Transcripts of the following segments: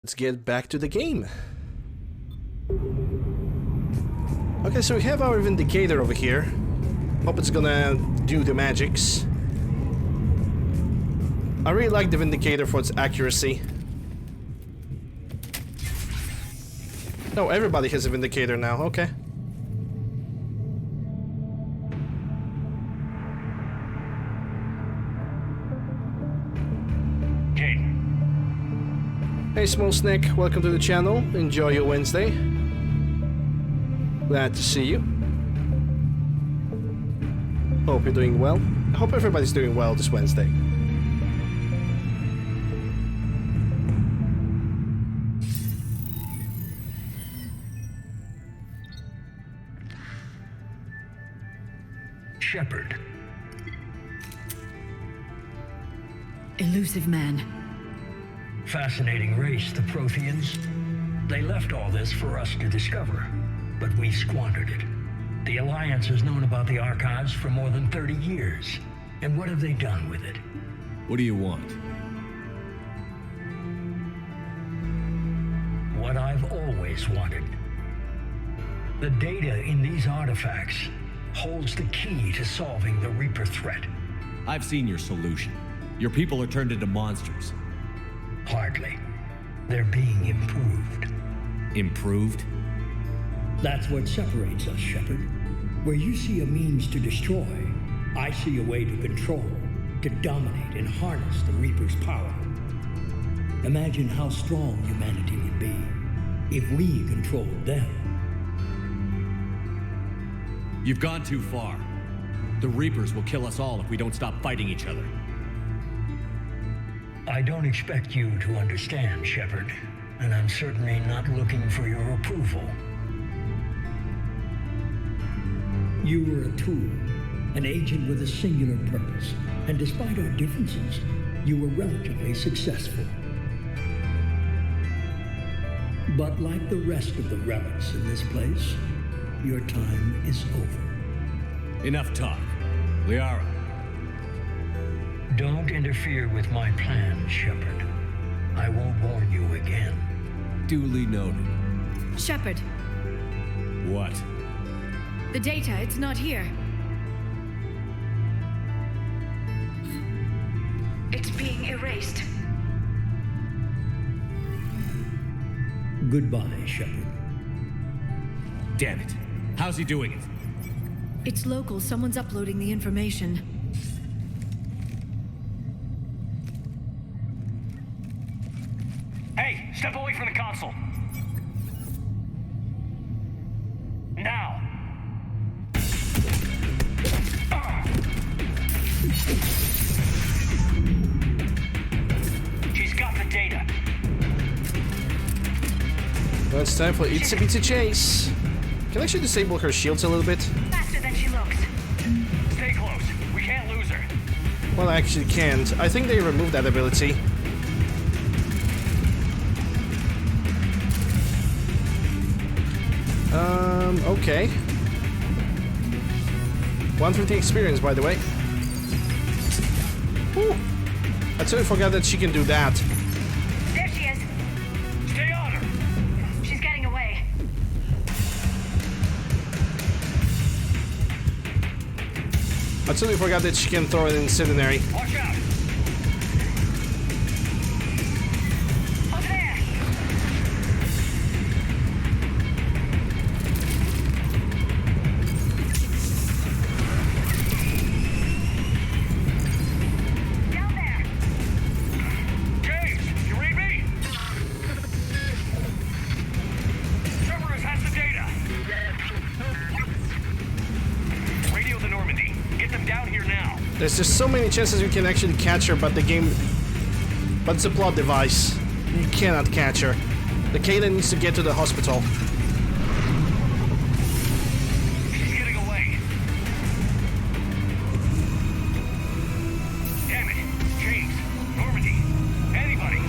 Let's get back to the game. Okay, so we have our Vindicator over here. Hope it's gonna do the magics. I really like the Vindicator for its accuracy. Oh, everybody has a Vindicator now, okay. Hey Small Snake, welcome to the channel. Enjoy your Wednesday. Glad to see you. Hope you're doing well. I hope everybody's doing well this Wednesday. Shepard. Elusive man. Fascinating race, the Protheans. They left all this for us to discover, but we squandered it. The Alliance has known about the archives for more than 30 years. And what have they done with it? What do you want? What I've always wanted. The data in these artifacts holds the key to solving the Reaper threat. I've seen your solution. Your people are turned into monsters. Hardly. They're being improved. Improved? That's what separates us, Shepard. Where you see a means to destroy, I see a way to control, to dominate and harness the Reaper's power. Imagine how strong humanity would be if we controlled them. You've gone too far. The Reapers will kill us all if we don't stop fighting each other. I don't expect you to understand, Shepard, and I'm certainly not looking for your approval. You were a tool, an agent with a singular purpose, and despite our differences, you were relatively successful. But like the rest of the relics in this place, your time is over. Enough talk. Liara. Don't interfere with my plan, Shepard. I won't warn you again. Duly noted. Shepard, What? the data, it's not here. It's being erased. Goodbye, Shepard. Damn it. How's he doing it? It's local, someone's uploading the information. Hey, step away from the console. Now. She's got the data. Well, it's time for Itsy Bitsy Chase. Can I actually disable her shields a little bit? Faster than she looks. Stay close. We can't lose her. Well, I actually can't. I think they removed that ability. Okay. 150 experience, by the way. Whew. I totally forgot that she can do that. There she is. Stay on her. She's getting away. I totally forgot that she can throw an incendiary. Watch out. Over there. Down there. James, you read me? Cerberus has the data. Radio the Normandy. Get them down here now. There's just so many chances you can actually catch her, but the game... But it's a plot device. You cannot catch her. The Kayla needs to get to the hospital. She's getting away. Damn it. James, Normandy, anybody.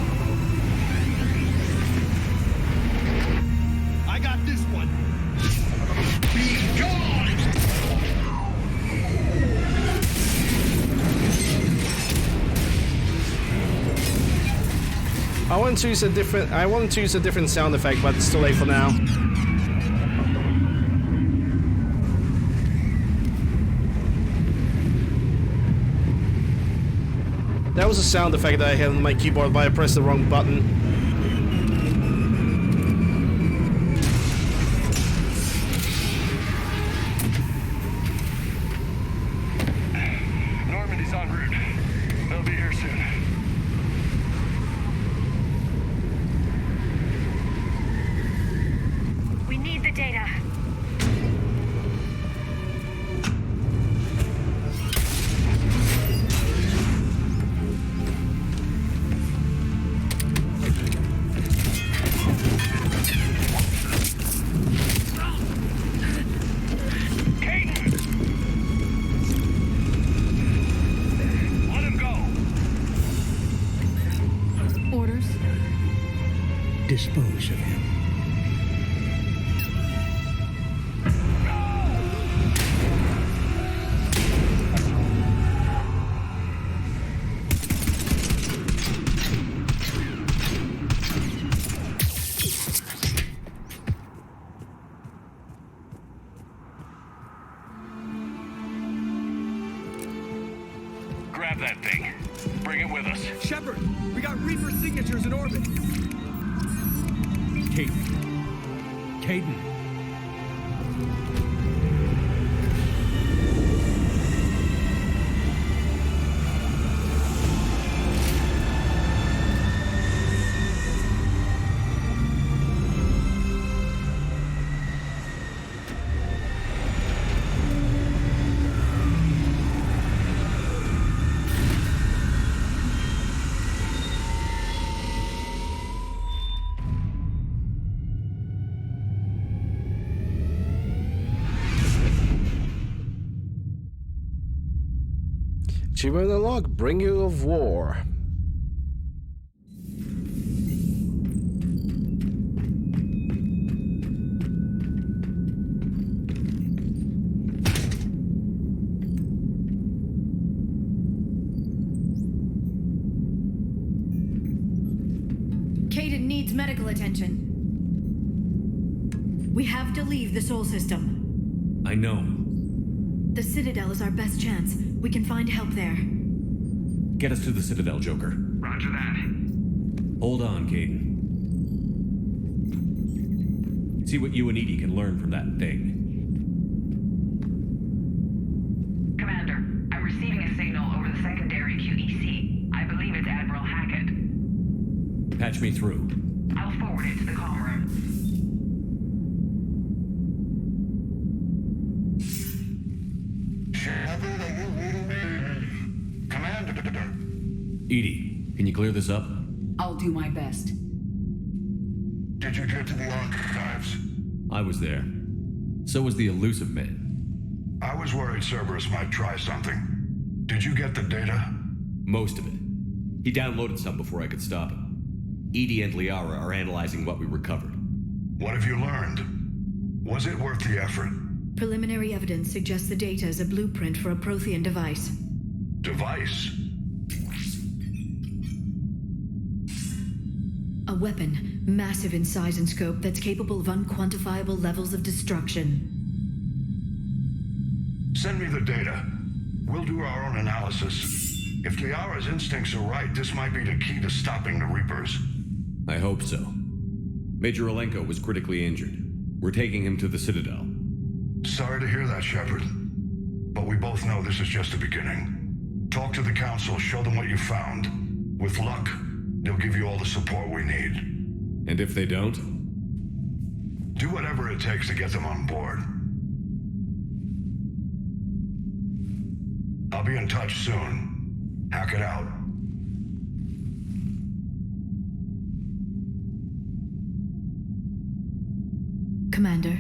I got this one. Be gone! I want to use a different. I wanted to use a different sound effect, but it's too late for now. That was a sound effect that I had on my keyboard, but I pressed the wrong button. Normandy's en route. They'll be here soon. We need the data. Dispose of him. Grab that thing. Bring it with us. Shepard, we got Reaper signatures in orbit. Caden. Achievement unlocked, Bringer of War. Caden needs medical attention. We have to leave the Sol system. I know. The Citadel is our best chance. We can find help there. Get us to the Citadel, Joker. Roger that. Hold on, Caden. See what you and Edie can learn from that thing. Commander, I'm receiving a signal over the secondary QEC. I believe it's Admiral Hackett. Patch me through. I'll forward it to the comm room. Shepard, are you reading me? Commander. Edie, can you clear this up? I'll do my best. Did you get to the archives? I was there. So was the elusive man. I was worried Cerberus might try something. Did you get the data? Most of it. He downloaded some before I could stop him. Edie and Liara are analyzing what we recovered. What have you learned? Was it worth the effort? Preliminary evidence suggests the data is a blueprint for a Prothean device. Device? A weapon, massive in size and scope, that's capable of unquantifiable levels of destruction. Send me the data. We'll do our own analysis. If Liara's instincts are right, this might be the key to stopping the Reapers. I hope so. Major Olenko was critically injured. We're taking him to the Citadel. Sorry to hear that, Shepard. But we both know this is just the beginning. Talk to the Council, show them what you found. With luck, they'll give you all the support we need. And if they don't? Do whatever it takes to get them on board. I'll be in touch soon. Hack it out. Commander,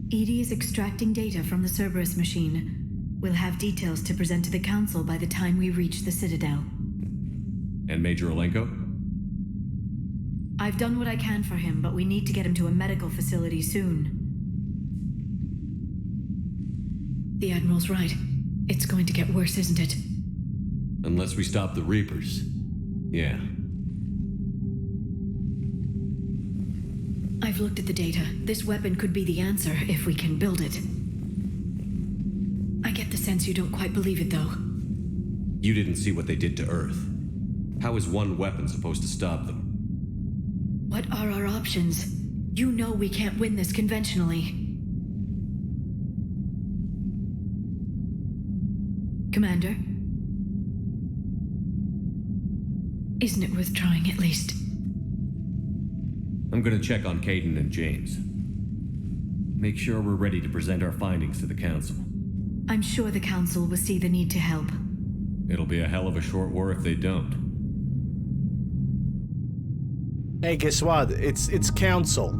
Edie is extracting data from the Cerberus machine. We'll have details to present to the Council by the time we reach the Citadel. And Major Olenko? I've done what I can for him, but we need to get him to a medical facility soon. The Admiral's right. It's going to get worse, isn't it? Unless we stop the Reapers. Yeah. I've looked at the data. This weapon could be the answer if we can build it. I get the sense you don't quite believe it, though. You didn't see what they did to Earth. How is one weapon supposed to stop them? What are our options? You know we can't win this conventionally. Commander? Isn't it worth trying at least? I'm gonna check on Caden and James. Make sure we're ready to present our findings to the Council. I'm sure the Council will see the need to help. It'll be a hell of a short war if they don't. Hey, guess what? It's Council.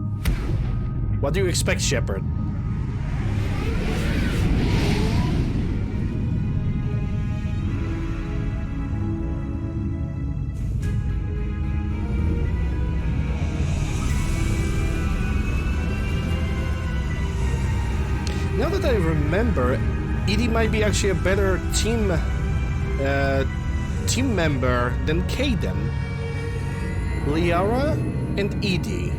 What do you expect, Shepard? Now that I remember, Edie might be actually a better team member than Caden, Liara, and Edie.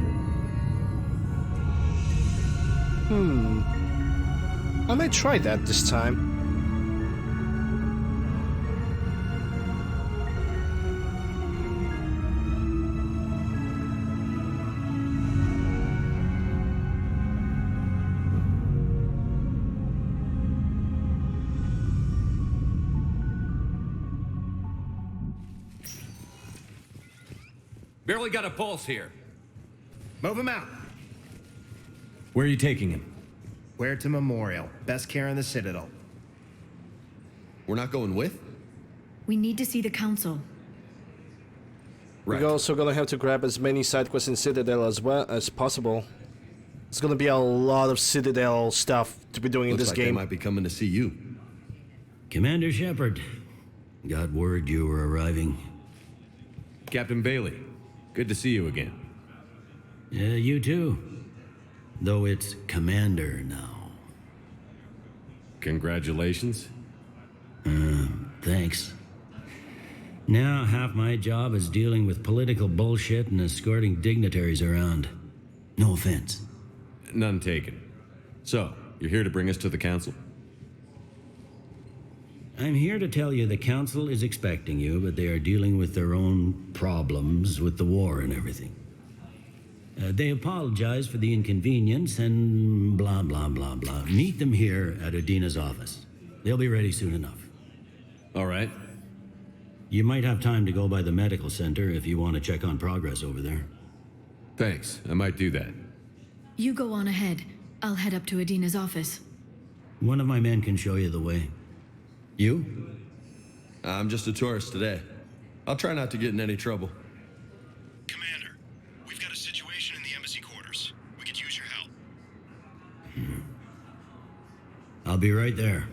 I might try that this time. Barely got a pulse here. Move him out. Where are you taking him? Where to Memorial. Best care in the Citadel. We're not going with? We need to see the Council. Right. We're also gonna have to grab as many side quests in Citadel as well as possible. It's gonna be a lot of Citadel stuff to be doing in Looks this like game. they might be coming to see you. Commander Shepard, got word you were arriving. Captain Bailey, good to see you again. Yeah, you too. Though it's Commander now. Congratulations. Thanks. Now half my job is dealing with political bullshit and escorting dignitaries around. No offense. None taken. So, you're here to bring us to the Council? I'm here to tell you the Council is expecting you, but they are dealing with their own problems with the war and everything. They apologize for the inconvenience and blah, blah, blah, blah. Meet them here at Udina's office. They'll be ready soon enough. All right. You might have time to go by the medical center if you want to check on progress over there. Thanks, I might do that. You go on ahead. I'll head up to Adina's office. One of my men can show you the way. You? I'm just a tourist today. I'll try not to get in any trouble. Commander, we've got a situation in the embassy quarters. We could use your help. I'll be right there.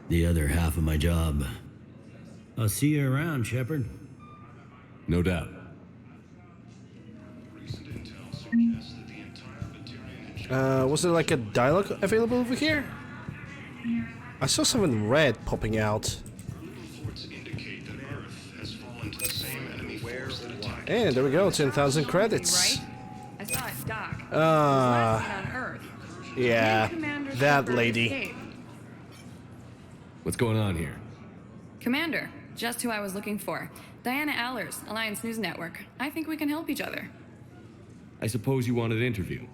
The other half of my job. I'll see you around, Shepard. No doubt. Was there like a dialogue available over here? I saw something red popping out. And there we go, 10,000 credits. Right? I saw it dock. Ah, On Earth. yeah, Commander that Shepard lady. escaped. What's going on here? Commander, just who I was looking for. Diana Allers, Alliance News Network. I think we can help each other. I suppose you want an interview.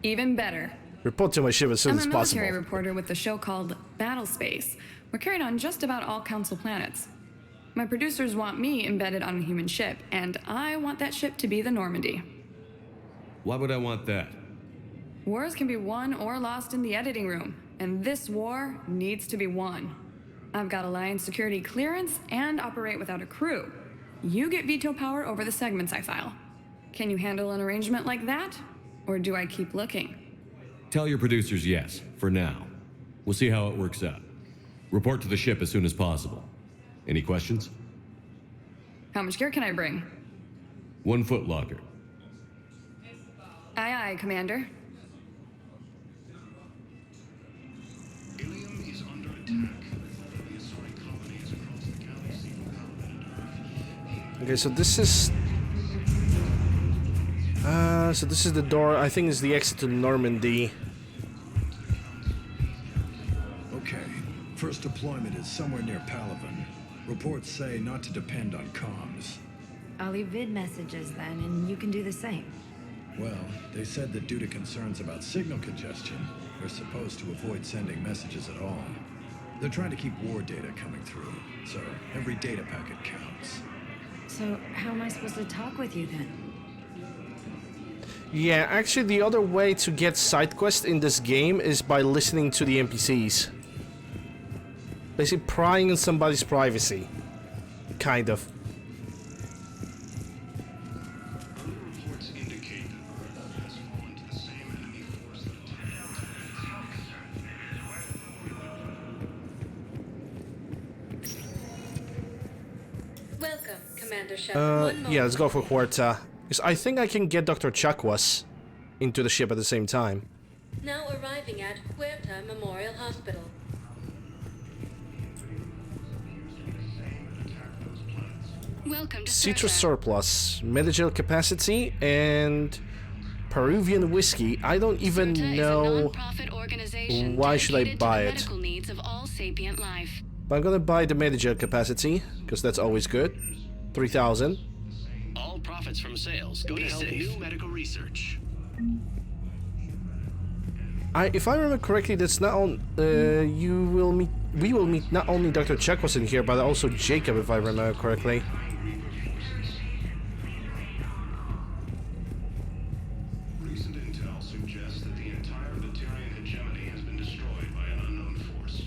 Even better. Report to my ship as soon I'm as a military possible. reporter with the show called Battle Space. We're carried on just about all Council planets. My producers want me embedded on a human ship, and I want that ship to be the Normandy. Why would I want that? Wars can be won or lost in the editing room, and this war needs to be won. I've got Alliance security clearance and operate without a crew. You get veto power over the segments I file. Can you handle an arrangement like that? Or do I keep looking? Tell your producers yes, for now. We'll see how it works out. Report to the ship as soon as possible. Any questions? How much gear can I bring? 1 foot locker. Aye, aye, Commander. Ilium is under attack. The assaulting colonies across the galaxy will combat Earth. Okay, so this is... So this is the door. I think it's the exit to Normandy. Okay. First deployment is somewhere near Palaven. Reports say not to depend on comms. I'll leave vid messages then, and you can do the same. Well, they said that due to concerns about signal congestion, we're supposed to avoid sending messages at all. They're trying to keep war data coming through, so every data packet counts. So, how am I supposed to talk with you then? Yeah, actually the other way to get side quests in this game is by listening to the NPCs. Basically prying on somebody's privacy. Kind of. Reports indicate that Earth has fallen to the same enemy force that attacked. Welcome, Commander Shepard. Yeah, let's go for Huerta. Because I think I can get Dr. Chakwas into the ship at the same time. Now arriving at Huerta Memorial Hospital. Welcome to Citrus surplus, medical capacity, and Peruvian whiskey. I don't even know why should I buy it. But I'm gonna buy the medical capacity, because that's always good. 3,000. All profits from sales go to help new medical research. If I remember correctly, that's not on. We will meet not only Dr. Chakwas in here, but also Jacob, if I remember correctly. Recent intel suggests that the entire Batarian hegemony has been destroyed by an unknown force.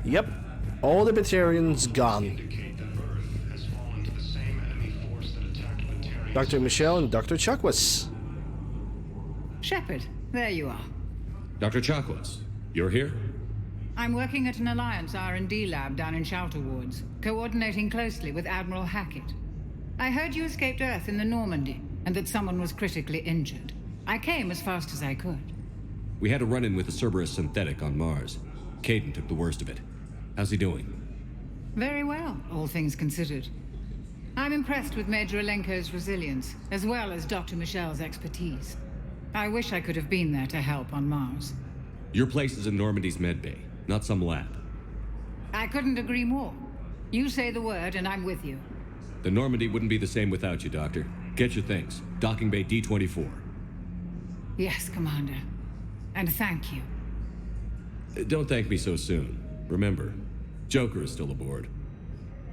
Yep, all the Batarians gone. Indicate that Earth has fallen to the same enemy force that attacked Batarians. Dr. Michelle and Dr. Chakwas. Shepard, there you are. Dr. Chakwas, you're here? I'm working at an Alliance R&D lab down in Shelter Wards, coordinating closely with Admiral Hackett. I heard you escaped Earth in the Normandy, and that someone was critically injured. I came as fast as I could. We had a run-in with a Cerberus synthetic on Mars. Caden took the worst of it. How's he doing? Very well, all things considered. I'm impressed with Major Alenko's resilience, as well as Dr. Michelle's expertise. I wish I could have been there to help on Mars. Your place is in Normandy's medbay, not some lab. I couldn't agree more. You say the word and I'm with you. The Normandy wouldn't be the same without you, Doctor. Get your things. Docking bay D-24. Yes, Commander. And thank you. Don't thank me so soon. Remember, Joker is still aboard.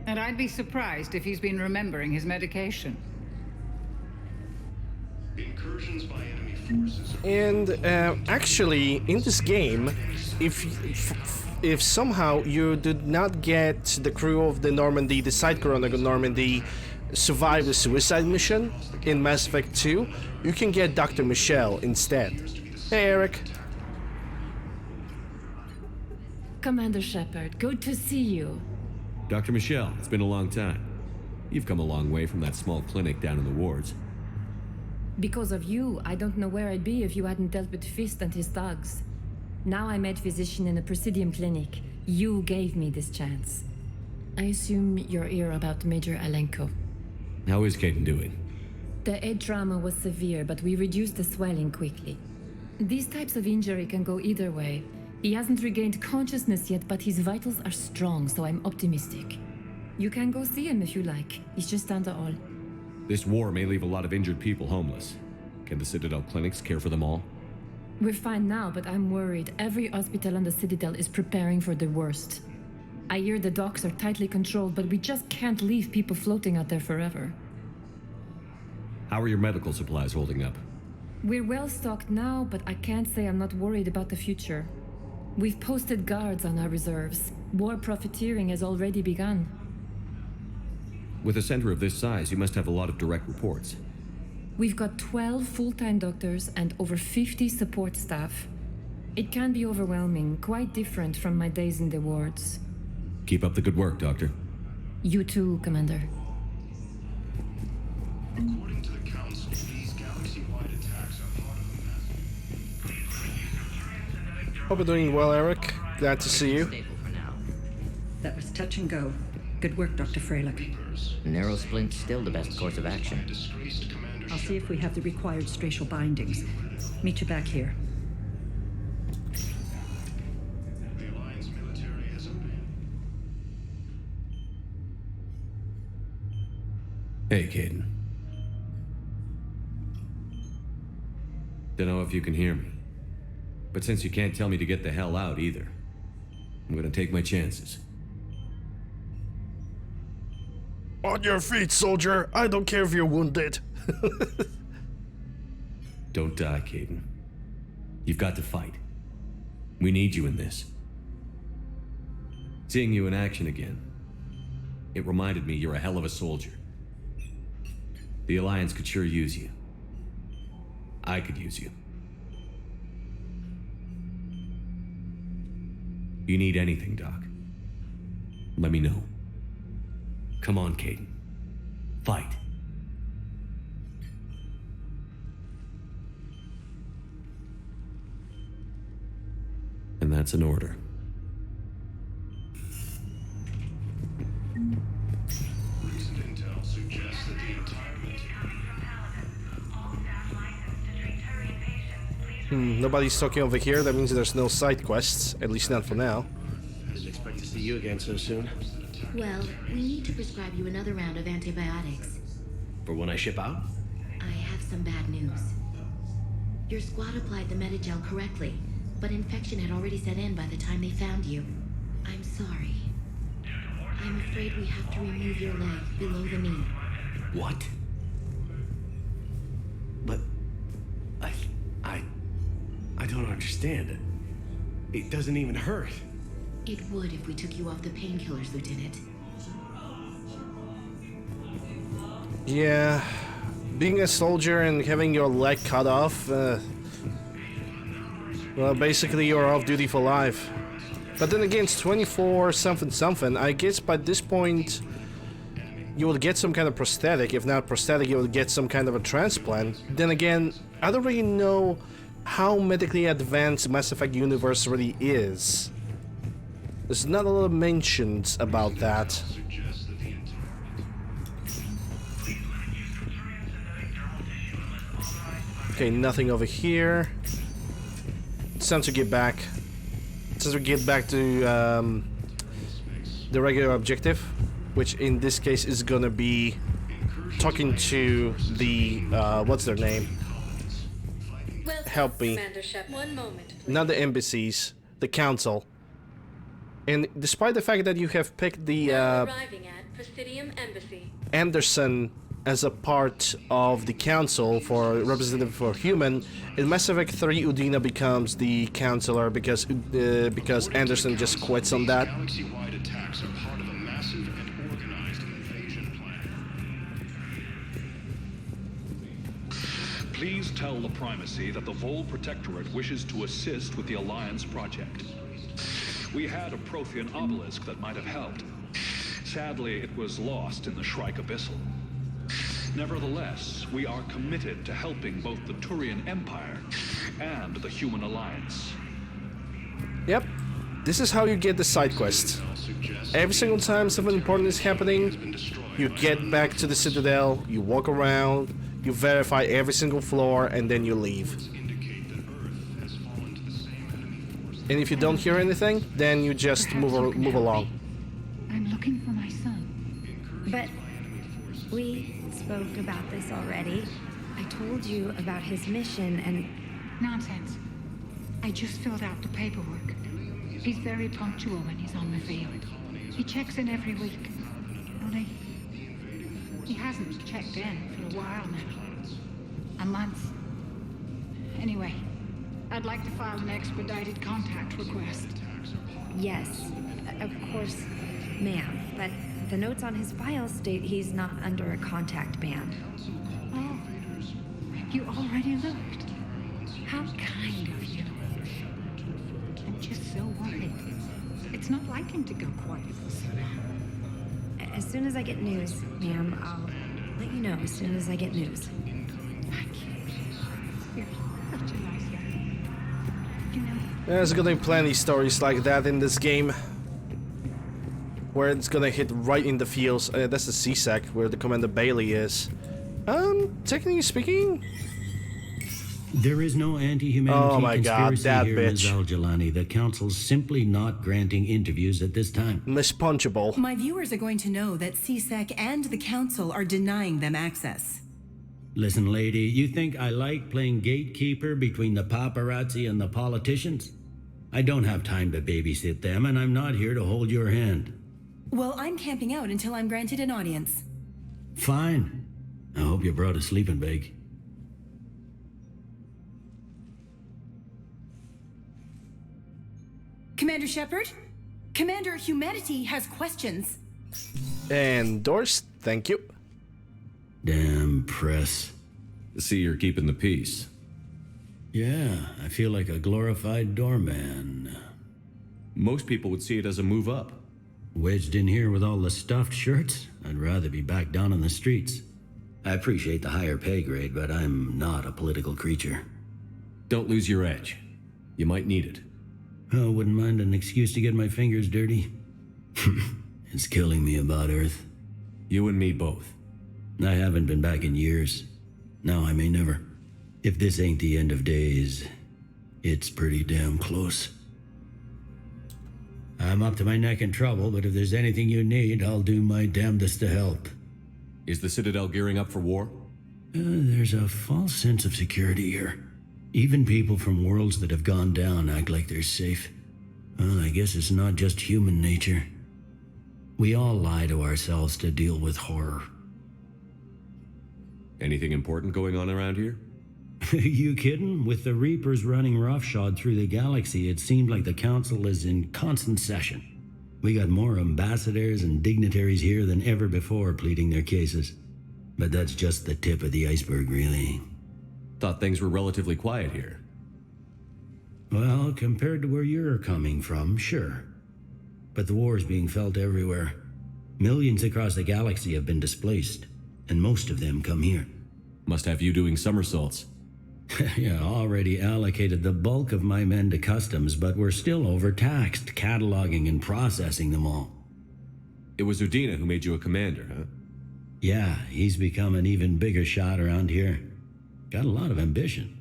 And I'd be surprised if he's been remembering his medication. Incursions by enemy forces. And actually, in this game, if somehow you did not get the crew of the Normandy, the side crew on the Normandy, survive the suicide mission in Mass Effect 2, you can get Dr. Michelle instead. Hey, Eric. Commander Shepard, good to see you. Dr. Michelle, it's been a long time. You've come a long way from that small clinic down in the wards. Because of you, I don't know where I'd be if you hadn't dealt with Fist and his thugs. Now I'm head physician in a Presidium clinic. You gave me this chance. I assume you're here about Major Alenko. How is Caden doing? The head trauma was severe, but we reduced the swelling quickly. These types of injury can go either way. He hasn't regained consciousness yet, but his vitals are strong, so I'm optimistic. You can go see him if you like. He's just down the hall. This war may leave a lot of injured people homeless. Can the Citadel clinics care for them all? We're fine now, but I'm worried. Every hospital on the Citadel is preparing for the worst. I hear the docks are tightly controlled, but we just can't leave people floating out there forever. How are your medical supplies holding up? We're well stocked now, but I can't say I'm not worried about the future. We've posted guards on our reserves. War profiteering has already begun. With a center of this size, you must have a lot of direct reports. We've got 12 full-time doctors and over 50 support staff. It can be overwhelming, quite different from my days in the wards. Keep up the good work, Doctor. You too, Commander. According to the Council, these galaxy-wide attacks are part of a massive... Hope you're doing well, Eric. Glad to see you. That was touch and go. Good work, Dr. Freilich. Narrow splint's still the best course of action. I'll see if we have the required stracial bindings. Meet you back here. Hey, Caden. Don't know if you can hear me. But since you can't tell me to get the hell out either, I'm gonna take my chances. On your feet, soldier. I don't care if you're wounded. Don't die, Caden. You've got to fight. We need you in this. Seeing you in action again, it reminded me you're a hell of a soldier. The Alliance could sure use you. I could use you. You need anything, Doc, let me know. Come on, Caden. Fight. And that's an order. Recent intel suggests that the entire Nobody's talking over here. That means there's no side quests, at least not for now. Didn't expect to see you again so soon. Well, we need to prescribe you another round of antibiotics. For when I ship out? I have some bad news. Your squad applied the Metagel correctly, but infection had already set in by the time they found you. I'm sorry. I'm afraid we have to remove your leg below the knee. What? But... I don't understand it. It doesn't even hurt. It would if we took you off the painkillers, Lieutenant. Yeah, being a soldier and having your leg cut off, well, basically you're off duty for life. But then again, it's 24 something something. I guess by this point, you will get some kind of prosthetic. If not prosthetic, you will get some kind of a transplant. Then again, I don't really know how medically advanced Mass Effect universe really is. There's not a lot of mentions about that. Okay, nothing over here. It's time to get back. Since we get back to the regular objective, which in this case is gonna be talking to the what's their name? Help me. One moment, please. Not the embassies, the council. And despite the fact that you have picked the Arriving at Presidium Embassy. Anderson as a part of the council for representative for human, in Mass Effect 3 Udina becomes the counselor because Anderson just quits on that. Galaxy-wide attacks are part of a massive and organized invasion plan. Please tell the Primacy that the Vol Protectorate wishes to assist with the Alliance project. We had a Prothean obelisk that might have helped. Sadly, it was lost in the Shrike Abyssal. Nevertheless, we are committed to helping both the Turian Empire and the Human Alliance. Yep, this is how you get the side quest. Every single time something important is happening, you get back to the Citadel, you walk around, you verify every single floor, and then you leave. And if you don't hear anything, then you just move along. I'm looking for my son. But we spoke about this already. I told you about his mission and... Nonsense. I just filled out the paperwork. He's very punctual when he's on the field. He checks in every week. Only... he hasn't checked in for a while now. A month. Anyway, I'd like to file an expedited contact request. Yes, of course, ma'am. But the notes on his file state he's not under a contact ban. Oh, you already looked. How kind of you. I'm just so worried. It's not like him to go quiet for so long. As soon as I get news, ma'am, I'll let you know as soon as I get news. Thank you. You're such a nice guy. You know... There's gonna be plenty stories like that in this game. where it's gonna hit right in the fields. That's the CSEC, where the Commander Bailey is. Technically speaking... There is no anti-humanity conspiracy that here, bitch. Ms. Al-Jalani. The Council's simply not granting interviews at this time. Miss Punchable. My viewers are going to know that CSEC and the Council are denying them access. Listen, lady, you think I like playing gatekeeper between the paparazzi and the politicians? I don't have time to babysit them, and I'm not here to hold your hand. Well, I'm camping out until I'm granted an audience. Fine. I hope you brought a sleeping bag. Commander Shepard? Commander, humanity has questions. Endorsed, thank you. Damn press. See, you're keeping the peace. Yeah, I feel like a glorified doorman. Most people would see it as a move up. Wedged in here with all the stuffed shirts, I'd rather be back down on the streets. I appreciate the higher pay grade, but I'm not a political creature. Don't lose your edge. You might need it. I wouldn't mind an excuse to get my fingers dirty. It's killing me about Earth. You and me both. I haven't been back in years. Now I may never. If this ain't the end of days, it's pretty damn close. I'm up to my neck in trouble, but if there's anything you need, I'll do my damnedest to help. Is the Citadel gearing up for war? There's a false sense of security here. Even people from worlds that have gone down act like they're safe. Well, I guess it's not just human nature. We all lie to ourselves to deal with horror. Anything important going on around here? You kidding? With the Reapers running roughshod through the galaxy, it seemed like the Council is in constant session. We got more ambassadors and dignitaries here than ever before pleading their cases. But that's just the tip of the iceberg, really. Thought things were relatively quiet here. Well, compared to where you're coming from, sure. But the war's being felt everywhere. Millions across the galaxy have been displaced, and most of them come here. Must have you doing somersaults. Yeah, already allocated the bulk of my men to customs, but we're still overtaxed, cataloging and processing them all. It was Udina who made you a commander, huh? Yeah, he's become an even bigger shot around here. Got a lot of ambition.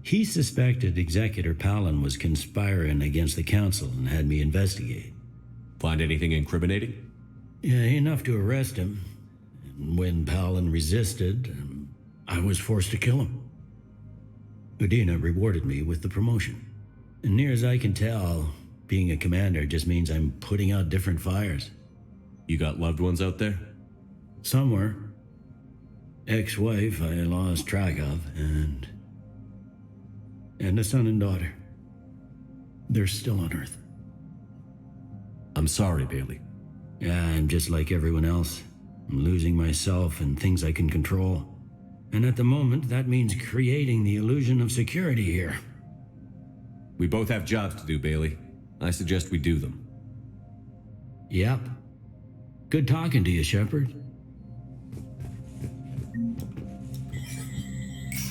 He suspected Executor Palin was conspiring against the Council and had me investigate. Find anything incriminating? Yeah, enough to arrest him. And when Palin resisted, I was forced to kill him. Udina rewarded me with the promotion. And near as I can tell, being a commander just means I'm putting out different fires. You got loved ones out there? Somewhere. Ex-wife I lost track of, and a son and daughter. They're still on Earth. I'm sorry, Bailey. Yeah, I'm just like everyone else. I'm losing myself and things I can control. And at the moment, that means creating the illusion of security here. We both have jobs to do, Bailey. I suggest we do them. Yep. Good talking to you, Shepard.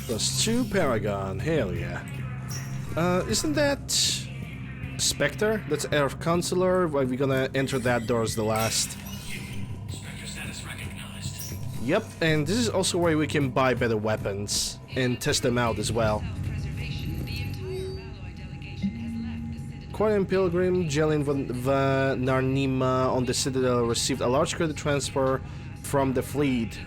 +2 Paragon, hell yeah. Isn't that Spectre? That's Air Counselor. Are we gonna enter that door as the last? Yep, and this is also where we can buy better weapons and test them out as well. Quarian Pilgrim, Jelin Narnima on the Citadel received a large credit transfer from the fleet.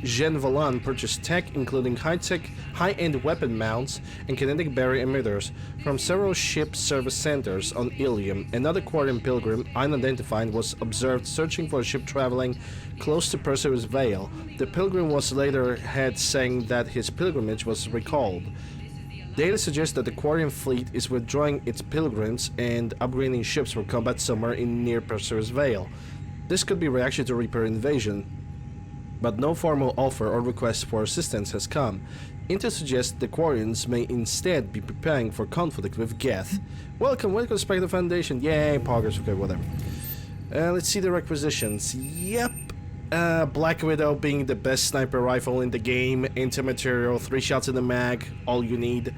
Jen Valan purchased tech, including high-end weapon mounts and kinetic barrier emitters, from several ship service centers on Ilium. Another Quarian Pilgrim, unidentified, was observed searching for a ship traveling close to Perseus Vale. The Pilgrim was later heard saying that his pilgrimage was recalled. Data suggests that the Quarian fleet is withdrawing its pilgrims and upgrading ships for combat somewhere near Perseus Vale. This could be reaction to Reaper invasion, but no formal offer or request for assistance has come. Intel suggests the Quarians may instead be preparing for conflict with Geth. Welcome to Spectre Foundation. Yay, poggers, okay, whatever. Let's see the requisitions. Yep. Black Widow being the best sniper rifle in the game, anti-material, 3 shots in the mag, all you need.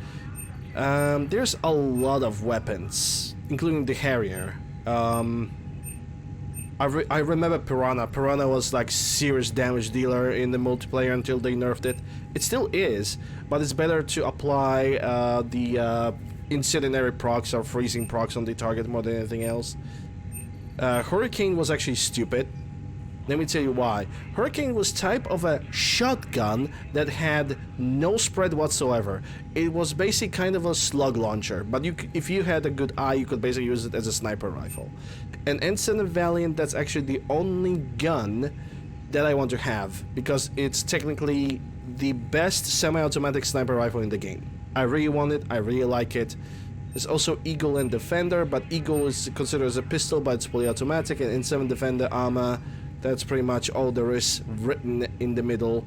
There's a lot of weapons, including the Harrier. I remember Piranha. Piranha was like serious damage dealer in the multiplayer until they nerfed it. It still is, but it's better to apply the incendiary procs or freezing procs on the target more than anything else. Hurricane was actually stupid. Let me tell you why. Hurricane was type of a shotgun that had no spread whatsoever. It was basically kind of a slug launcher, but if you had a good eye, you could basically use it as a sniper rifle. And Ensign and Valiant, that's actually the only gun that I want to have, because it's technically the best semi-automatic sniper rifle in the game. I really want it, I really like it. There's also Eagle and Defender, but Eagle is considered as a pistol, but it's fully automatic, and N7 Defender armor. That's pretty much all there is written in the middle.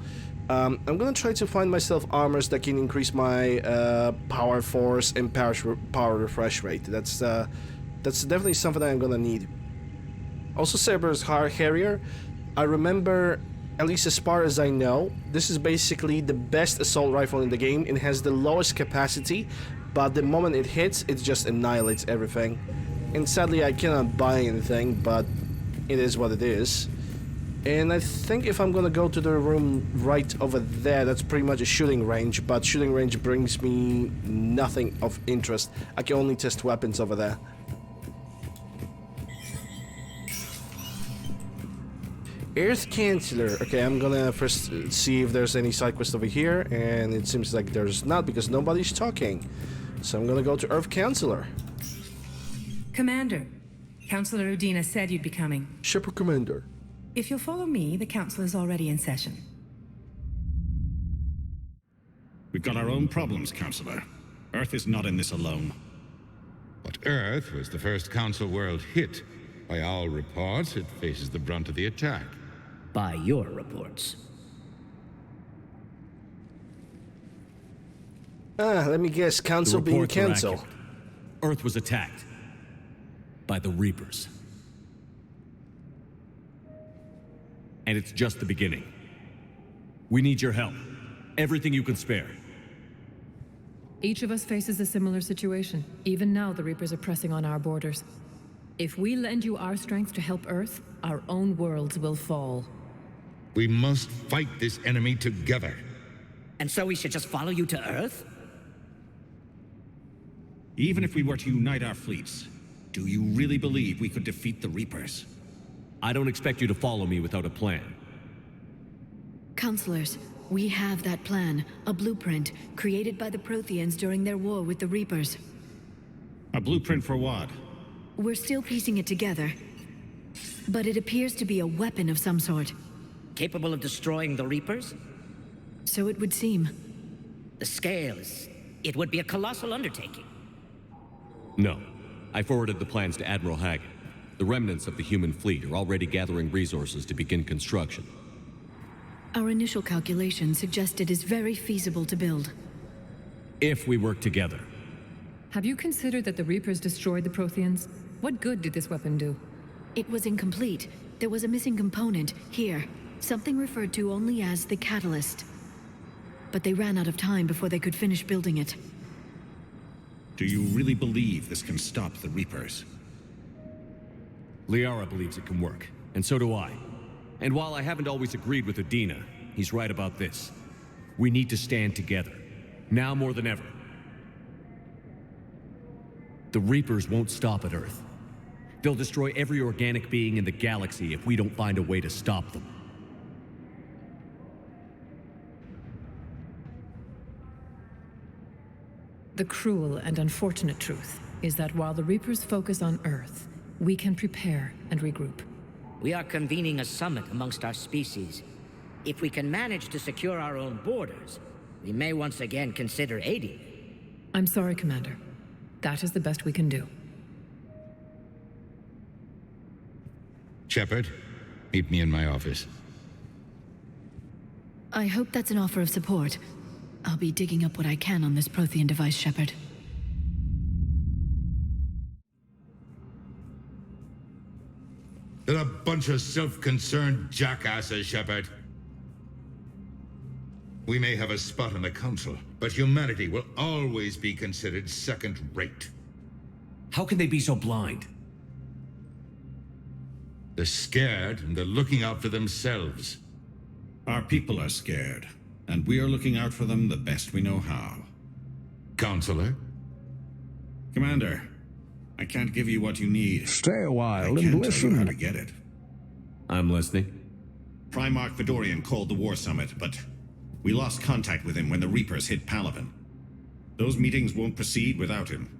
I'm gonna try to find myself armors that can increase my power force and power refresh rate. That's definitely something that I'm gonna need. Also, Cerberus Harrier. I remember, at least as far as I know, this is basically the best assault rifle in the game. It has the lowest capacity, but the moment it hits, it just annihilates everything. And sadly, I cannot buy anything, but it is what it is. And I think if I'm gonna go to the room right over there, that's pretty much a shooting range, but shooting range brings me nothing of interest. I can only test weapons over there. Earth Chancellor. Okay, I'm gonna first see if there's any side quest over here, and it seems like there's not because nobody's talking. So I'm gonna go to Earth Chancellor. Commander, Councilor Udina said you'd be coming. Shepard Commander. If you'll follow me, the council is already in session. We've got our own problems, Counselor. Earth is not in this alone. But Earth was the first Council world hit. By all reports, it faces the brunt of the attack. By your reports. Let me guess, Council being Council. Earth was attacked by the Reapers. And it's just the beginning. We need your help. Everything you can spare. Each of us faces a similar situation. Even now, the Reapers are pressing on our borders. If we lend you our strength to help Earth, our own worlds will fall. We must fight this enemy together. And so we should just follow you to Earth? Even if we were to unite our fleets, do you really believe we could defeat the Reapers? I don't expect you to follow me without a plan. Counselors, we have that plan, a blueprint created by the Protheans during their war with the Reapers. A blueprint for what? We're still piecing it together, but it appears to be a weapon of some sort. Capable of destroying the Reapers? So it would seem. The scale is... it would be a colossal undertaking. No. I forwarded the plans to Admiral Hackett. The remnants of the human fleet are already gathering resources to begin construction. Our initial calculations suggest it is very feasible to build. If we work together. Have you considered that the Reapers destroyed the Protheans? What good did this weapon do? It was incomplete. There was a missing component, here. Something referred to only as the catalyst. But they ran out of time before they could finish building it. Do you really believe this can stop the Reapers? Liara believes it can work, and so do I. And while I haven't always agreed with Udina, he's right about this. We need to stand together, now more than ever. The Reapers won't stop at Earth. They'll destroy every organic being in the galaxy if we don't find a way to stop them. The cruel and unfortunate truth is that while the Reapers focus on Earth, we can prepare and regroup. We are convening a summit amongst our species. If we can manage to secure our own borders, we may once again consider aiding. I'm sorry, Commander. That is the best we can do. Shepard, meet me in my office. I hope that's an offer of support. I'll be digging up what I can on this Prothean device, Shepard. They're a bunch of self-concerned jackasses, Shepard. We may have a spot in the Council, but humanity will always be considered second-rate. How can they be so blind? They're scared and they're looking out for themselves. Our people are scared, and we are looking out for them the best we know how. Counselor? Commander, I can't give you what you need. Stay a while I and can't tell listen. you how to get it. I'm listening. Primarch Fedorian called the war summit, but we lost contact with him when the Reapers hit Palaven. Those meetings won't proceed without him.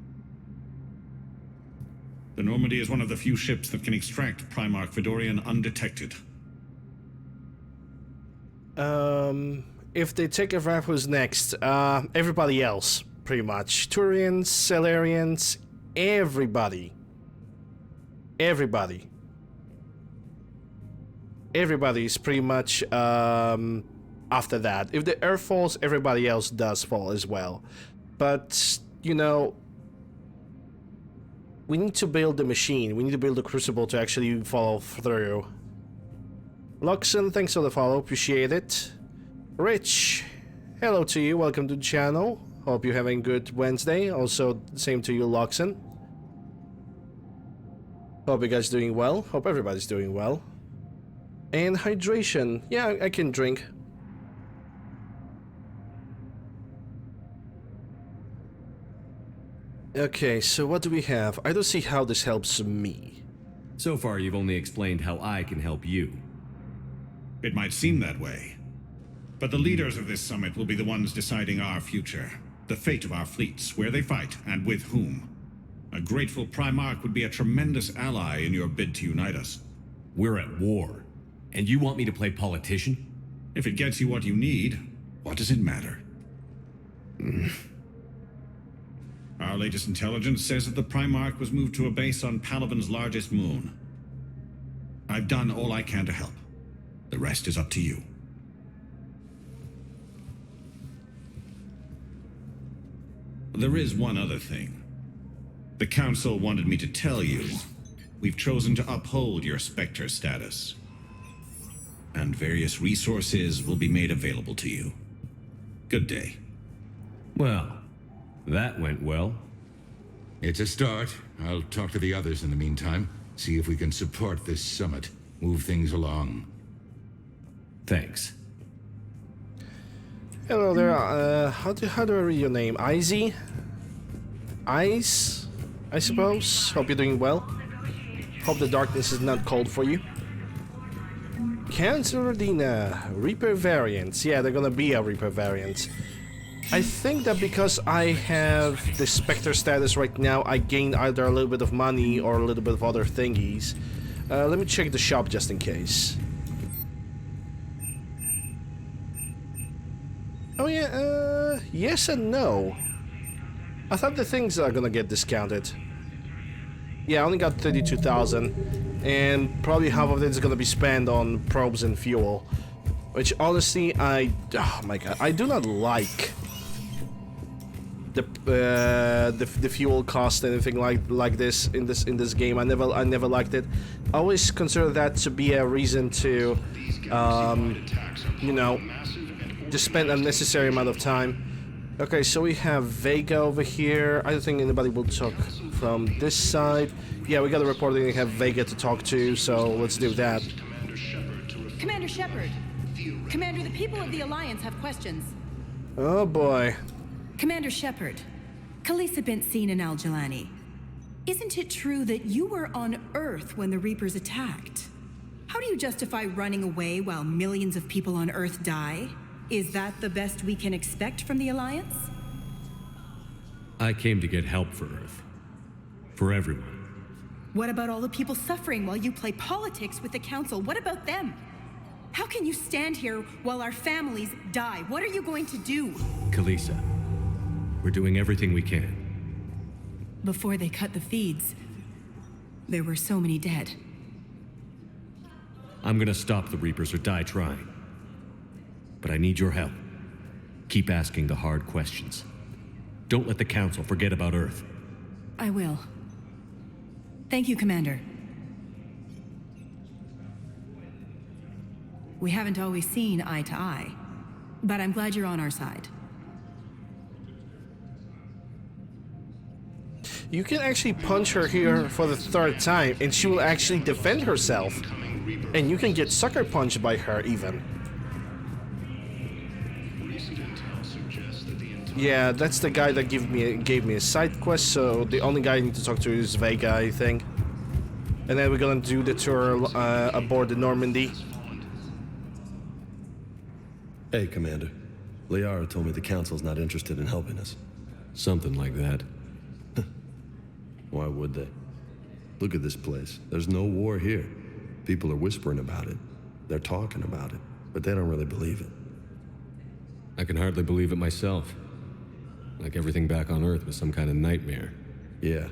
The Normandy is one of the few ships that can extract Primarch Fedorian undetected. If they take a who's next? Everybody else, pretty much. Turians, Salarians, everybody. Everybody is pretty much after that. If the Earth falls, everybody else does fall as well. But, you know, we need to build the machine. We need to build the Crucible to actually follow through. Luxon, thanks for the follow. Appreciate it. Rich, hello to you. Welcome to the channel. Hope you're having a good Wednesday. Also, same to you, Luxon. Hope you guys doing well. Hope everybody's doing well. And hydration. Yeah, I can drink. Okay, so what do we have? I don't see how this helps me. So far, you've only explained how I can help you. It might seem that way, but the leaders of this summit will be the ones deciding our future, the fate of our fleets, where they fight, and with whom. A grateful Primarch would be a tremendous ally in your bid to unite us. We're at war, and you want me to play politician? If it gets you what you need, what does it matter? Our latest intelligence says that the Primarch was moved to a base on Palaven's largest moon. I've done all I can to help. The rest is up to you. There is one other thing. The Council wanted me to tell you, we've chosen to uphold your Spectre status. And various resources will be made available to you. Good day. Well, that went well. It's a start. I'll talk to the others in the meantime. See if we can support this summit. Move things along. Thanks. Hello there, how do I read your name? Izzy? Ice? I suppose? Hope you're doing well. Hope the darkness is not cold for you. Cancer Dina, Reaper variants. Yeah, they're gonna be a Reaper variant. I think that because I have the Spectre status right now, I gain either a little bit of money or a little bit of other thingies. Let me check the shop just in case. Oh yeah, yes and no. I thought the things are gonna get discounted. Yeah, I only got 32,000, and probably half of it is gonna be spent on probes and fuel. Which honestly, oh my god, I do not like the fuel cost, anything like this in this game. I never liked it. I always consider that to be a reason to, you know, just spend unnecessary amount of time. Okay, so we have Vega over here. I don't think anybody will talk from this side. Yeah, we got a report that we have Vega to talk to, so let's do that. Commander Shepard. Commander, the people of the Alliance have questions. Oh boy. Commander Shepard, Khaleesi bint seen in Al-Jalani. Isn't it true that you were on Earth when the Reapers attacked? How do you justify running away while millions of people on Earth die? Is that the best we can expect from the Alliance? I came to get help for Earth. For everyone. What about all the people suffering while you play politics with the Council? What about them? How can you stand here while our families die? What are you going to do? Khaleesi, we're doing everything we can. Before they cut the feeds, there were so many dead. I'm gonna stop the Reapers or die trying. But I need your help. Keep asking the hard questions. Don't let the Council forget about Earth. I will. Thank you, Commander. We haven't always seen eye to eye, but I'm glad you're on our side. You can actually punch her here for the third time, and she will actually defend herself. And you can get sucker punched by her, even. Yeah, that's the guy that gave me a side quest, so the only guy I need to talk to is Vega, I think. And then we're gonna do the tour aboard the Normandy. Hey, Commander. Liara told me the Council's not interested in helping us. Something like that. Why would they? Look at this place. There's no war here. People are whispering about it. They're talking about it, but they don't really believe it. I can hardly believe it myself. Like everything back on Earth was some kind of nightmare. Yeah.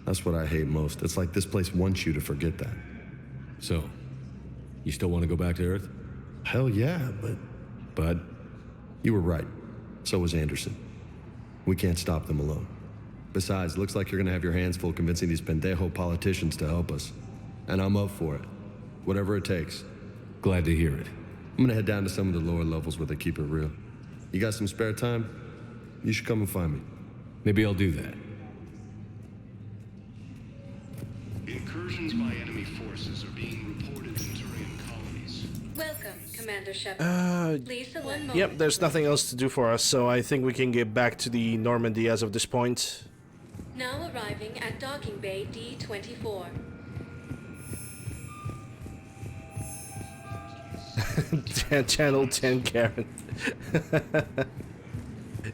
That's what I hate most. It's like this place wants you to forget that. So, you still want to go back to Earth? Hell yeah, but... You were right. So was Anderson. We can't stop them alone. Besides, looks like you're gonna have your hands full convincing these pendejo politicians to help us. And I'm up for it. Whatever it takes. Glad to hear it. I'm gonna head down to some of the lower levels where they keep it real. You got some spare time? You should come and find me. Maybe I'll do that. Incursions by enemy forces are being reported in Turian colonies. Welcome, Commander Shepard. Please, one moment. Yep, there's nothing else to do for us, so I think we can get back to the Normandy as of this point. Now arriving at docking bay D-24. Channel 10 Karen.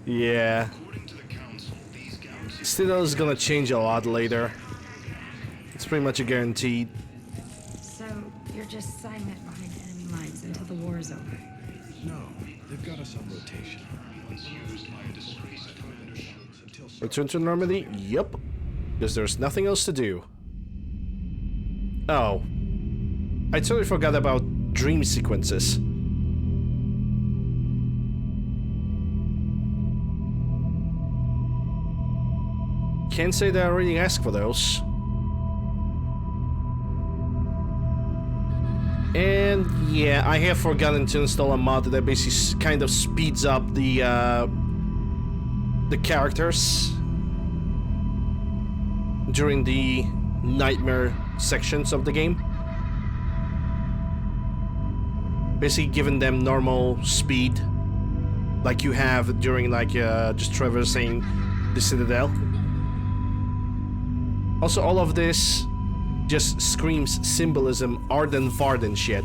Yeah. Still is gonna change a lot later. It's pretty much a guaranteed. So, you're just silent behind enemy lines until the war is over? No, they've got us on rotation. Return to Normandy? Yup. Because there's nothing else to do. Oh. I totally forgot about dream sequences. Can't say that I already asked for those. And yeah, I have forgotten to install a mod that basically kind of speeds up the characters during the nightmare sections of the game. Basically giving them normal speed like you have during like just traversing the Citadel. Also, all of this just screams symbolism, Arden Varden shit.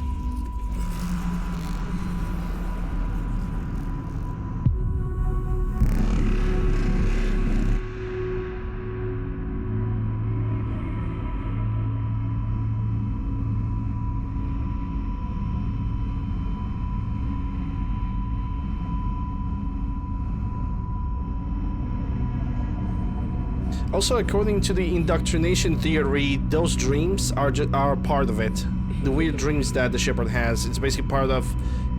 Also, according to the indoctrination theory, those dreams are part of it. The weird dreams that the Shepherd has, it's basically part of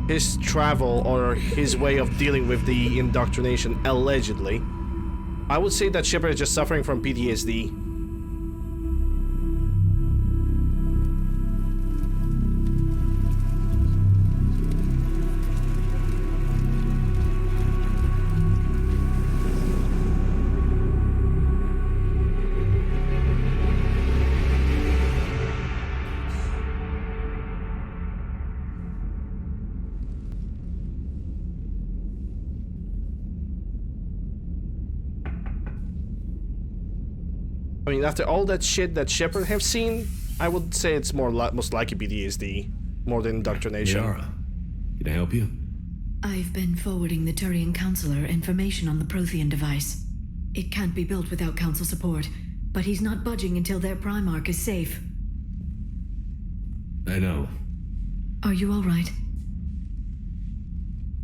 his travel or his way of dealing with the indoctrination, allegedly. I would say that Shepherd is just suffering from PTSD. I mean, after all that shit that Shepard have seen, I would say it's most likely PTSD, more than indoctrination. Liara, can I help you? I've been forwarding the Turian Councilor information on the Prothean device. It can't be built without Council support, but he's not budging until their Primarch is safe. I know. Are you alright?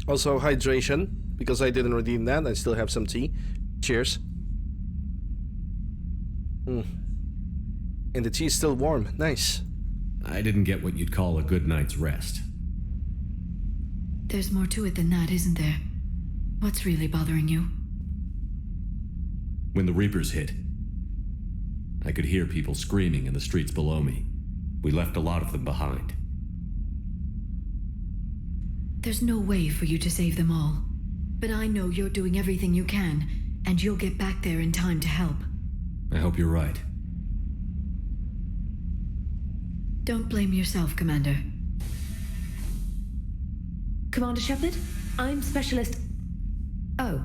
Also, hydration, because I didn't redeem that, I still have some tea. Cheers. And the tea is still warm. Nice. I didn't get what you'd call a good night's rest. There's more to it than that, isn't there? What's really bothering you? When the Reapers hit, I could hear people screaming in the streets below me. We left a lot of them behind. There's no way for you to save them all. But I know you're doing everything you can, and you'll get back there in time to help. I hope you're right. Don't blame yourself, Commander. Commander Shepard, I'm Specialist... Oh.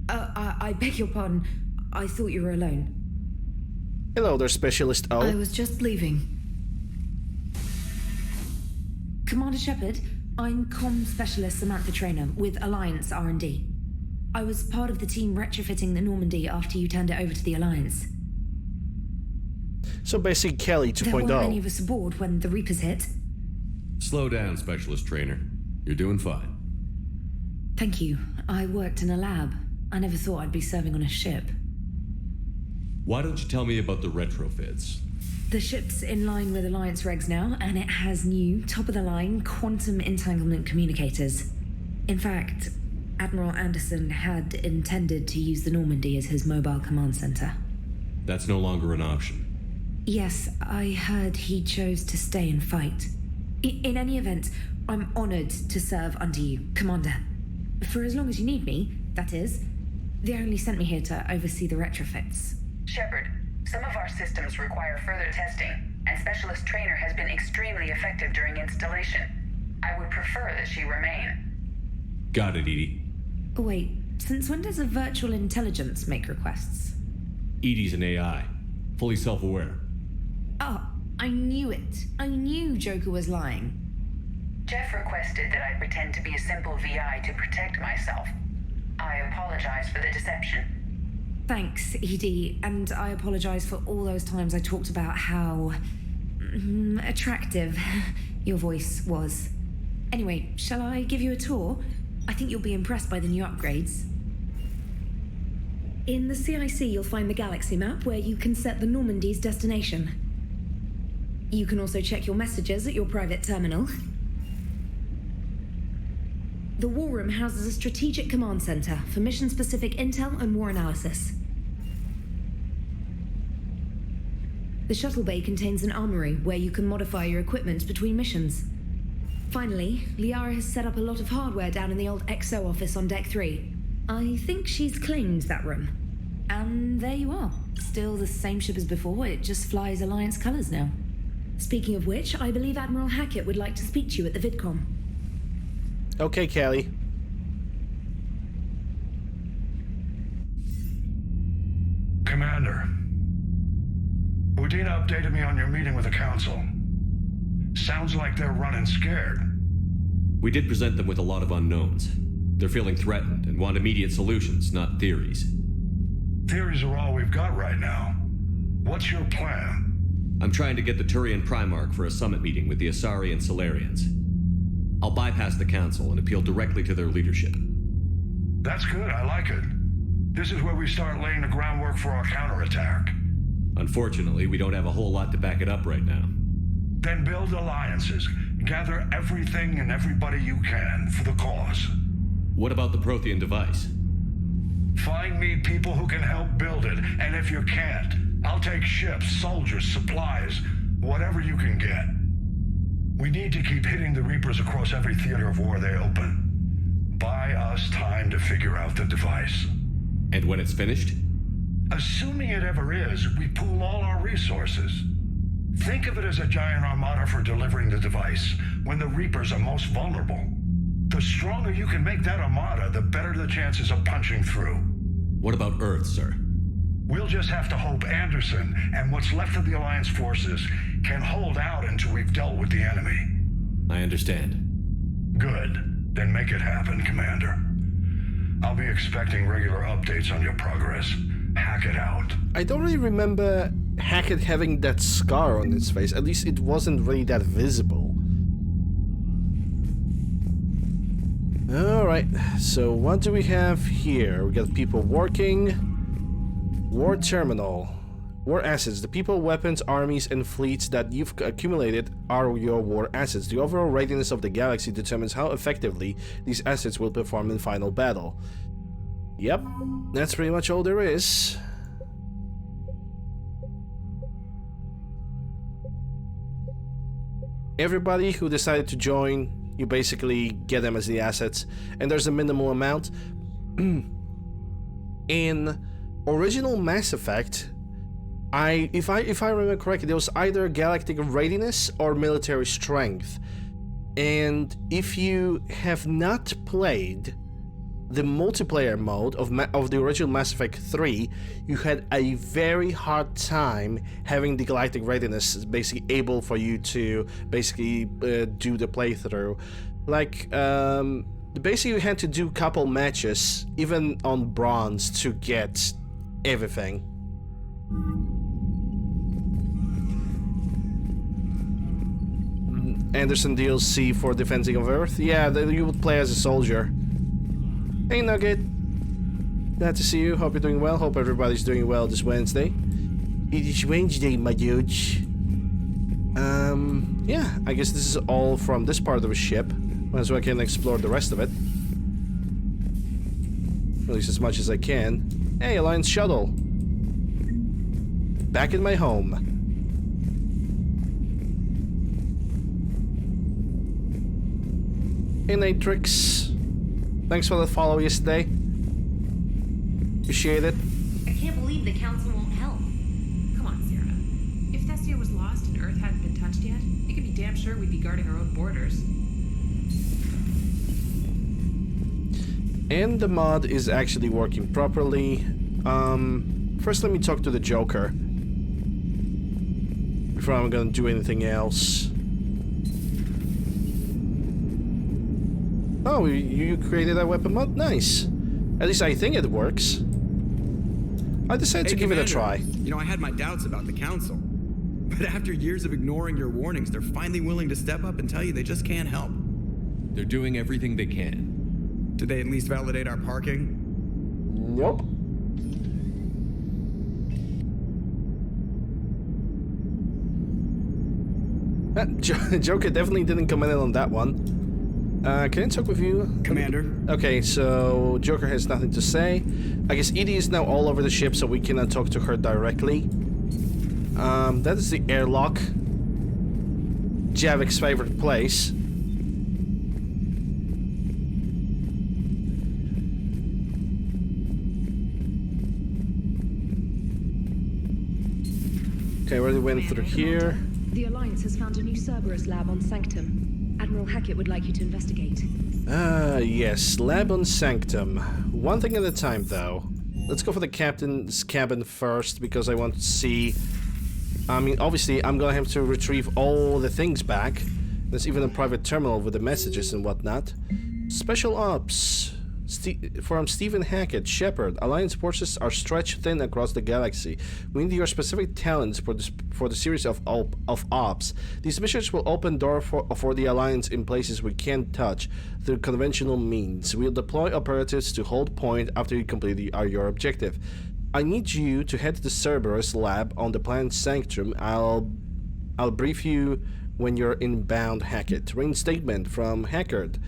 I beg your pardon. I thought you were alone. Hello there, Specialist O. I was just leaving. Commander Shepard, I'm Comm Specialist Samantha Traynor with Alliance R&D. I was part of the team retrofitting the Normandy after you turned it over to the Alliance. So basically Kelly 2.0. There weren't any of us aboard when the Reapers hit. Slow down, Specialist Trainer. You're doing fine. Thank you. I worked in a lab. I never thought I'd be serving on a ship. Why don't you tell me about the retrofits? The ship's in line with Alliance regs now, and it has new, top-of-the-line quantum entanglement communicators. In fact, Admiral Anderson had intended to use the Normandy as his mobile command center. That's no longer an option. Yes, I heard he chose to stay and fight. In any event, I'm honored to serve under you, Commander. For as long as you need me, that is. They only sent me here to oversee the retrofits. Shepard, some of our systems require further testing, and Specialist Trainer has been extremely effective during installation. I would prefer that she remain. Got it, Edie. Wait, since when does a virtual intelligence make requests? Edie's an AI, fully self-aware. Oh, I knew it. I knew Joker was lying. Jeff requested that I pretend to be a simple VI to protect myself. I apologize for the deception. Thanks, Edie, and I apologize for all those times I talked about how... attractive your voice was. Anyway, shall I give you a tour? I think you'll be impressed by the new upgrades. In the CIC, you'll find the galaxy map where you can set the Normandy's destination. You can also check your messages at your private terminal. The War Room houses a strategic command center for mission-specific intel and war analysis. The shuttle bay contains an armory where you can modify your equipment between missions. Finally, Liara has set up a lot of hardware down in the old XO office on Deck 3. I think she's claimed that room. And there you are. Still the same ship as before, it just flies Alliance colors now. Speaking of which, I believe Admiral Hackett would like to speak to you at the VidCom. Okay, Kelly. Commander, Udina updated me on your meeting with the Council. Sounds like they're running scared. We did present them with a lot of unknowns. They're feeling threatened and want immediate solutions, not theories. Theories are all we've got right now. What's your plan? I'm trying to get the Turian Primarch for a summit meeting with the Asari and Solarians. I'll bypass the Council and appeal directly to their leadership. That's good, I like it. This is where we start laying the groundwork for our counterattack. Unfortunately, we don't have a whole lot to back it up right now. Then build alliances. Gather everything and everybody you can for the cause. What about the Prothean device? Find me people who can help build it, and if you can't, I'll take ships, soldiers, supplies, whatever you can get. We need to keep hitting the Reapers across every theater of war they open. Buy us time to figure out the device. And when it's finished? Assuming it ever is, we pool all our resources. Think of it as a giant armada for delivering the device when the Reapers are most vulnerable. The stronger you can make that armada, the better the chances of punching through. What about Earth, sir? We'll just have to hope Anderson and what's left of the Alliance forces can hold out until we've dealt with the enemy. I understand. Good. Then make it happen, Commander. I'll be expecting regular updates on your progress. Hack it out. I don't really remember Hackett having that scar on his face. At least it wasn't really that visible. Alright, so what do we have here? We got people working. War terminal. War assets. The people, weapons, armies, and fleets that you've accumulated are your war assets. The overall readiness of the galaxy determines how effectively these assets will perform in final battle. Yep, that's pretty much all there is. Everybody who decided to join, you basically get them as the assets, and there's a minimal amount. In original Mass Effect, if I remember correctly, there was either galactic readiness or military strength. And if you have not played the multiplayer mode of the original Mass Effect 3, you had a very hard time having the galactic readiness basically able for you to basically do the playthrough. Like, basically you had to do a couple matches, even on bronze, to get everything. Anderson DLC for Defending of Earth. Yeah, you would play as a soldier. Hey Nugget, glad to see you. Hope you're doing well. Hope everybody's doing well this Wednesday. It is Wednesday, my dudes. Yeah, I guess this is all from this part of the ship. Might as well I can explore the rest of it. At least as much as I can. Hey, Alliance Shuttle. Back in my home. Hey, Natrix. Thanks for the follow yesterday. Appreciate it. I can't believe the council won't help. Come on, Sarah. If Thestia was lost and Earth hadn't been touched yet, you can be damn sure we'd be guarding our own borders. And the mod is actually working properly. First let me talk to the Joker before I'm gonna do anything else. Oh, you created that weapon mod? Nice. At least I think it works. I decided to give it a try. You know, I had my doubts about the council. But after years of ignoring your warnings, they're finally willing to step up and tell you they just can't help. They're doing everything they can. Did they at least validate our parking? Nope. Joker definitely didn't comment on that one. Can I talk with you? Commander. Okay, so Joker has nothing to say. I guess Edie is now all over the ship, so we cannot talk to her directly. That is the airlock. Javik's favorite place. Okay, we already went through here. The Alliance has found a new Cerberus lab on Sanctum. Admiral Hackett would like you to investigate. Yes, lab on Sanctum. One thing at a time, though. Let's go for the captain's cabin first, because I want to see... I mean, obviously, I'm gonna have to retrieve all the things back. There's even a private terminal with the messages and whatnot. Special Ops. From Stephen Hackett, Shepard. Alliance forces are stretched thin across the galaxy. We need your specific talents for the series of ops. These missions will open door for the Alliance in places we can't touch through conventional means. We'll deploy operatives to hold point after you complete your objective. I need you to head to the Cerberus lab on the planet Sanctum. I'll brief you when you're inbound, Hackett. Reinstatement from Hackett.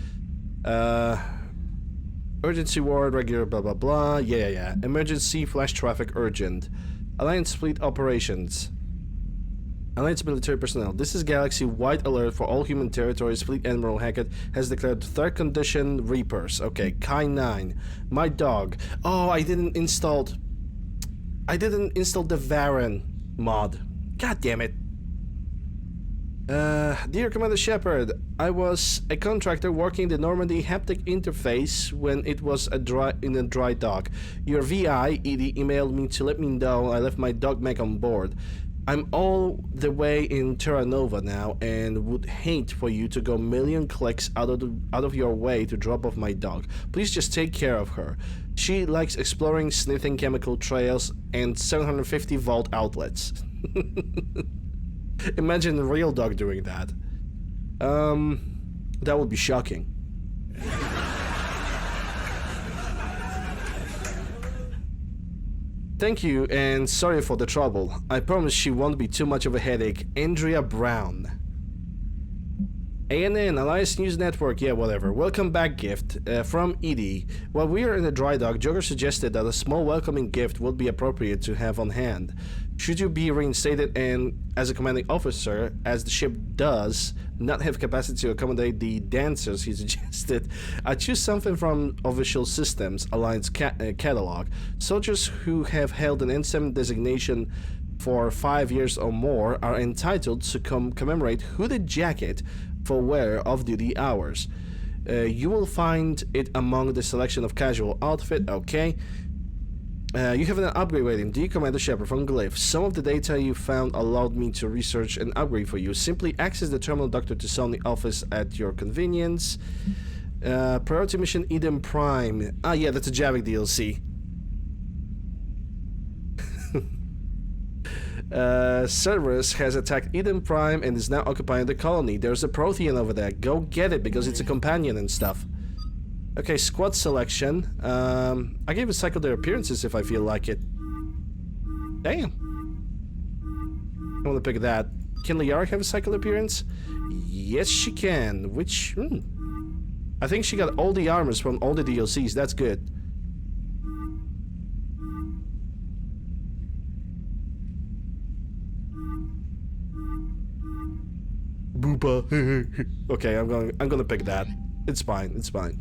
Urgency ward, regular blah blah blah, yeah. Emergency flash traffic urgent. Alliance fleet operations. Alliance military personnel. This is galaxy-wide alert for all human territories. Fleet Admiral Hackett has declared third condition Reapers. Okay, Kai 9. My dog. Oh, I didn't install the Varen mod. God damn it. Dear Commander Shepard, I was a contractor working the Normandy haptic interface when it was in a dry dock. Your VI, Edie, emailed me to let me know I left my dog Meg on board. I'm all the way in Terra Nova now and would hate for you to go a million clicks out of your way to drop off my dog. Please just take care of her. She likes exploring, sniffing chemical trails and 750-volt outlets. Imagine a real dog doing that. That would be shocking. Thank you, and sorry for the trouble. I promise she won't be too much of a headache. Andrea Brown. ANN, Alliance News Network, yeah, whatever. Welcome back gift from Edie. While we are in the dry dock, Joker suggested that a small welcoming gift would be appropriate to have on hand. Should you be reinstated and as a commanding officer, as the ship does not have capacity to accommodate the dancers he suggested, I choose something from Official Systems Alliance catalog. Soldiers who have held an N7 designation for 5 years or more are entitled to commemorate hooded jacket for wear off-duty hours. You will find it among the selection of casual outfit. Okay. You have an upgrade rating. Dear Commander Shepard from Glyph, some of the data you found allowed me to research an upgrade for you. Simply access the terminal doctor to Sony office at your convenience. Priority mission Eden Prime. Ah, yeah, that's a Javik DLC. Cerberus has attacked Eden Prime and is now occupying the colony. There's a Prothean over there. Go get it because it's a companion and stuff. Okay, squad selection. I gave a cycle their appearances if I feel like it. Damn. I want to pick that. Can Liara have a cycle appearance? Yes, she can. Which, I think she got all the armors from all the DLCs. That's good. Boopa. Okay, I'm gonna pick that. It's fine. It's fine.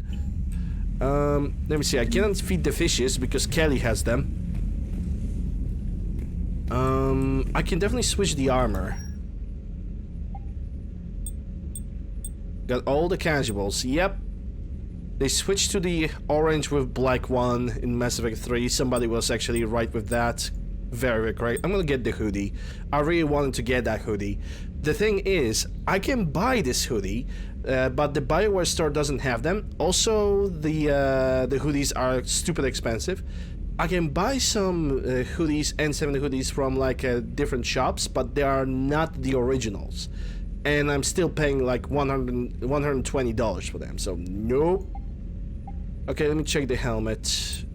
Let me see. I cannot feed the fishes because Kelly has them. I can definitely switch the armor. Got all the casuals. Yep. They switched to the orange with black one in Mass Effect 3. Somebody was actually right with that. Very, very great. I'm gonna get the hoodie. I really wanted to get that hoodie. The thing is, I can buy this hoodie, but the BioWare store doesn't have them. Also, the hoodies are stupid expensive. I can buy some hoodies, N7 hoodies from like different shops, but they are not the originals. And I'm still paying like $120 for them, so nope. Okay, let me check the helmet.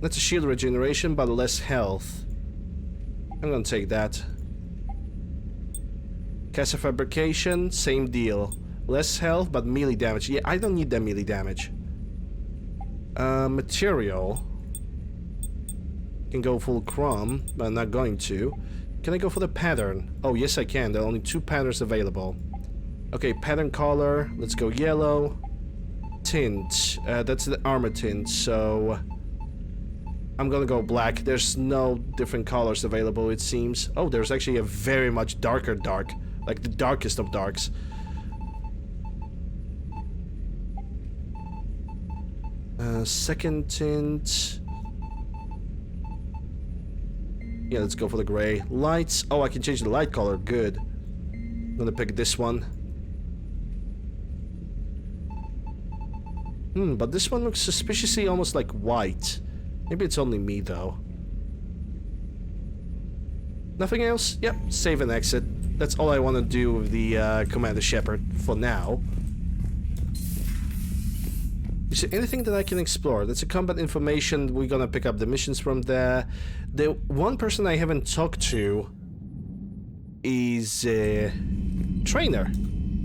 That's a shield regeneration, but less health. I'm gonna take that. Casa Fabrication, same deal. Less health, but melee damage. Yeah, I don't need that melee damage. Material. Can go full chrome, but I'm not going to. Can I go for the pattern? Oh, yes I can. There are only 2 patterns available. Okay, pattern color. Let's go yellow. Tint. That's the armor tint, so... I'm gonna go black. There's no different colors available, it seems. Oh, there's actually a very much darker dark. Like the darkest of darks. Second tint. Yeah, let's go for the gray. Lights. Oh, I can change the light color. Good. I'm gonna pick this one. But this one looks suspiciously almost like white. Maybe it's only me, though. Nothing else? Yep, save and exit. That's all I want to do with the Commander Shepard for now. Is there anything that I can explore? That's a combat information. We're gonna pick up the missions from there. The one person I haven't talked to is Trainer.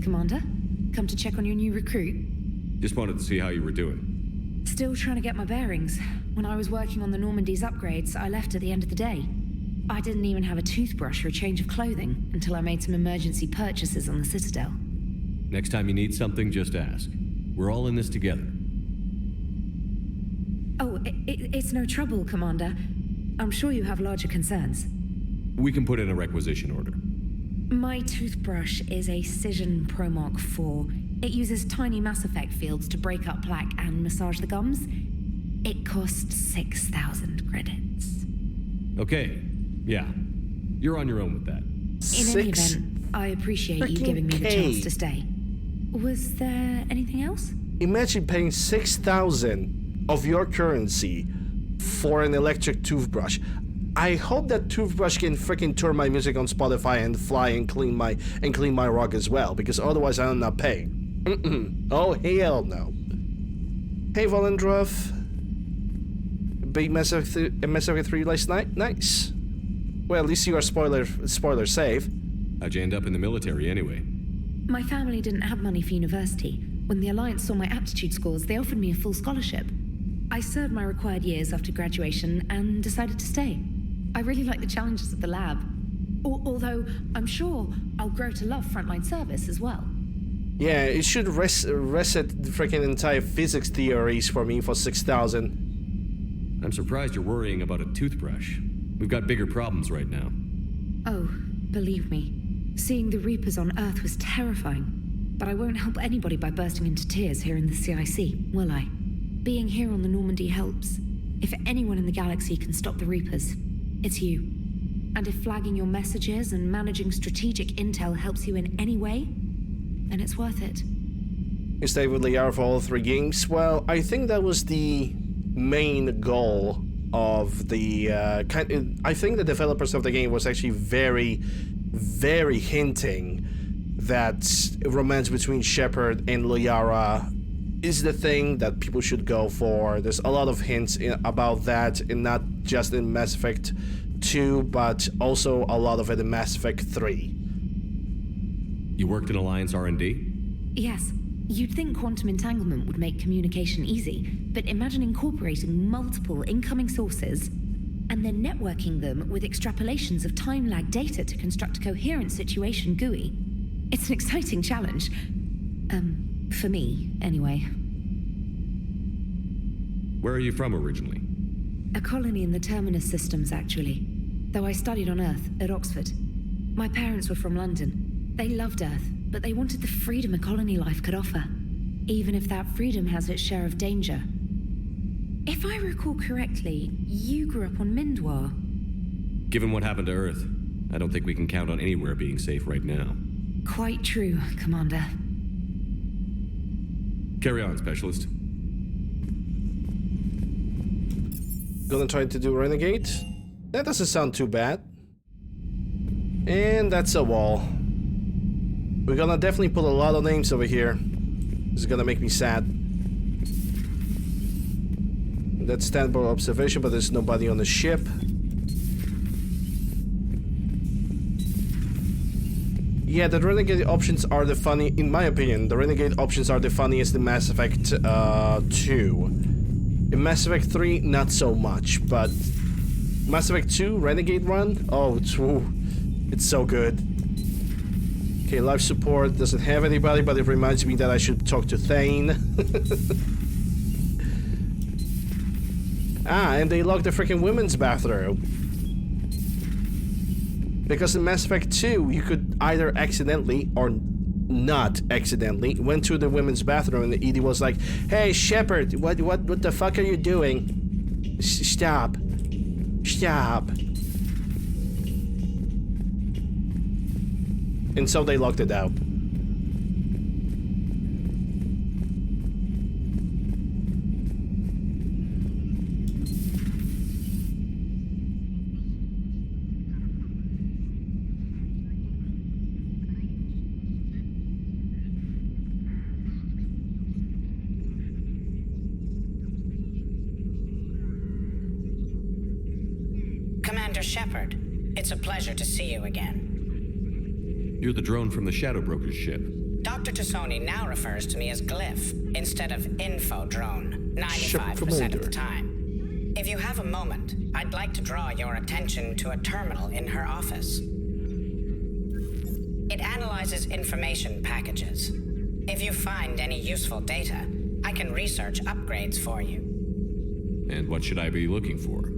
Commander, come to check on your new recruit. Just wanted to see how you were doing. Still trying to get my bearings. When I was working on the Normandy's upgrades, I left at the end of the day. I didn't even have a toothbrush or a change of clothing until I made some emergency purchases on the Citadel. Next time you need something, just ask. We're all in this together. Oh, it's no trouble, Commander. I'm sure you have larger concerns. We can put in a requisition order. My toothbrush is a Cision Pro Mark IV. It uses tiny Mass Effect fields to break up plaque and massage the gums. It costs 6,000 credits. Okay, yeah. You're on your own with that. In any event, I appreciate you giving me the chance to stay. Was there anything else? Imagine paying 6,000 of your currency for an electric toothbrush. I hope that toothbrush can freaking turn my music on Spotify and fly and clean my rug as well, because otherwise I'm not paying. Oh hell no. Hey Volendruff. Big Mass Effect 3 last night? Nice. Well, at least you are spoiler safe. How'd you end up in the military anyway? My family didn't have money for university. When the Alliance saw my aptitude scores, they offered me a full scholarship. I served my required years after graduation and decided to stay. I really like the challenges of the lab. Although, I'm sure I'll grow to love frontline service as well. Yeah, it should reset the freaking entire physics theories for me for 6,000. I'm surprised you're worrying about a toothbrush. We've got bigger problems right now. Oh, believe me, seeing the Reapers on Earth was terrifying. But I won't help anybody by bursting into tears here in the CIC, will I? Being here on the Normandy helps. If anyone in the galaxy can stop the Reapers, it's you. And if flagging your messages and managing strategic intel helps you in any way, then it's worth it. You stay with Liara for all 3 games? Well, I think that was the main goal of the I think the developers of the game was actually very, very hinting that romance between Shepard and Liara is the thing that people should go for. There's a lot of hints about that, and not just in Mass Effect 2, but also a lot of it in Mass Effect 3. You worked in Alliance R&D? Yes. You'd think quantum entanglement would make communication easy, but imagine incorporating multiple incoming sources and then networking them with extrapolations of time-lag data to construct a coherent situation GUI. It's an exciting challenge. For me, anyway. Where are you from originally? A colony in the Terminus systems, actually. Though I studied on Earth, at Oxford. My parents were from London. They loved Earth, but they wanted the freedom a colony life could offer, even if that freedom has its share of danger. If I recall correctly, you grew up on Mindwar. Given what happened to Earth, I don't think we can count on anywhere being safe right now. Quite true, Commander. Carry on, Specialist. Gonna try to do Renegade? That doesn't sound too bad. And that's a wall. We're gonna definitely put a lot of names over here. This is gonna make me sad. That's standby observation, but there's nobody on the ship. Yeah, the Renegade options are the funny, in my opinion, the Renegade options are the funniest in Mass Effect 2. In Mass Effect 3, not so much, but Mass Effect 2, Renegade run? Oh, it's so good. Okay, life support doesn't have anybody, but it reminds me that I should talk to Thane. And they locked the freaking women's bathroom. Because in Mass Effect 2, you could either accidentally or not accidentally went to the women's bathroom, and Edie was like, "Hey, Shepard, what the fuck are you doing? Stop. Stop." And so they locked it out. Commander Shepard, it's a pleasure to see you again. You're the drone from the Shadow Broker's ship. Dr. Tassoni now refers to me as Glyph instead of Info Drone, 95% of the time. If you have a moment, I'd like to draw your attention to a terminal in her office. It analyzes information packages. If you find any useful data, I can research upgrades for you. And what should I be looking for?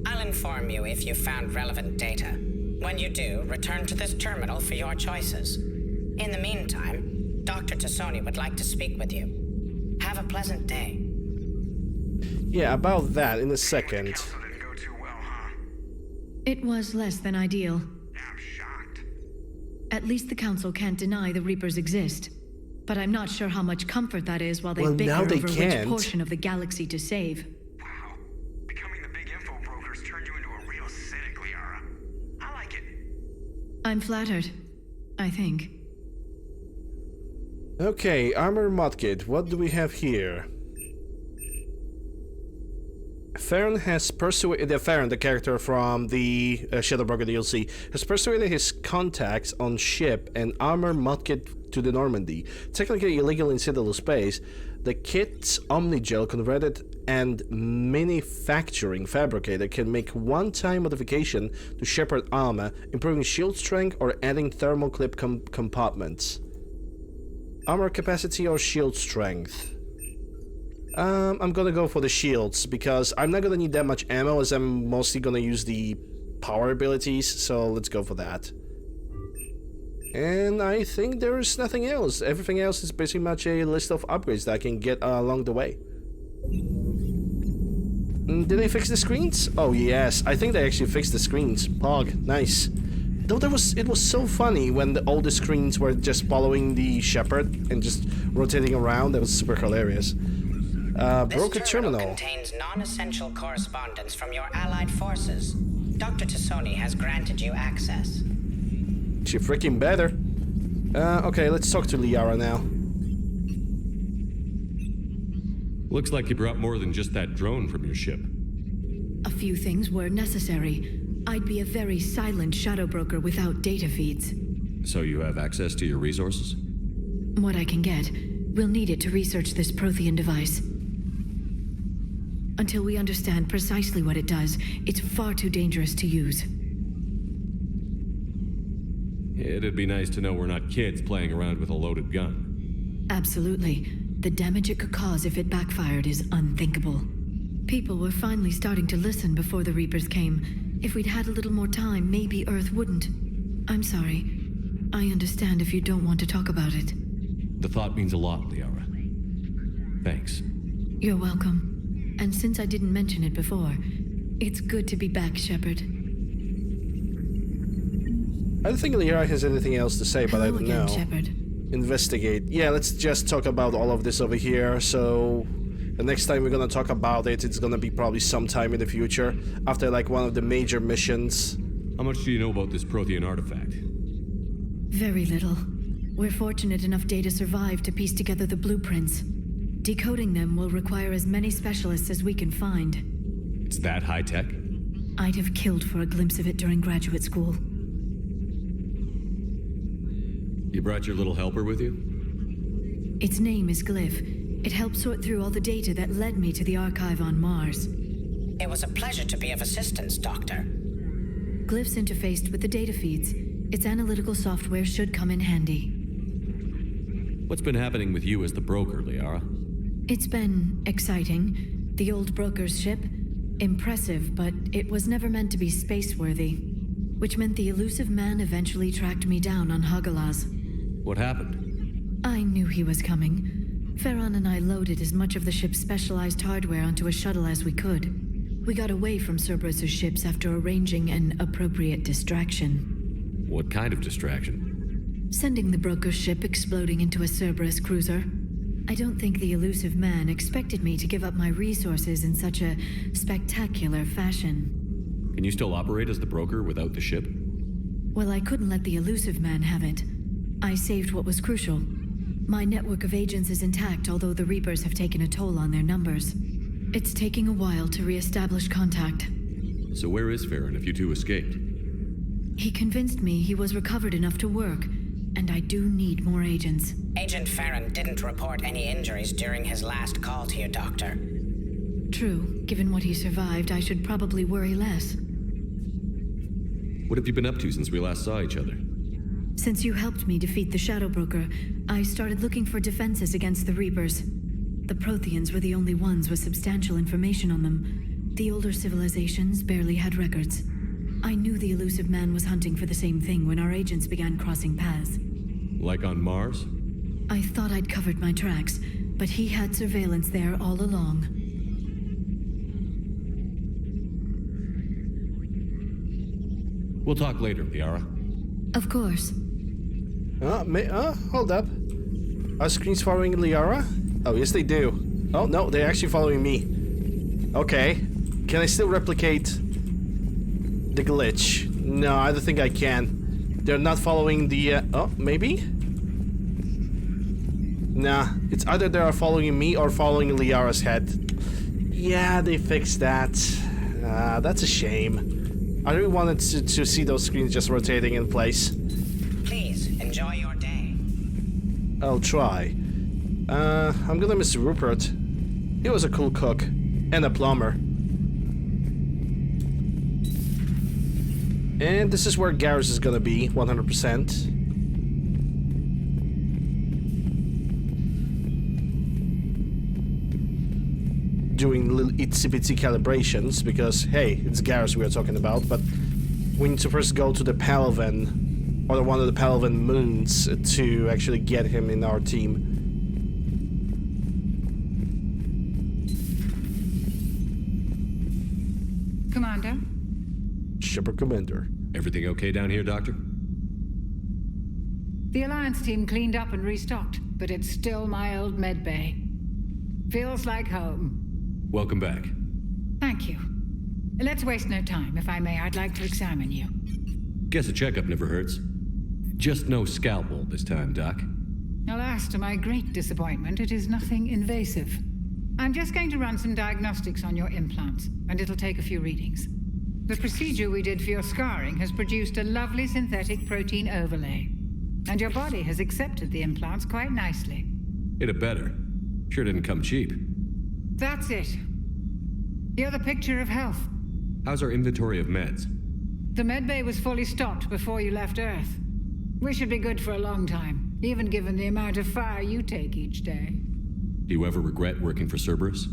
I'll inform you if you found relevant data. When you do, return to this terminal for your choices. In the meantime, Dr. Tassoni would like to speak with you. Have a pleasant day. Yeah, about that in a second. It was less than ideal. At least the Council can't deny the Reapers exist. But I'm not sure how much comfort that is while they bicker over which portion of the galaxy to save. I'm flattered, I think. Okay, armor mod kit. What do we have here? Farron has persuaded... Farron, the character from the Shadowbroker DLC, has persuaded his contacts on ship and armor modkit to the Normandy. Technically illegal in Citadel space, the kit's Omnigel converted and manufacturing fabricator can make one-time modification to Shepard armor, improving shield strength or adding thermal clip compartments. Armor capacity or shield strength? I'm gonna go for the shields, because I'm not gonna need that much ammo as I'm mostly gonna use the power abilities, so let's go for that. And I think there is nothing else. Everything else is pretty much a list of upgrades that I can get along the way. Did they fix the screens? Oh yes, I think they actually fixed the screens. Pog, nice. Though it was so funny when all the screens were just following the Shepherd and just rotating around. That was super hilarious. Broker terminal contains non-essential correspondence from your allied forces. Dr. Tassoni has granted you access. She freaking better. Okay, let's talk to Liara now. Looks like you brought more than just that drone from your ship. A few things were necessary. I'd be a very silent shadow broker without data feeds. So you have access to your resources? What I can get. We'll need it to research this Prothean device. Until we understand precisely what it does, it's far too dangerous to use. It'd be nice to know we're not kids playing around with a loaded gun. Absolutely. The damage it could cause if it backfired is unthinkable. People were finally starting to listen before the Reapers came. If we'd had a little more time, maybe Earth wouldn't. I'm sorry. I understand if you don't want to talk about it. The thought means a lot, Liara. Thanks. You're welcome. And since I didn't mention it before, it's good to be back, Shepard. I don't think Liara has anything else to say, but I don't know. Shepard. Investigate. Yeah, let's just talk about all of this over here. So the next time we're gonna talk about it, it's gonna be probably sometime in the future, after like one of the major missions. How much do you know about this Prothean artifact? Very little. We're fortunate enough data survived to piece together the blueprints. Decoding them will require as many specialists as we can find. It's that high-tech? I'd have killed for a glimpse of it during graduate school. You brought your little helper with you? Its name is Glyph. It helped sort through all the data that led me to the archive on Mars. It was a pleasure to be of assistance, Doctor. Glyph's interfaced with the data feeds. Its analytical software should come in handy. What's been happening with you as the broker, Liara? It's been exciting. The old broker's ship? Impressive, but it was never meant to be space-worthy. Which meant the elusive man eventually tracked me down on Hagalaz. What happened? I knew he was coming. Farron and I loaded as much of the ship's specialized hardware onto a shuttle as we could. We got away from Cerberus's ships after arranging an appropriate distraction. What kind of distraction? Sending the broker's ship exploding into a Cerberus cruiser. I don't think the elusive man expected me to give up my resources in such a spectacular fashion. Can you still operate as the broker without the ship? Well, I couldn't let the elusive man have it. I saved what was crucial. My network of agents is intact, although the Reapers have taken a toll on their numbers. It's taking a while to re-establish contact. So where is Farron if you two escaped? He convinced me he was recovered enough to work, and I do need more agents. Agent Farron didn't report any injuries during his last call to you, Doctor. True. Given what he survived, I should probably worry less. What have you been up to since we last saw each other? Since you helped me defeat the Shadow Broker, I started looking for defenses against the Reapers. The Protheans were the only ones with substantial information on them. The older civilizations barely had records. I knew the elusive man was hunting for the same thing when our agents began crossing paths. Like on Mars? I thought I'd covered my tracks, but he had surveillance there all along. We'll talk later, Liara. Of course. Hold up. Are screens following Liara? Oh, yes they do. Oh, no, they're actually following me. Okay. Can I still replicate the glitch? No, I don't think I can. They're not following the, oh, maybe? Nah, it's either they are following me or following Liara's head. Yeah, they fixed that. That's a shame. I really wanted to see those screens just rotating in place. Please, enjoy your day. I'll try. I'm gonna miss Rupert. He was a cool cook. And a plumber. And this is where Garrus is gonna be, 100%. Doing little itsy-bitsy calibrations, because, hey, it's Garrus we are talking about, but we need to first go to the Palaven, or one of the Palaven moons, to actually get him in our team. Commander? Shepard Commander. Everything okay down here, Doctor? The Alliance team cleaned up and restocked, but it's still my old med bay. Feels like home. Welcome back. Thank you. Let's waste no time. If I may, I'd like to examine you. Guess a checkup never hurts. Just no scalpel this time, Doc. Alas, to my great disappointment, it is nothing invasive. I'm just going to run some diagnostics on your implants, and it'll take a few readings. The procedure we did for your scarring has produced a lovely synthetic protein overlay. And your body has accepted the implants quite nicely. It had better. Sure didn't come cheap. That's it. You're the picture of health. How's our inventory of meds? The medbay was fully stocked before you left Earth. We should be good for a long time, even given the amount of fire you take each day. Do you ever regret working for Cerberus?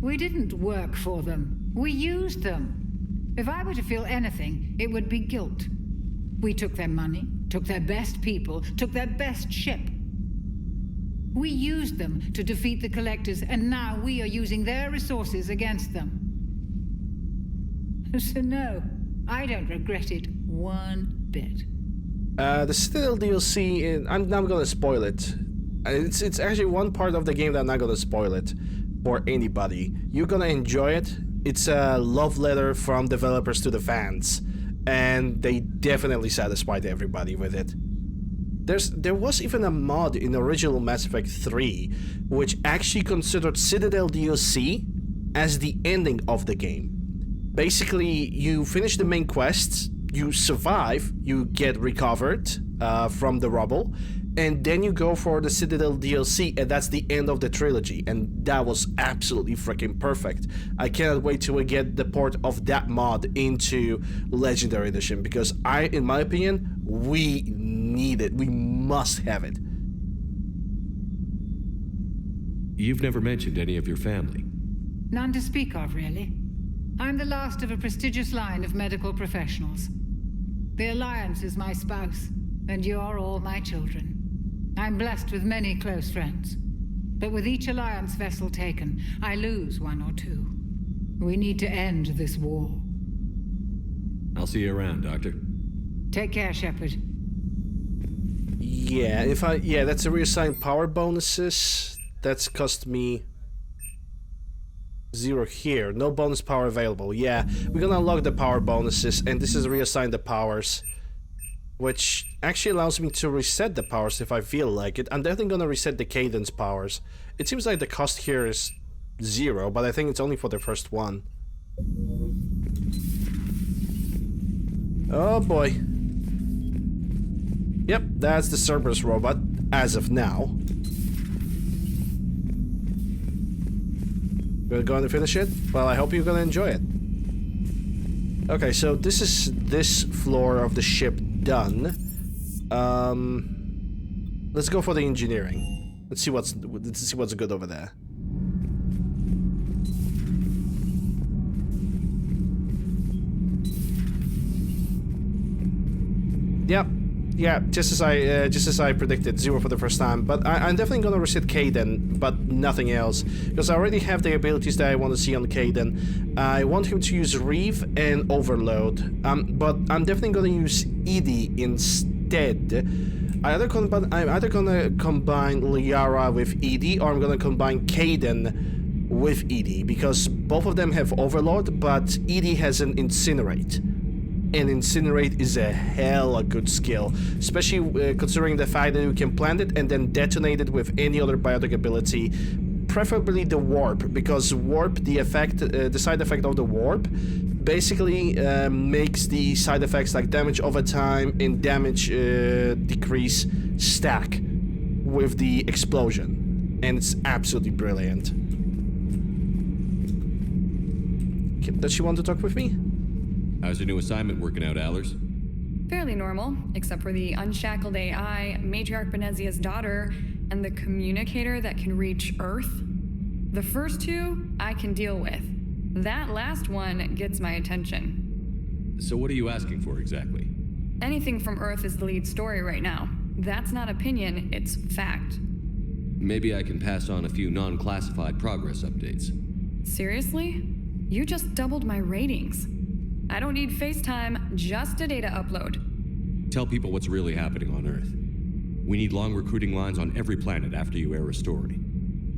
We didn't work for them. We used them. If I were to feel anything, it would be guilt. We took their money, took their best people, took their best ship. We used them to defeat the Collectors, and now we are using their resources against them. So no, I don't regret it one bit. The Citadel DLC, I'm not gonna spoil it. It's actually one part of the game that I'm not gonna spoil it for anybody. You're gonna enjoy it. It's a love letter from developers to the fans, and they definitely satisfied everybody with it. There was even a mod in original Mass Effect 3 which actually considered Citadel DLC as the ending of the game. Basically, you finish the main quests, you survive, you get recovered from the rubble, and then you go for the Citadel DLC, and that's the end of the trilogy, and that was absolutely freaking perfect. I cannot wait till we get the port of that mod into Legendary Edition, because in my opinion, we need it. We must have it. You've never mentioned any of your family. None to speak of, really. I'm the last of a prestigious line of medical professionals. The Alliance is my spouse, and you're all my children. I'm blessed with many close friends, but with each Alliance vessel taken, I lose one or two. We need to end this war. I'll see you around, Doctor. Take care, Shepard. Yeah, that's a reassigned power bonuses. That's cost me 0 here. No bonus power available. Yeah, we're gonna unlock the power bonuses, and this is reassign the powers, which actually allows me to reset the powers if I feel like it. I'm definitely gonna reset the cadence powers. It seems like the cost here is 0, but I think it's only for the first one. Oh boy. Yep, that's the Cerberus robot, as of now. We're going to finish it? Well, I hope you're gonna enjoy it. Okay, so this is this floor of the ship done. Let's go for the engineering. Let's see what's good over there. Yep. Yeah, just as I predicted, 0 for the first time. But I'm definitely gonna reset Kaidan, but nothing else, because I already have the abilities that I want to see on Kaidan. I want him to use Reeve and Overload, but I'm definitely gonna use Edie instead. I'm either gonna combine Liara with Edie, or I'm gonna combine Kaidan with Edie, because both of them have Overload, but Edie has an Incinerate. And Incinerate is a hella good skill, especially considering the fact that you can plant it and then detonate it with any other biotic ability preferably the warp, because warp, the side effect of the warp, basically makes the side effects like damage over time and damage decrease stack with the explosion, and it's absolutely brilliant. Okay, does she want to talk with me? How's your new assignment working out, Allers? Fairly normal, except for the unshackled AI, Matriarch Benezia's daughter, and the communicator that can reach Earth. The first two, I can deal with. That last one gets my attention. So what are you asking for exactly? Anything from Earth is the lead story right now. That's not opinion, it's fact. Maybe I can pass on a few non-classified progress updates. Seriously? You just doubled my ratings. I don't need FaceTime, just a data upload. Tell people what's really happening on Earth. We need long recruiting lines on every planet after you air a story.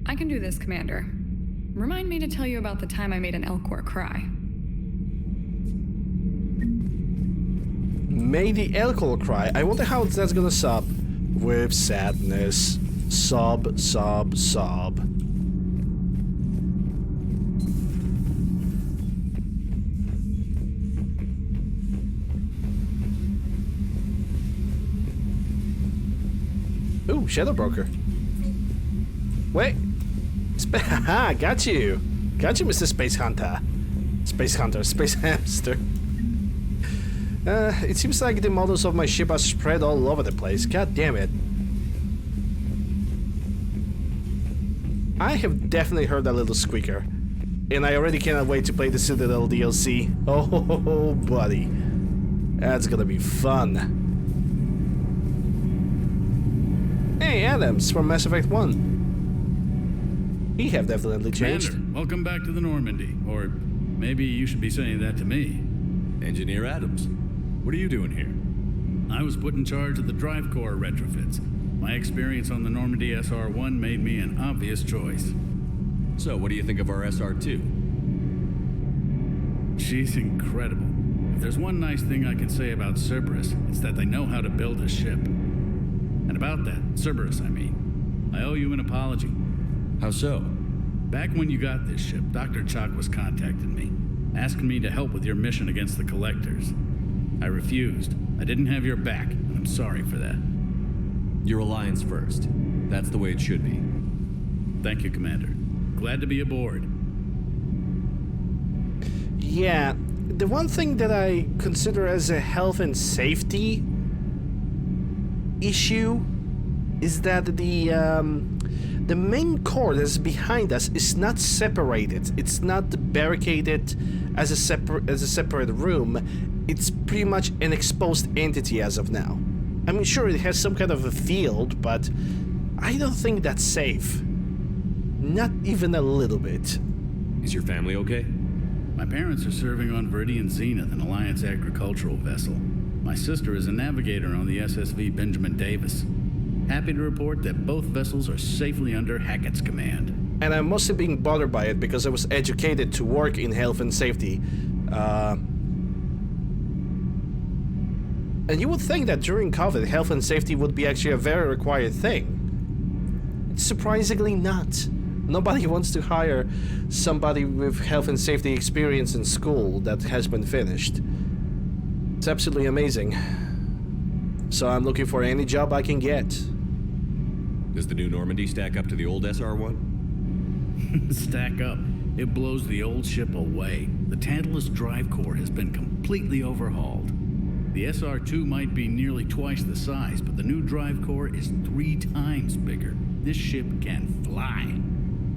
I can do this, Commander. Remind me to tell you about the time I made an Elcor cry. Made the Elcor cry? I wonder how that's gonna sob. With sadness. Sob, sob, sob. Ooh, Shadow Broker. Wait. Haha, got you. Got you, Mr. Space Hunter. Space Hunter, Space Hamster. It seems like the models of my ship are spread all over the place. God damn it. I have definitely heard that little squeaker. And I already cannot wait to play the Citadel DLC. Oh, buddy. That's gonna be fun. Hey, Adams from Mass Effect 1. He have definitely changed. Commander, welcome back to the Normandy. Or maybe you should be saying that to me. Engineer Adams, what are you doing here? I was put in charge of the drive core retrofits. My experience on the Normandy SR-1 made me an obvious choice. So, what do you think of our SR-2? She's incredible. If there's one nice thing I can say about Cerberus, it's that they know how to build a ship. And about that, Cerberus, I mean, I owe you an apology. How so? Back when you got this ship, Dr. Chalk was contacting me, asking me to help with your mission against the Collectors. I refused. I didn't have your back, and I'm sorry for that. Your alliance first. That's the way it should be. Thank you, Commander. Glad to be aboard. Yeah, the one thing that I consider as a health and safety issue is that the main core that's behind us is not separated. It's not barricaded as a separate room. It's pretty much an exposed entity as of now. I mean, sure, it has some kind of a field, but I don't think that's safe. Not even a little bit. Is your family okay? My parents are serving on Viridian Zenith, an Alliance agricultural vessel. My sister is a navigator on the SSV Benjamin Davis. Happy to report that both vessels are safely under Hackett's command. And I'm mostly being bothered by it because I was educated to work in health and safety. And you would think that during COVID, health and safety would be actually a very required thing. It's surprisingly not. Nobody wants to hire somebody with health and safety experience in school that has been finished. It's absolutely amazing. So I'm looking for any job I can get. Does the new Normandy stack up to the old SR-1? Stack up. It blows the old ship away. The Tantalus drive core has been completely overhauled. The SR-2 might be nearly twice the size, but the new drive core is 3 times bigger. This ship can fly.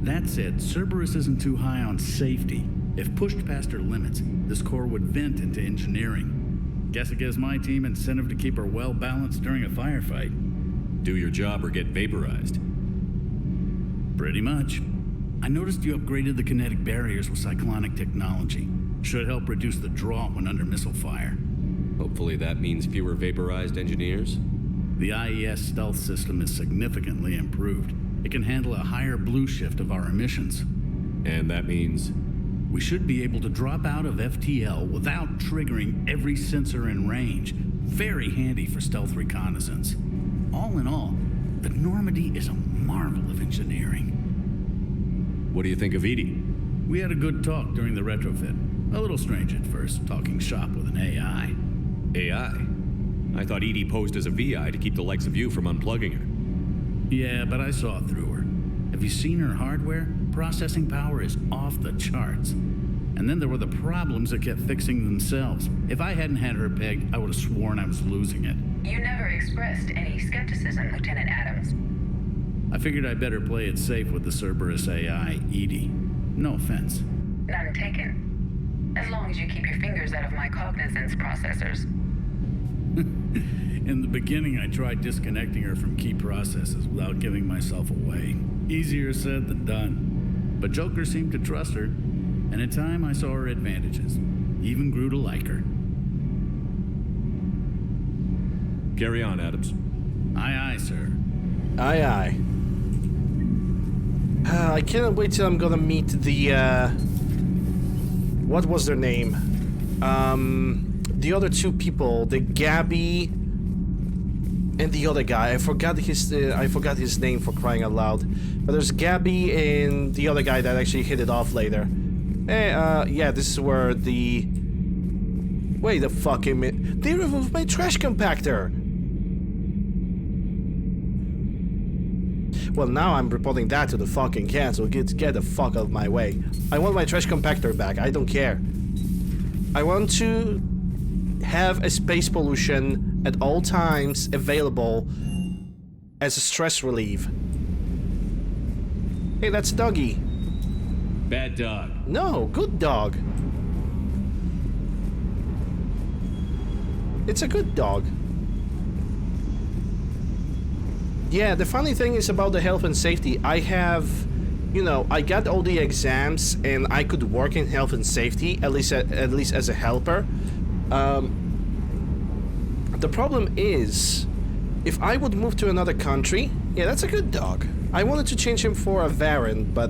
That said, Cerberus isn't too high on safety. If pushed past her limits, this core would vent into engineering. Guess it gives my team incentive to keep her well balanced during a firefight. Do your job or get vaporized. Pretty much. I noticed you upgraded the kinetic barriers with cyclonic technology. Should help reduce the draw when under missile fire. Hopefully that means fewer vaporized engineers. The IES stealth system is significantly improved. It can handle a higher blue shift of our emissions. And that means? We should be able to drop out of FTL without triggering every sensor in range. Very handy for stealth reconnaissance. All in all, the Normandy is a marvel of engineering. What do you think of Edie? We had a good talk during the retrofit. A little strange at first, talking shop with an AI. AI? I thought Edie posed as a VI to keep the likes of you from unplugging her. Yeah, but I saw through her. Have you seen her hardware? Processing power is off the charts. And then there were the problems that kept fixing themselves. If I hadn't had her pegged, I would have sworn I was losing it. You never expressed any skepticism, Lieutenant Adams. I figured I'd better play it safe with the Cerberus AI, Edie. No offense. None taken. As long as you keep your fingers out of my cognizance processors. In the beginning, I tried disconnecting her from key processes without giving myself away. Easier said than done. But Joker seemed to trust her, and in time I saw her advantages. Even grew to like her. Carry on, Adams. Aye, aye, sir. Aye, aye. I cannot wait till I'm gonna meet the, what was their name? The other two people, the Gabby and the other guy. I forgot his name, for crying out loud. But there's Gabby and the other guy that actually hit it off later. Yeah, this is where the... Wait a fucking minute. They removed my trash compactor! Well, now I'm reporting that to the fucking council. Get the fuck out of my way. I want my trash compactor back. I don't care. I want to have a space pollution at all times available as a stress relief. Hey, that's Doggy. Bad dog. No, good dog. It's a good dog. Yeah, the funny thing is about the health and safety. I have, you know, I got all the exams and I could work in health and safety, at least as a helper. The problem is, if I would move to another country, yeah, that's a good dog. I wanted to change him for a Varan, but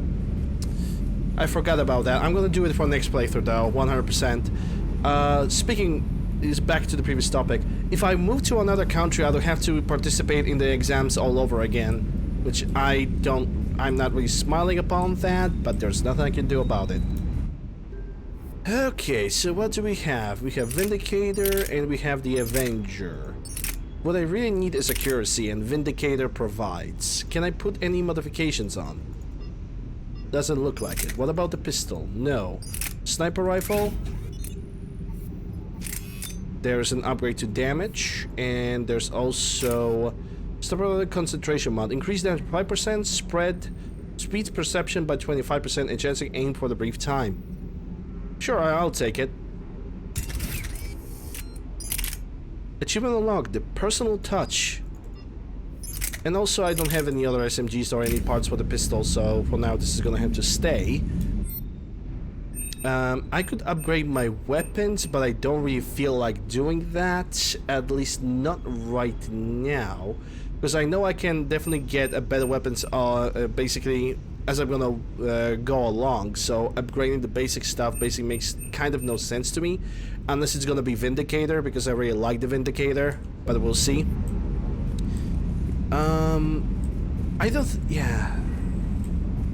I forgot about that. I'm gonna do it for next playthrough though, 100%. Speaking is back to the previous topic. If I move to another country, I would have to participate in the exams all over again, which I'm not really smiling upon that, but there's nothing I can do about it. Okay, so what do we have? We have Vindicator and we have the Avenger. What I really need is accuracy, and Vindicator provides. Can I put any modifications on? Doesn't look like it. What about the pistol? No. Sniper rifle? There's an upgrade to damage, and there's also sniper concentration mod. Increase damage by 5%, spread speed perception by 25%, enhancing aim for the brief time. Sure, I'll take it. Achievement unlocked, the personal touch. And also I don't have any other SMGs or any parts for the pistol, so for now this is gonna have to stay. I could upgrade my weapons, but I don't really feel like doing that, at least not right now, because I know I can definitely get a better weapons basically as I'm gonna go along, so upgrading the basic stuff basically makes kind of no sense to me, unless it's gonna be Vindicator, because I really like the Vindicator, but we'll see. I don't, yeah.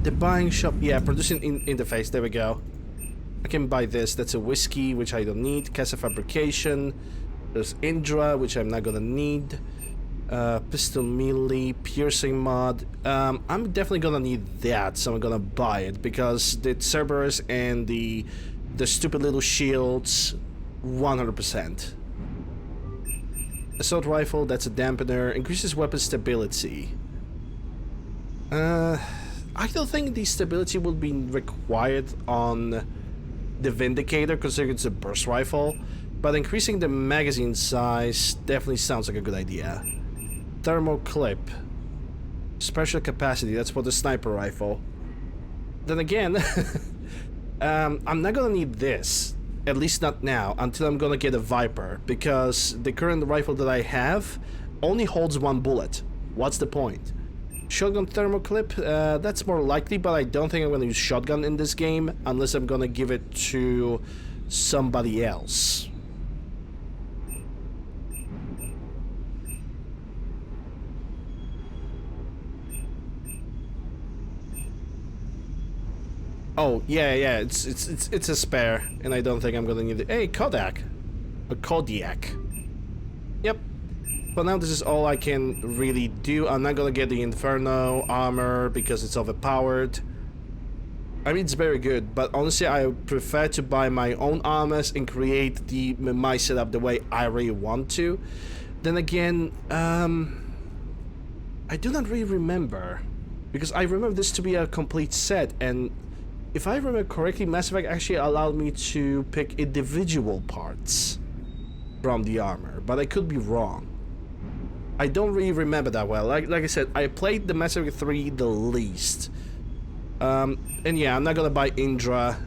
The buying shop, yeah, producing interface, there we go. I can buy this. That's a whiskey, which I don't need. Casa Fabrication. There's Indra, which I'm not gonna need. Pistol melee, piercing mod. I'm definitely gonna need that, so I'm gonna buy it because the Cerberus and the stupid little shields, 100%. Assault rifle, that's a dampener. Increases weapon stability. I don't think the stability will be required on the Vindicator, considering it's a burst rifle, but increasing the magazine size definitely sounds like a good idea. Thermal clip, special capacity, that's for the sniper rifle. Then again, I'm not gonna need this, at least not now, until I'm gonna get a Viper, because the current rifle that I have only holds one bullet. What's the point? Shotgun thermal clip, that's more likely, but I don't think I'm gonna use shotgun in this game unless I'm gonna give it to somebody else. Oh, yeah, it's a spare, and I don't think I'm gonna need it. Hey, Kodak. A Kodiak. Yep. But now this is all I can really do. I'm not gonna get the Inferno armor because it's overpowered. I mean, it's very good, but honestly, I prefer to buy my own armors and create my setup the way I really want to. Then again, I do not really remember, because I remember this to be a complete set, and if I remember correctly, Mass Effect actually allowed me to pick individual parts from the armor, but I could be wrong. I don't really remember that well. Like I said, I played the Mass Effect 3 the least. And yeah, I'm not gonna buy Indra.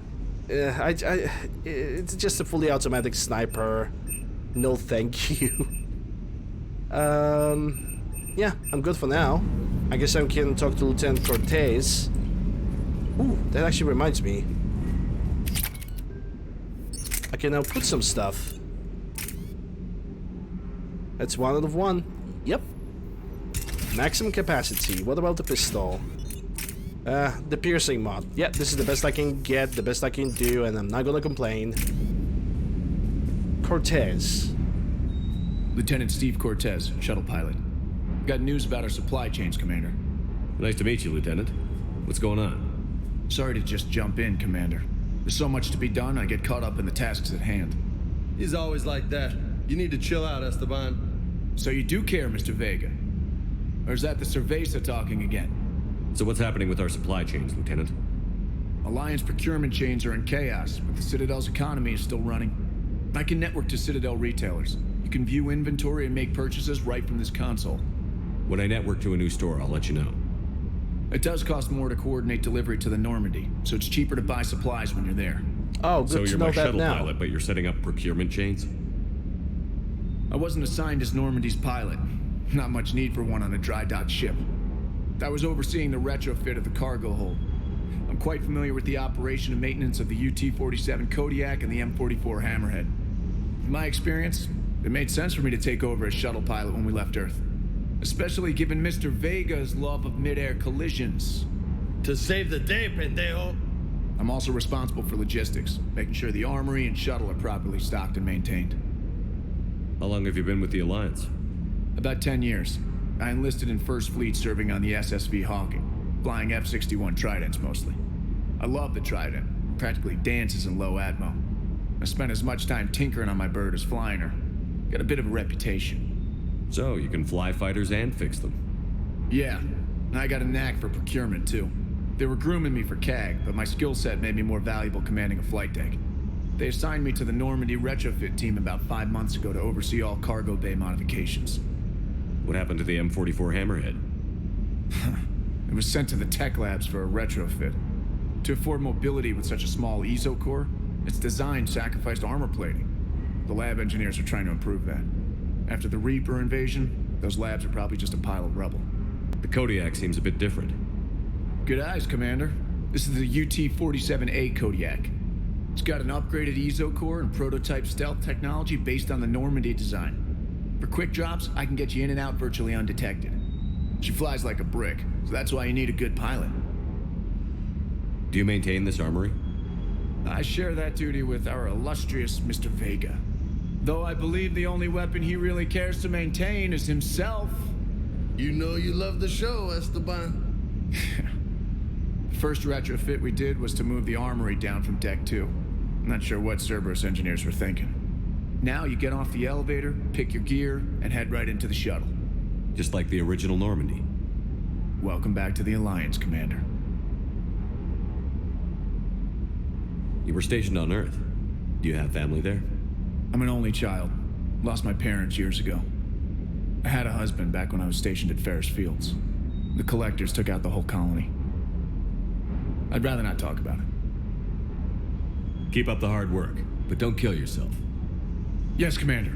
It's just a fully automatic sniper. No thank you. Yeah, I'm good for now. I guess I can talk to Lieutenant Cortez. Ooh, that actually reminds me. I can now put some stuff. That's 1 out of 1. Yep. Maximum capacity. What about the pistol? The piercing mod. Yeah, this is the best I can get, the best I can do, and I'm not gonna complain. Cortez. Lieutenant Steve Cortez, shuttle pilot. Got news about our supply chains, Commander. Nice to meet you, Lieutenant. What's going on? Sorry to just jump in, Commander. There's so much to be done, I get caught up in the tasks at hand. He's always like that. You need to chill out, Esteban. So you do care, Mr. Vega? Or is that the Cerveza talking again? So what's happening with our supply chains, Lieutenant? Alliance procurement chains are in chaos, but the Citadel's economy is still running. I can network to Citadel retailers. You can view inventory and make purchases right from this console. When I network to a new store, I'll let you know. It does cost more to coordinate delivery to the Normandy, so it's cheaper to buy supplies when you're there. Oh, good so to you're know my that shuttle now. pilot, but you're setting up procurement chains? I wasn't assigned as Normandy's pilot. Not much need for one on a dry dock ship. I was overseeing the retrofit of the cargo hold. I'm quite familiar with the operation and maintenance of the UT-47 Kodiak and the M44 Hammerhead. In my experience, it made sense for me to take over as shuttle pilot when we left Earth. Especially given Mr. Vega's love of mid-air collisions. To save the day, pendejo. I'm also responsible for logistics, making sure the armory and shuttle are properly stocked and maintained. How long have you been with the Alliance? About 10 years. I enlisted in First Fleet serving on the SSV Hawking, flying F-61 Tridents mostly. I love the Trident. It practically dances in low atmo. I spent as much time tinkering on my bird as flying her. Got a bit of a reputation. So, you can fly fighters and fix them? Yeah, and I got a knack for procurement too. They were grooming me for CAG, but my skill set made me more valuable commanding a flight deck. They assigned me to the Normandy retrofit team about 5 months ago to oversee all cargo bay modifications. What happened to the M44 Hammerhead? It was sent to the tech labs for a retrofit. To afford mobility with such a small ESO core, its design sacrificed armor plating. The lab engineers are trying to improve that. After the Reaper invasion, those labs are probably just a pile of rubble. The Kodiak seems a bit different. Good eyes, Commander. This is the UT-47A Kodiak. It's got an upgraded ESO core and prototype stealth technology based on the Normandy design. For quick drops, I can get you in and out virtually undetected. She flies like a brick, so that's why you need a good pilot. Do you maintain this armory? I share that duty with our illustrious Mr. Vega. Though I believe the only weapon he really cares to maintain is himself. You know you love the show, Esteban. The first retrofit we did was to move the armory down from Deck 2. I'm not sure what Cerberus engineers were thinking. Now you get off the elevator, pick your gear, and head right into the shuttle. Just like the original Normandy. Welcome back to the Alliance, Commander. You were stationed on Earth. Do you have family there? I'm an only child. Lost my parents years ago. I had a husband back when I was stationed at Ferris Fields. The collectors took out the whole colony. I'd rather not talk about it. Keep up the hard work, but don't kill yourself. Yes, Commander.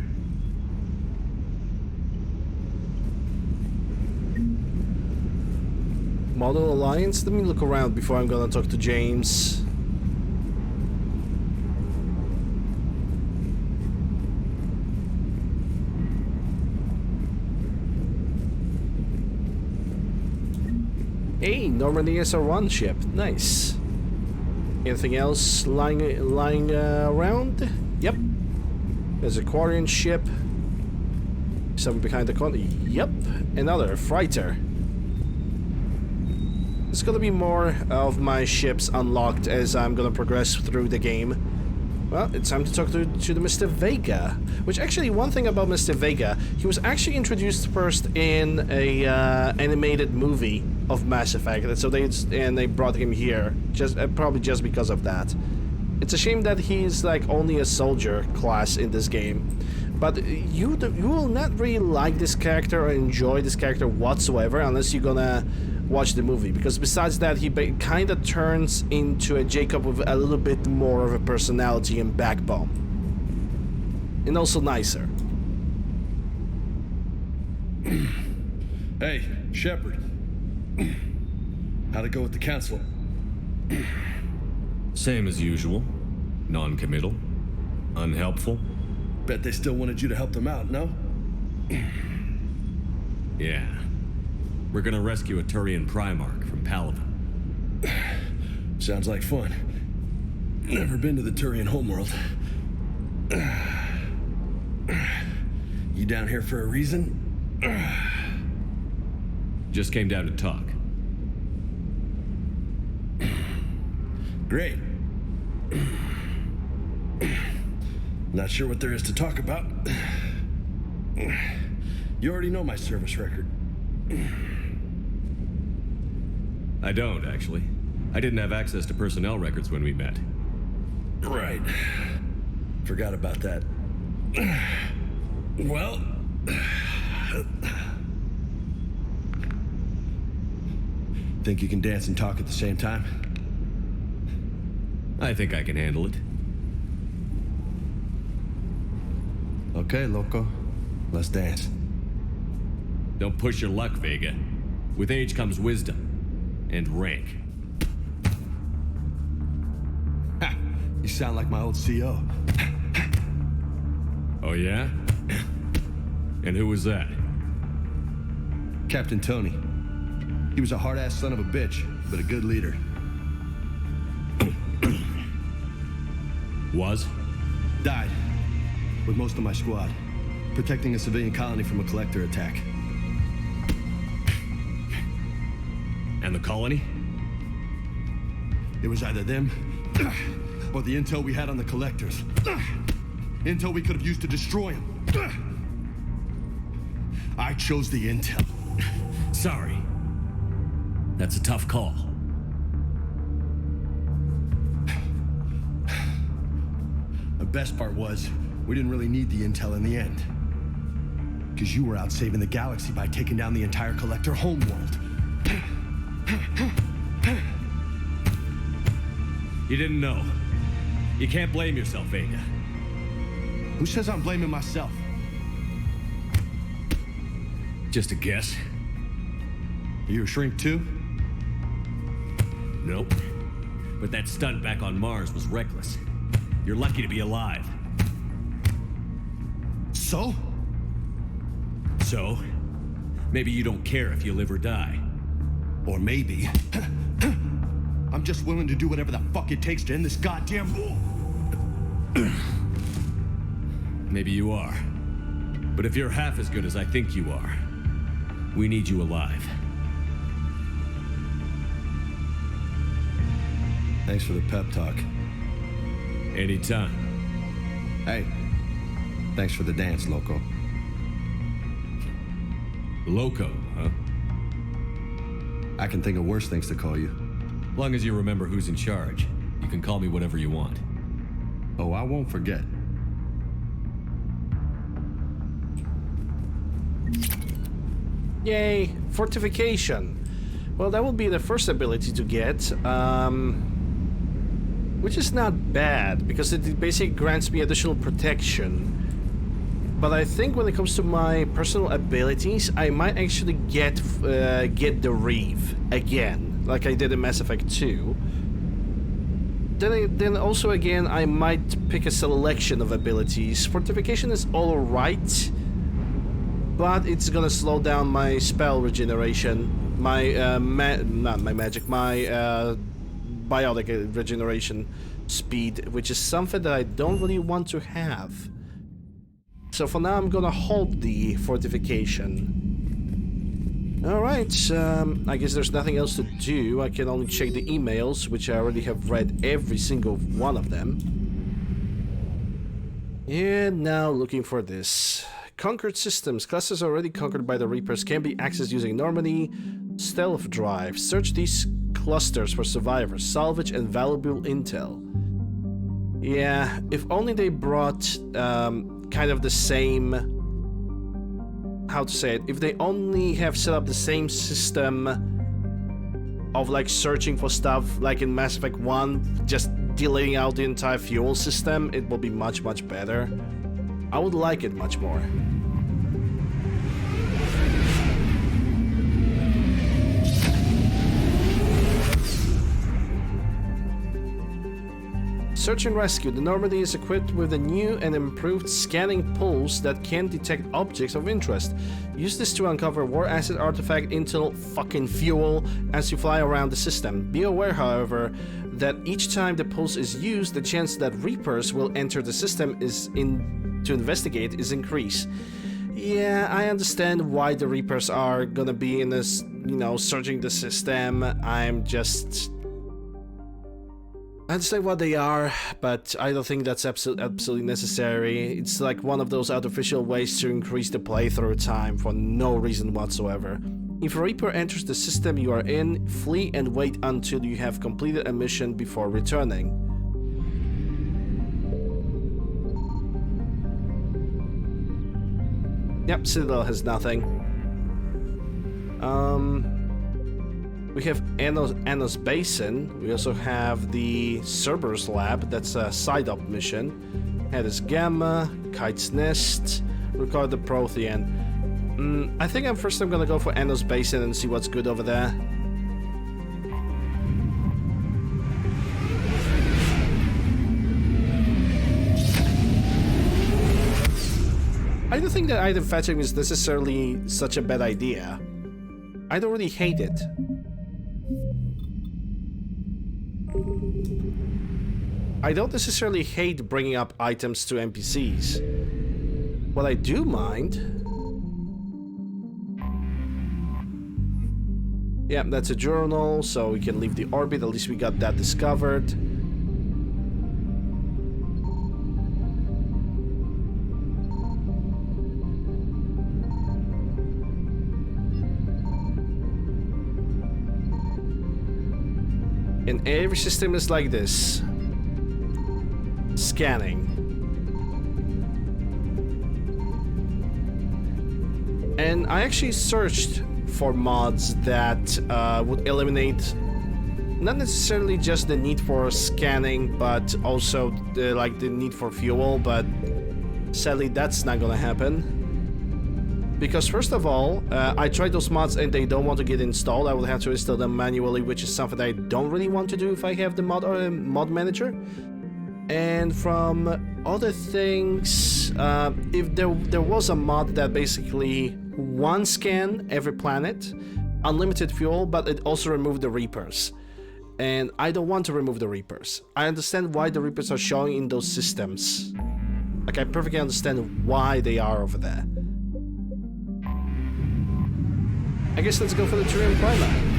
Model Alliance? Let me look around before I'm gonna talk to James. Hey, Normandy SR-1 ship. Nice. Anything else lying around? Yep. There's a Quarian ship. Something behind the corner. Yep. Another freighter. There's gonna be more of my ships unlocked as I'm gonna progress through the game. Well, it's time to talk to the Mr. Vega. Which actually, one thing about Mr. Vega, he was actually introduced first in a animated movie of Mass Effect, and so they brought him here probably just because of that. It's a shame that he's like only a soldier class in this game, but you will not really like this character or enjoy this character whatsoever unless you're gonna watch the movie, because besides that he kind of turns into a Jacob with a little bit more of a personality and backbone, and also nicer. Hey, Shepard. How'd it go with the council? Same as usual. Non-committal. Unhelpful. Bet they still wanted you to help them out, no? Yeah. We're gonna rescue a Turian Primarch from Paragon. Sounds like fun. Never been to the Turian homeworld. You down here for a reason? Just came down to talk. Great. Not sure what there is to talk about. You already know my service record. I don't, actually. I didn't have access to personnel records when we met. Right. Forgot about that. Well... Think you can dance and talk at the same time? I think I can handle it. Okay, loco. Let's dance. Don't push your luck, Vega. With age comes wisdom. And rank. Ha! You sound like my old CO. Oh, yeah? And who was that? Captain Tony. He was a hard-ass son of a bitch, but a good leader. Was? Died. With most of my squad. Protecting a civilian colony from a collector attack. And the colony? It was either them, or the intel we had on the collectors. Intel we could have used to destroy them. I chose the intel. Sorry. That's a tough call. The best part was, we didn't really need the intel in the end. Because you were out saving the galaxy by taking down the entire collector homeworld. You didn't know. You can't blame yourself, Vega. Who says I'm blaming myself? Just a guess. Are you a shrink too? Nope. But that stunt back on Mars was reckless. You're lucky to be alive. So? So? Maybe you don't care if you live or die. Or maybe... I'm just willing to do whatever the fuck it takes to end this goddamn war. Maybe you are. But if you're half as good as I think you are, we need you alive. Thanks for the pep talk. Anytime. Hey, thanks for the dance, Loco. Loco, huh? I can think of worse things to call you. Long as you remember who's in charge, you can call me whatever you want. Oh, I won't forget. Yay, fortification. Well, that would be the first ability to get, which is not bad, because it basically grants me additional protection. But I think when it comes to my personal abilities, I might actually get the Reeve again, like I did in Mass Effect 2. Then also again, I might pick a selection of abilities. Fortification is alright, but it's gonna slow down my spell regeneration, my not my magic, my biotic regeneration speed, which is something that I don't really want to have. So for now, I'm gonna hold the fortification. Alright, I guess there's nothing else to do. I can only check the emails, which I already have read every single one of them. And now looking for this. Conquered systems. Clusters already conquered by the Reapers can be accessed using Normandy stealth drive. Search these clusters for survivors, salvage, and valuable intel. Yeah, if only they brought kind of the same... how to say it? If they only have set up the same system of like searching for stuff like in Mass Effect 1, just deleting out the entire fuel system, it will be much, much better. I would like it much more. Search and rescue. The Normandy is equipped with a new and improved scanning pulse that can detect objects of interest. Use this to uncover war asset, artifact, intel, fucking fuel as you fly around the system. Be aware, however, that each time the pulse is used, the chance that Reapers will enter the system to investigate is increased. Yeah, I understand why the Reapers are gonna be in this, you know, searching the system. I understand what they are, but I don't think that's absolutely necessary. It's like one of those artificial ways to increase the playthrough time for no reason whatsoever. If a Reaper enters the system you are in, flee and wait until you have completed a mission before returning. Yep, Citadel has nothing. We have Annos Basin. We also have the Cerberus Lab. That's a side-up mission. Hades Gamma, Kite's Nest, record the Prothean. I think first I'm gonna go for Annos Basin and see what's good over there. I don't think that item fetching is necessarily such a bad idea. I don't really hate it. I don't necessarily hate bringing up items to NPCs. What I do mind... yeah, that's a journal, so we can leave the orbit. At least we got that discovered. And every system is like this. Scanning. And I actually searched for mods that would eliminate not necessarily just the need for scanning, but also like the need for fuel, but sadly that's not gonna happen. Because first of all, I tried those mods and they don't want to get installed. I will have to install them manually, which is something I don't really want to do if I have the mod or mod manager. And from other things, if there was a mod that basically one scan every planet, unlimited fuel, but it also removed the Reapers. And I don't want to remove the Reapers. I understand why the Reapers are showing in those systems. Like, I perfectly understand why they are over there. I guess let's go for the Turian Primer.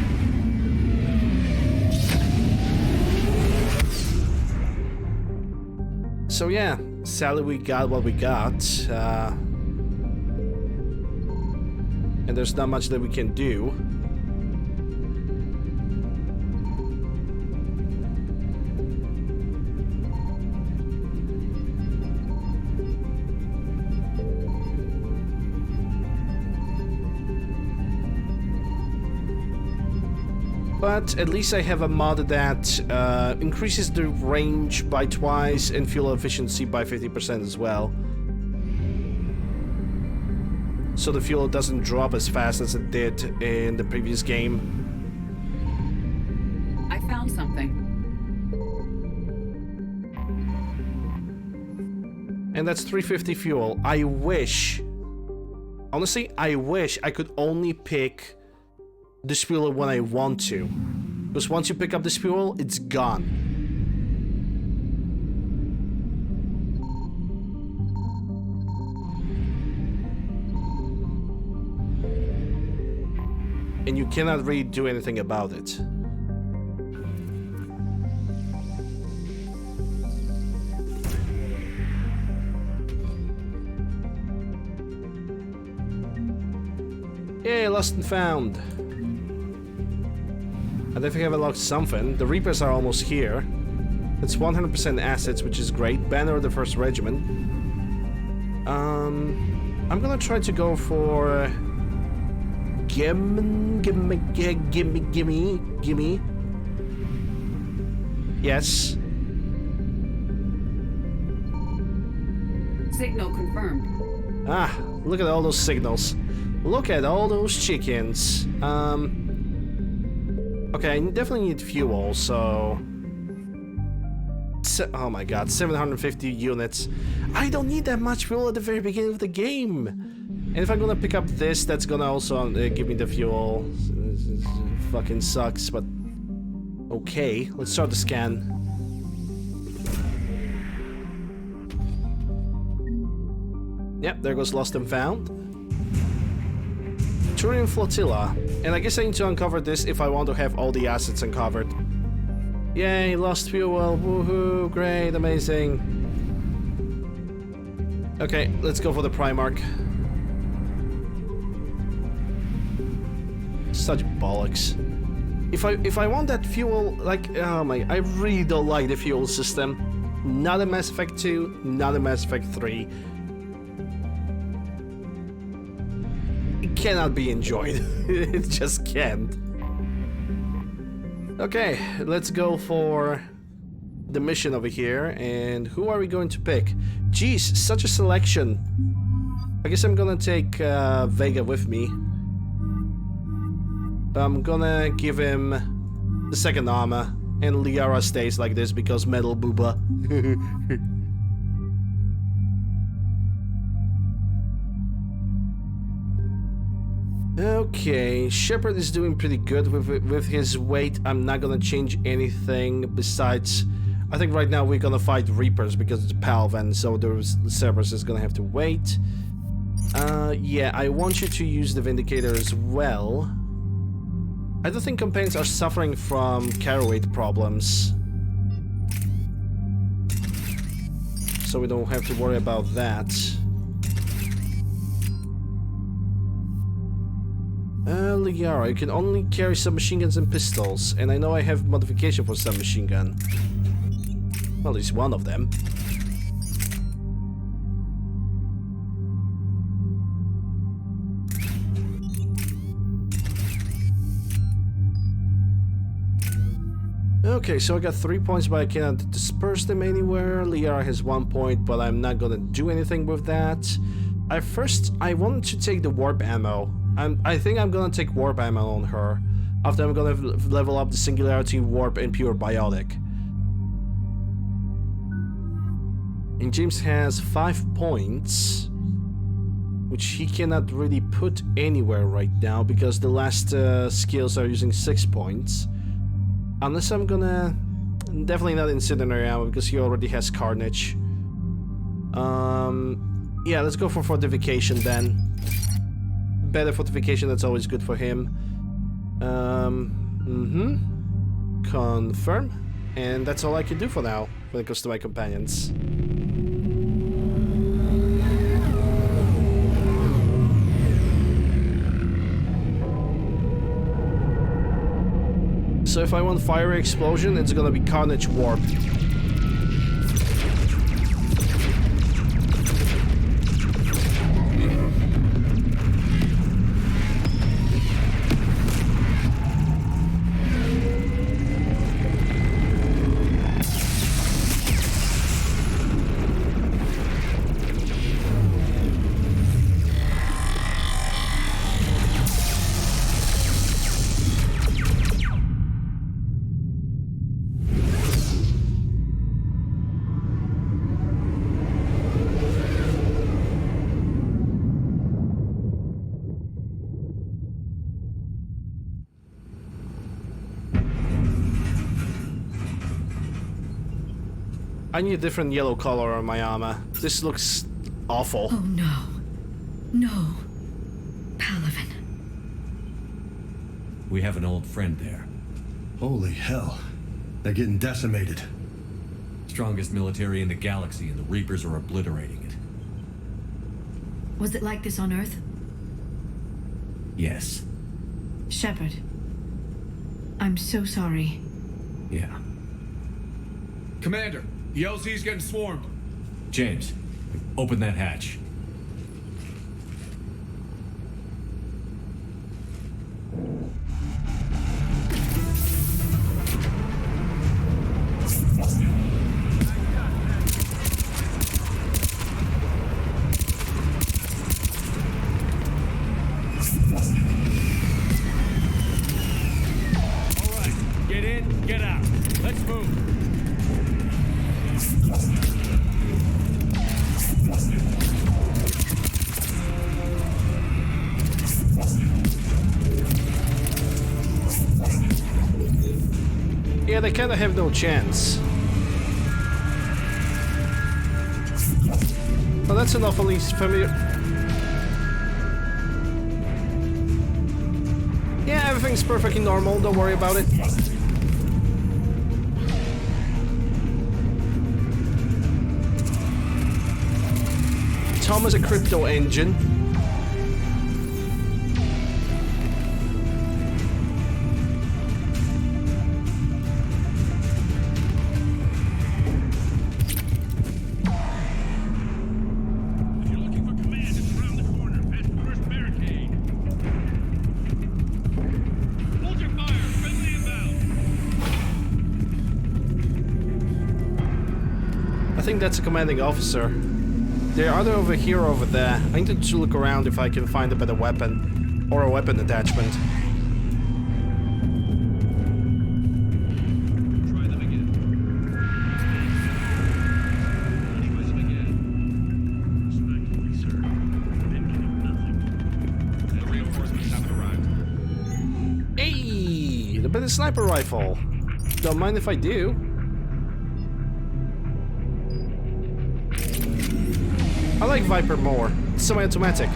So yeah, sadly we got what we got, and there's not much that we can do. But at least I have a mod that increases the range by twice and fuel efficiency by 50% as well. So the fuel doesn't drop as fast as it did in the previous game. I found something. And that's 350 fuel. I wish, honestly, I wish I could only pick this fuel when I want to. Because once you pick up this fuel, it's gone. And you cannot really do anything about it. Yay, lost and found. I definitely have unlocked something. The Reapers are almost here. It's 100% assets, which is great. Banner of the 1st Regiment. I'm gonna try to go for... Gimme. Yes. Signal confirmed. Ah, look at all those signals. Look at all those chickens. Okay, I definitely need fuel, so... Oh my god, 750 units. I don't need that much fuel at the very beginning of the game. And if I'm gonna pick up this, that's gonna also give me the fuel. It fucking sucks, but... Okay, let's start the scan. Yep, there goes Lost and Found. Turian Flotilla. And I guess I need to uncover this if I want to have all the assets uncovered. Yay, lost fuel, woohoo, great, amazing. Okay, let's go for the Primarch. Such bollocks. If I want that fuel, like, oh my, I really don't like the fuel system. Not in Mass Effect 2, not in Mass Effect 3. It cannot be enjoyed. It just can't. Okay, let's go for the mission over here. And who are we going to pick? Jeez, such a selection. I guess I'm gonna take Vega with me. I'm gonna give him the 2nd armor, and Liara stays like this because metal booba. Okay, Shepard is doing pretty good with his weight. I'm not gonna change anything besides... I think right now we're gonna fight Reapers because it's Palvan, so the Cerberus is gonna have to wait. Yeah, I want you to use the Vindicator as well. I don't think companions are suffering from carry weight problems. So we don't have to worry about that. Liara, you can only carry submachine guns and pistols, and I know I have modification for submachine gun. Well, at least one of them. Okay, so I got 3 points, but I cannot disperse them anywhere. Liara has 1 point, but I'm not gonna do anything with that. I wanted to take the warp ammo. I think I'm gonna take warp ammo on her. After I'm gonna level up the Singularity, Warp, and Pure Biotic. And James has 5 points, which he cannot really put anywhere right now because the last skills are using 6 points. Unless I'm gonna... Definitely not Incendiary Ammo because he already has Carnage. Yeah, let's go for Fortification then. Better Fortification, that's always good for him. Confirm. And that's all I can do for now when it comes to my companions. So if I want Fiery Explosion, it's gonna be Carnage Warp. I need a different yellow color on my armor. This looks awful. Oh no. No. Palaven. We have an old friend there. Holy hell. They're getting decimated. Strongest military in the galaxy, and the Reapers are obliterating it. Was it like this on Earth? Yes. Shepard. I'm so sorry. Yeah. Commander, the LZ's getting swarmed. James, open that hatch. Get in, get out. Let's move. Yeah, they kind of have no chance. Oh, that's an awfully familiar... Yeah, everything's perfectly normal, don't worry about it. Tom is a crypto engine. I think that's a commanding officer. They're either over here or over there. I need to look around if I can find a better weapon. Or a weapon attachment. Try them again. Try them again. Respectfully, sir. Men can do nothing. The reinforcements haven't arrived. Hey! The better sniper rifle. Don't mind if I do. I like Viper more. It's semi-automatic.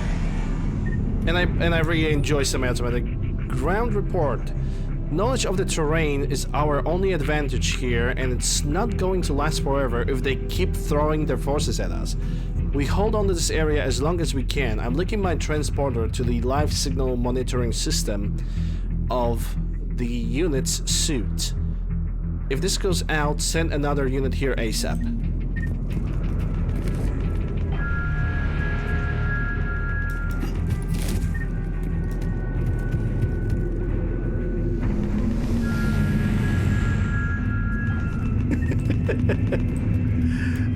And I really enjoy semi-automatic. Ground report. Knowledge of the terrain is our only advantage here, and it's not going to last forever if they keep throwing their forces at us. We hold on to this area as long as we can. I'm linking my transporter to the live signal monitoring system of the unit's suit. If this goes out, send another unit here ASAP.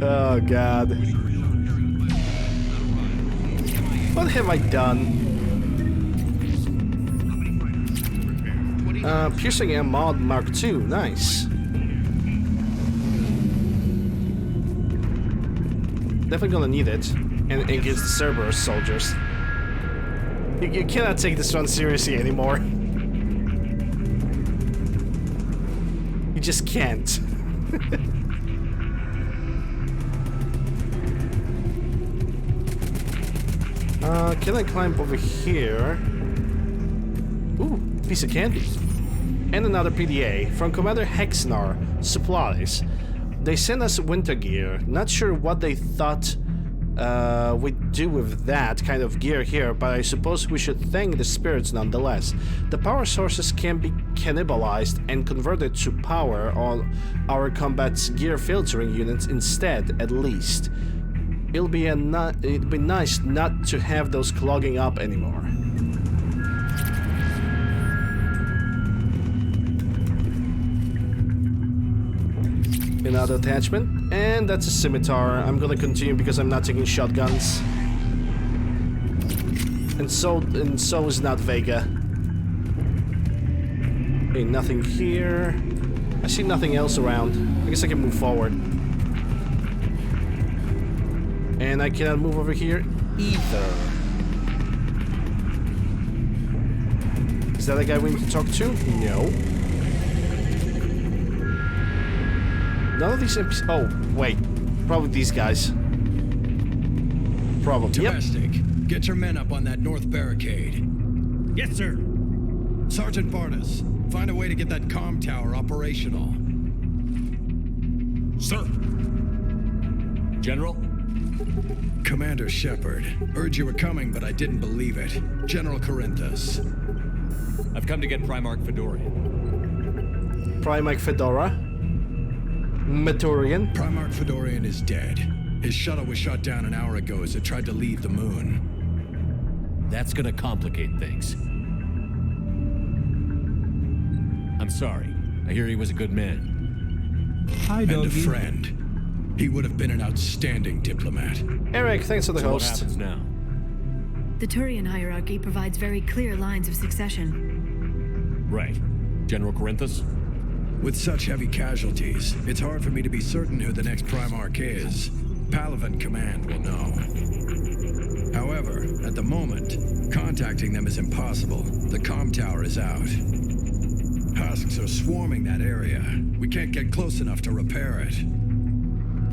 Oh God. What have I done? Piercing a mod Mark II, nice. Definitely gonna need it. And against the Cerberus soldiers. You cannot take this one seriously anymore. You just can't. Can I climb over here? Ooh, piece of candy. And another PDA from Commander Hexnar. Supplies. They sent us winter gear. Not sure what they thought we'd do with that kind of gear here, but I suppose we should thank the spirits nonetheless. The power sources can be cannibalized and converted to power on our combat's gear filtering units instead, at least. It'd be nice not to have those clogging up anymore. Another attachment, and that's a scimitar. I'm gonna continue because I'm not taking shotguns. And so is not Vega. Okay, nothing here. I see nothing else around. I guess I can move forward. And I cannot move over here either. Is that a guy we need to talk to? No. None of these NPCs. Oh, wait. Probably these guys. Probably. Domestic, get your men up on that north barricade. Yes, sir. Sergeant Barnes, find a way to get that comm tower operational. Sir. General? Commander Shepard, heard you were coming, but I didn't believe it. General Corinthus. I've come to get Primarch Fedorian. Primarch Fedora? Meturian? Primarch Fedorian is dead. His shuttle was shot down an hour ago as it tried to leave the moon. That's gonna complicate things. I'm sorry. I hear he was a good man. And a friend. He would have been an outstanding diplomat. Eric, thanks for the host. What happens now? The Turian hierarchy provides very clear lines of succession. Right. General Corinthus? With such heavy casualties, it's hard for me to be certain who the next Primarch is. Palavan Command will know. However, at the moment, contacting them is impossible. The comm tower is out. Husks are swarming that area. We can't get close enough to repair it.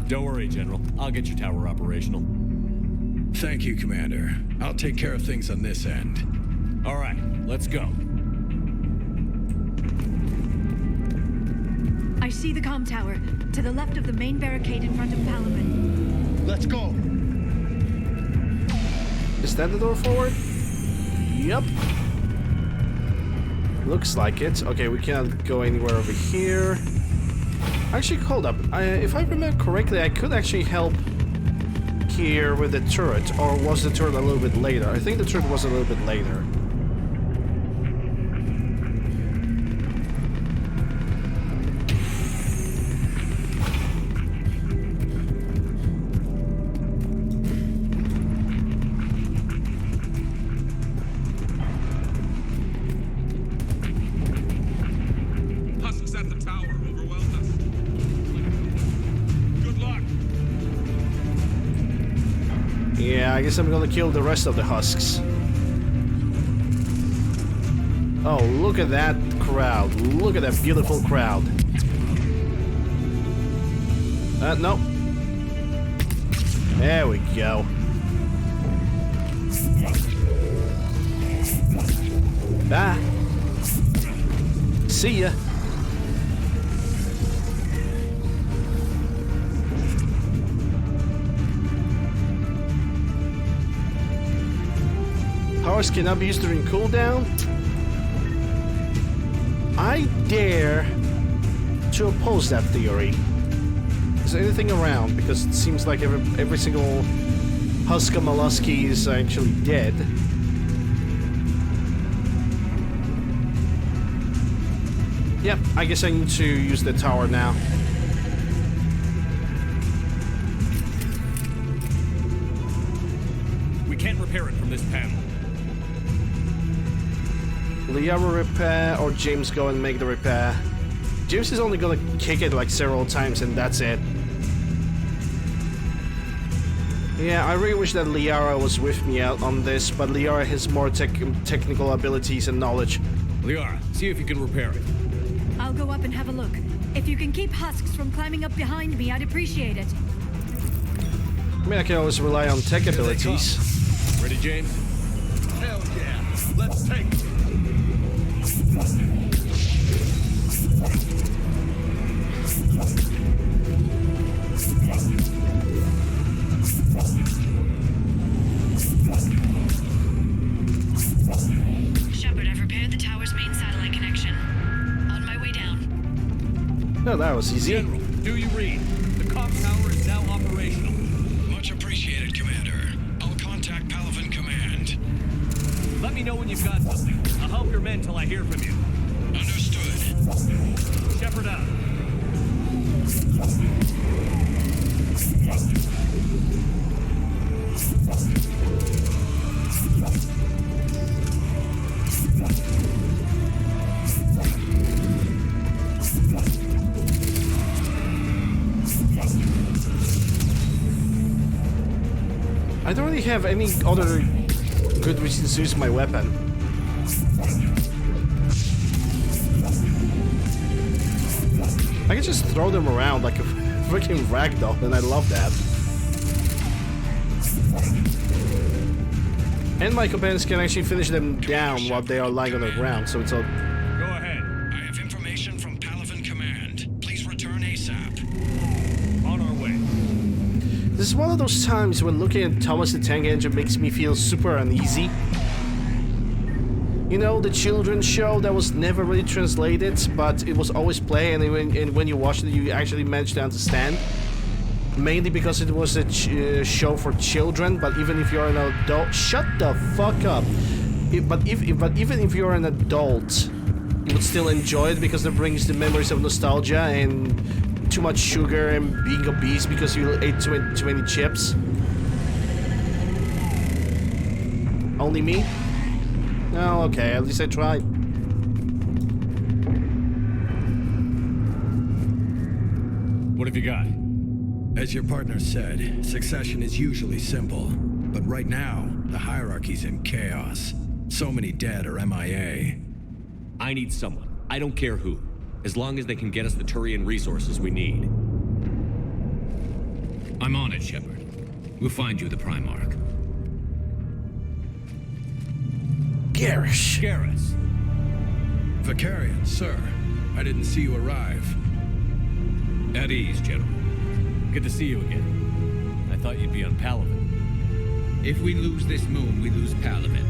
Don't worry, General. I'll get your tower operational. Thank you, Commander. I'll take care of things on this end. All right, let's go. I see the comm tower, to the left of the main barricade in front of Palavan. Let's go. Is that the door forward? Yep. Looks like it. Okay, we cannot go anywhere over here. Actually, hold up. If I remember correctly, I could actually help here with the turret. Or was the turret a little bit later? I think the turret was a little bit later. Yeah, I guess I'm gonna kill the rest of the husks. Oh, look at that crowd. Look at that beautiful crowd. No. There we go. Bye. See ya. Powers cannot be used during cooldown. I dare to oppose that theory. Is there anything around? Because it seems like every single Huska Mollusky is actually dead. Yep, I guess I need to use the tower now. We can't repair it from this panel. Leah will repair, or James go and make the repair. James is only gonna kick it like several times and that's it. Yeah, I really wish that Liara was with me out on this, but Liara has more technical abilities and knowledge. Liara, see if you can repair it. I'll go up and have a look. If you can keep husks from climbing up behind me, I'd appreciate it. I mean, I can always rely on tech abilities. Ready, James? Hell yeah. Let's take it. Shepard, I've repaired the tower's main satellite connection. On my way down. No, that was easy. General, do you read? The comm tower is now operational. Much appreciated, Commander. I'll contact Palavan Command. Let me know when you've got something. I'll help your men till I hear from you. Understood. Shepard out. I don't really have any other good reasons to use my weapon. I can just throw them around like a freaking ragdoll, and I love that. And my companions can actually finish them down while they are lying on the ground, so it's all... Go ahead. I have information from Paragon Command. Please return ASAP. On our way. This is one of those times when looking at Thomas the Tank Engine makes me feel super uneasy. You know, the children's show that was never really translated, but it was always played, and when you watched it, you actually managed to understand. Mainly because it was a show for children, but even if you're an adult... Shut the fuck up! But even if you're an adult, you would still enjoy it because it brings the memories of nostalgia and too much sugar and being obese because you ate too many chips. Only me? Oh, okay, at least I tried. What have you got? As your partner said, succession is usually simple. But right now, the hierarchy's in chaos. So many dead or MIA. I need someone. I don't care who. As long as they can get us the Turian resources we need. I'm on it, Shepard. We'll find you the Primarch. Garrus. Vicarian, sir. I didn't see you arrive. At ease, General. Good to see you again. I thought you'd be on Palaven. If we lose this moon, we lose Palaven.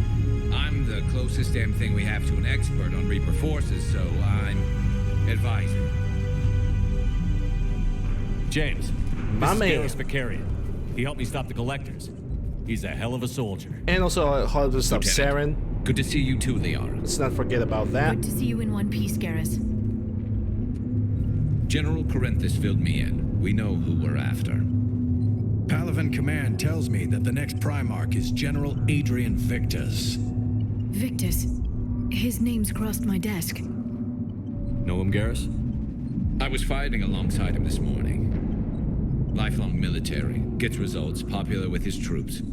I'm the closest damn thing we have to an expert on Reaper forces, so I'm advising. James, my man. Garrus Vicarian. He helped me stop the Collectors. He's a hell of a soldier. And also helped us stop Saren. Good to see you too, Liara. Let's not forget about that. Good to see you in one piece, Garrus. General Corinthus filled me in. We know who we're after. Palaven Command tells me that the next Primarch is General Adrian Victus. Victus? His name's crossed my desk. Know him, Garrus? I was fighting alongside him this morning. Lifelong military, gets results, popular with his troops.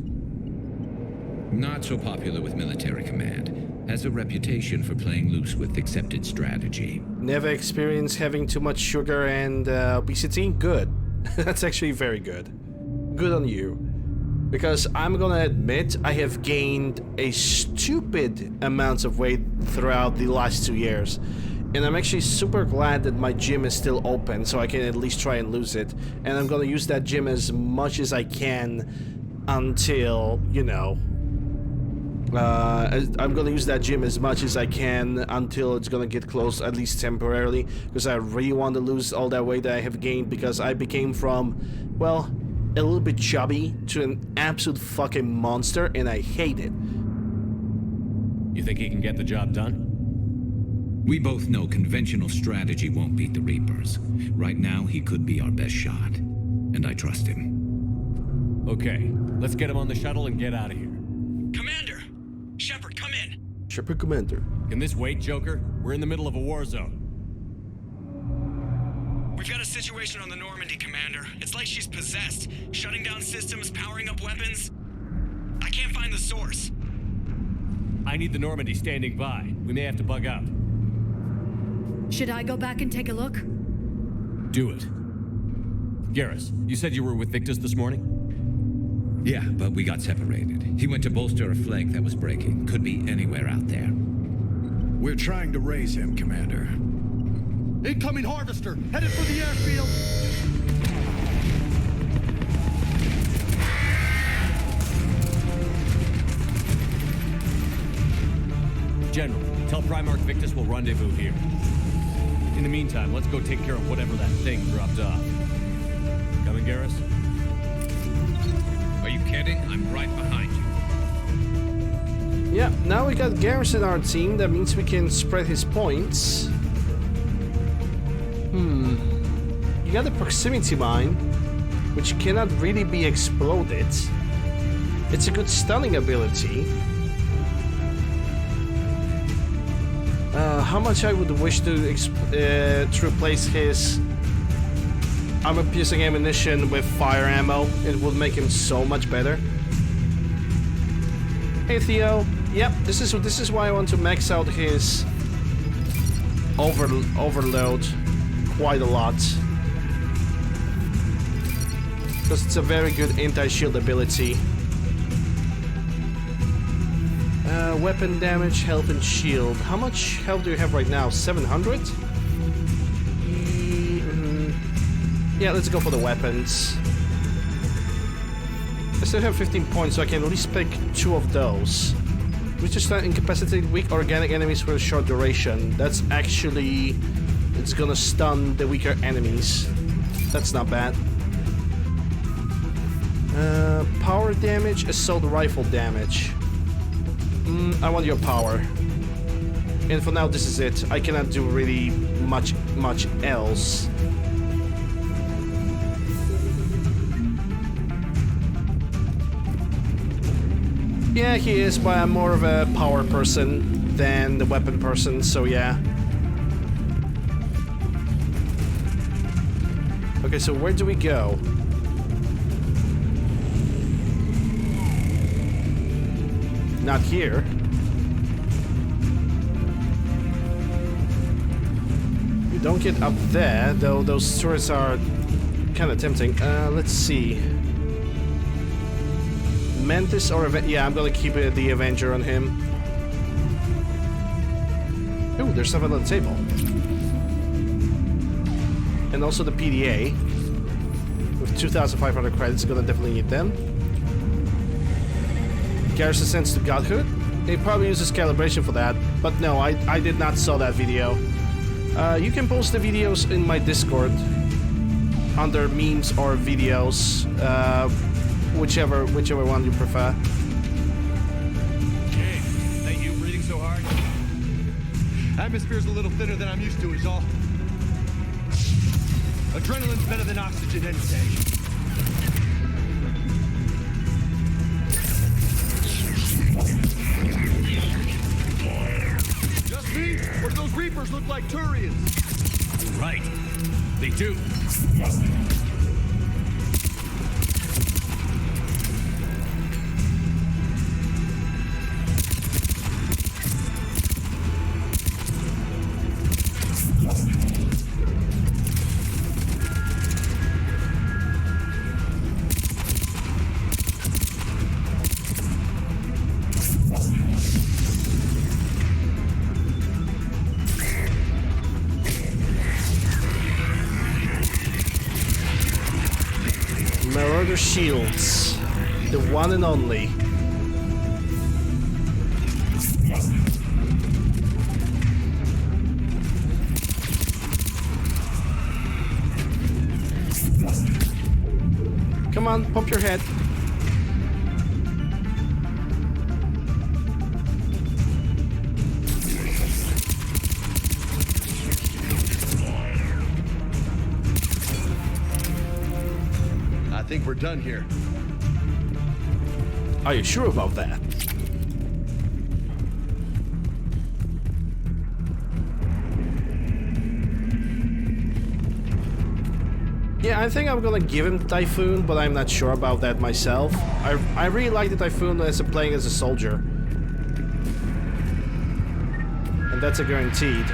Not so popular with military command. Has a reputation for playing loose with accepted strategy. Never experienced having too much sugar and obesity? Good. That's actually very good. Good on you. Because I'm gonna admit, I have gained a stupid amount of weight throughout the last 2 years. And I'm actually super glad that my gym is still open, so I can at least try and lose it. And I'm gonna use that gym as much as I can until, you know... I'm gonna use that gym as much as I can until it's gonna get close, at least temporarily, because I really want to lose all that weight that I have gained, because I became from, well, a little bit chubby to an absolute fucking monster, and I hate it. You think he can get the job done? We both know conventional strategy won't beat the Reapers. Right now, he could be our best shot, and I trust him. Okay, let's get him on the shuttle and get out of here. Commander! Shepard, come in! Shepard, Commander. Can this wait, Joker? We're in the middle of a war zone. We've got a situation on the Normandy, Commander. It's like she's possessed. Shutting down systems, powering up weapons. I can't find the source. I need the Normandy standing by. We may have to bug out. Should I go back and take a look? Do it. Garrus, you said you were with Victus this morning? Yeah, but we got separated. He went to bolster a flank that was breaking. Could be anywhere out there. We're trying to raise him, Commander. Incoming harvester! Headed for the airfield! General, tell Primarch Victus we'll rendezvous here. In the meantime, let's go take care of whatever that thing dropped off. Coming, Garrus? Are you kidding? I'm right behind you. Yeah, now we got Garrus in our team. That means we can spread his points. You got the proximity mine, which cannot really be exploded. It's a good stunning ability. How much I would wish to replace his armor-piercing ammunition with fire ammo. It would make him so much better. Hey Theo, yep, this is why I want to max out his overload. quite a lot. Because it's a very good anti-shield ability. Weapon damage, health, and shield. How much health do you have right now? 700? Yeah, let's go for the weapons. I still have 15 points, so I can at least pick 2 of those. Resist incapacitate weak organic enemies for a short duration. That's actually... it's gonna stun the weaker enemies. That's not bad. Power damage, assault rifle damage. I want your power. And for now, this is it. I cannot do really much else. Yeah, he is, but I'm more of a power person than the weapon person, so yeah. Okay, so where do we go? Not here. You don't get up there, though those turrets are kind of tempting. Let's see. Mantis or yeah, I'm gonna keep the Avenger on him. Ooh, there's something on the table. And also the PDA. With 2,500 credits, gonna definitely need them. Garrus ascends to godhood. He probably uses calibration for that, but no, I did not saw that video. You can post the videos in my Discord under memes or videos, whichever one you prefer. Jay, is that you breathing so hard? Atmosphere's a little thinner than I'm used to is all. Adrenaline's better than oxygen any day. Just me? Or do those Reapers look like Turians? You're right. They do. Marauder shields, the one and only. Come on, pump your head. I think we're done here. Are you sure about that? Yeah, I think I'm gonna give him Typhoon, but I'm not sure about that myself. I really like the Typhoon as playing as a soldier. And that's a guaranteed.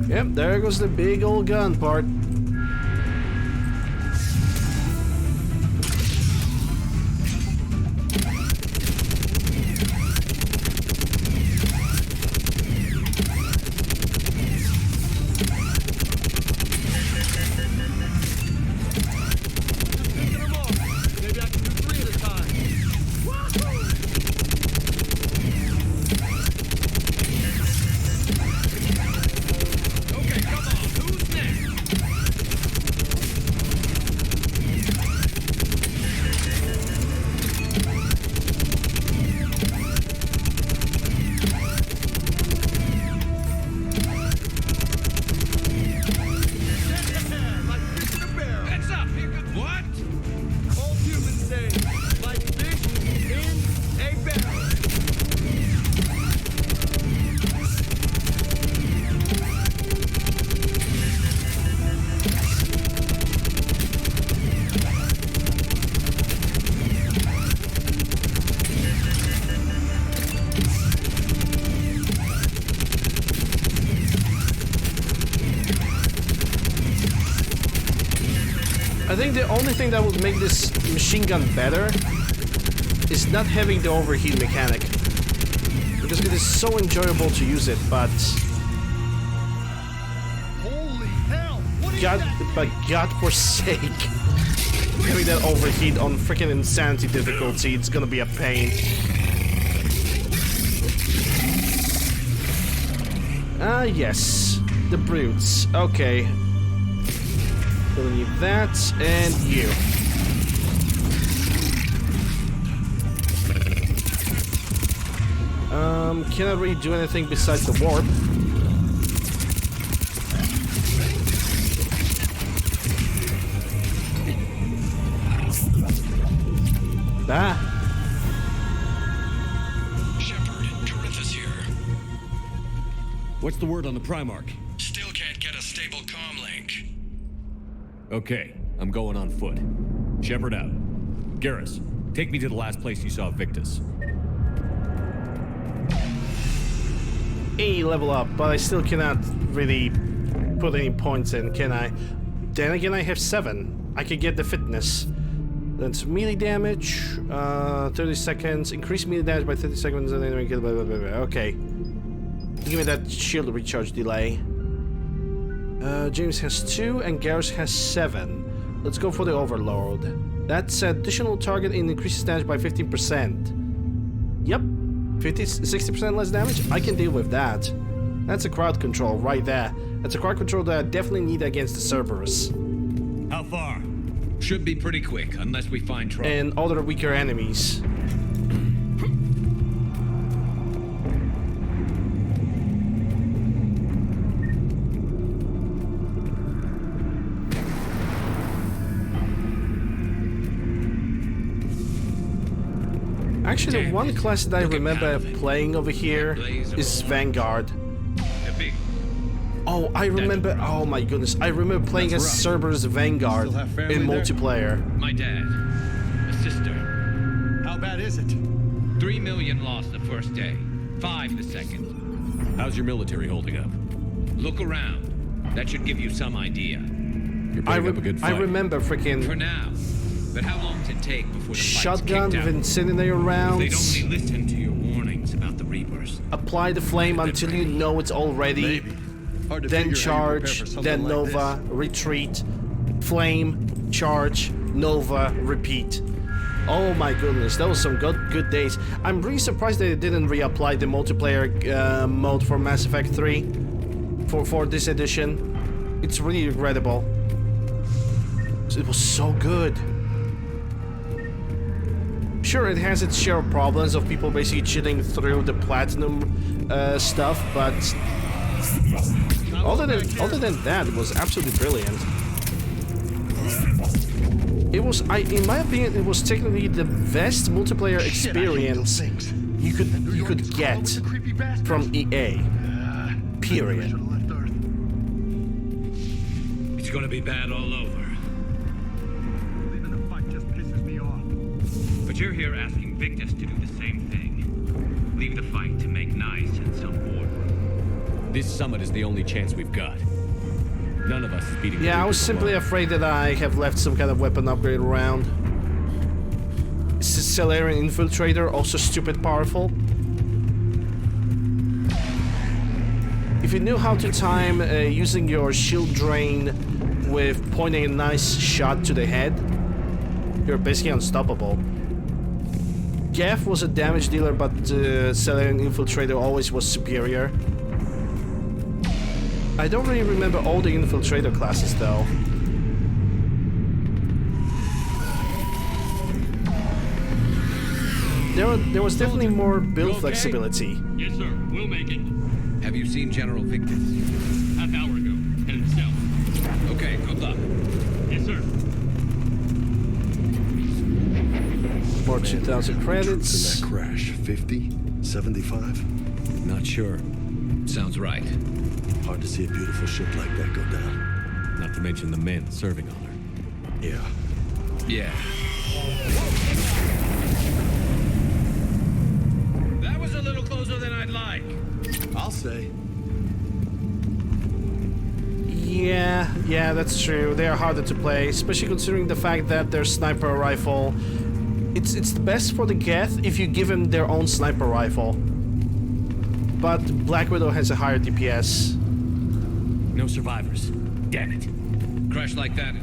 Yep, there goes the big old gun part. I think the only thing that would make this machine gun better is not having the overheat mechanic. Because it is so enjoyable to use it, but... Holy hell! God forsake. Having that overheat on freaking insanity difficulty, it's gonna be a pain. Ah, yes. The brutes. Okay. We'll need that, and you. Cannot really do anything besides the warp. Ah. Shepard, Corinth is here. What's the word on the Primarch? Still can't get a stable comm link. Okay, I'm going on foot. Shepard out. Garrus, take me to the last place you saw Victus. A level up, but I still cannot really put any points in, can I? Then again, I have 7. I could get the fitness. That's melee damage, 30 seconds, increase melee damage by 30 seconds, and then blah, blah, blah, blah. Okay. Give me that shield recharge delay. James has 2, and Garrus has 7. Let's go for the Overlord. That's additional target and increases damage by 15%. Yep. 60% less damage? I can deal with that. That's a crowd control right there. That's a crowd control that I definitely need against the Cerberus. How far? Should be pretty quick, unless we find trouble. And other weaker enemies. Actually, the one class that I remember playing over here is Vanguard. Oh, I remember. Oh my goodness, I remember playing as Cerberus Vanguard in multiplayer. My dad, a sister. How bad is it? 3 million lost the first day, 5 the second. How's your military holding up? Look around. That should give you some idea. You're putting up a good fight. I remember freaking. For now. But how long does it take before the shotgun with out? incendiary rounds? If they'd only listen to your warnings about the Reapers. Apply the flame until you know it's all ready. Then charge, then Nova, retreat, flame, charge, Nova, repeat. Oh my goodness, that was some good days. I'm really surprised they didn't reapply the multiplayer mode for Mass Effect 3 for this edition. It's really regrettable. It was so good. Sure, it has its share of problems of people basically cheating through the platinum stuff, but other than that, it was absolutely brilliant. It was, in my opinion, it was technically the best multiplayer experience you could get from EA. Period. It's gonna be bad all over. But you're here asking Victus to do the same thing. Leave the fight to make nice in some boardroom. This summit is the only chance we've got. None of us is beating. Yeah, I was simply afraid that I have left some kind of weapon upgrade around. Salarian Infiltrator, also stupid powerful. If you knew how to time using your shield drain with pointing a nice shot to the head, you're basically unstoppable. Gaff was a damage dealer, but Salarian Infiltrator always was superior. I don't really remember all the Infiltrator classes though. There was definitely more build flexibility. Yes, sir. We'll make it. Have you seen General Victus? Half hour ago. Headed south. Okay, good luck. Yes, sir. More 2,000 credits. In that crash, 50, 75? Not sure. Sounds right. Hard to see a beautiful ship like that go down. Not to mention the men serving on her. Yeah. Yeah. That was a little closer than I'd like. I'll say. Yeah, Yeah, that's true. They are harder to play, especially considering the fact that their sniper rifle... It's best for the Geth if you give them their own sniper rifle. But Black Widow has a higher DPS. No survivors. Damn it. Crash like that.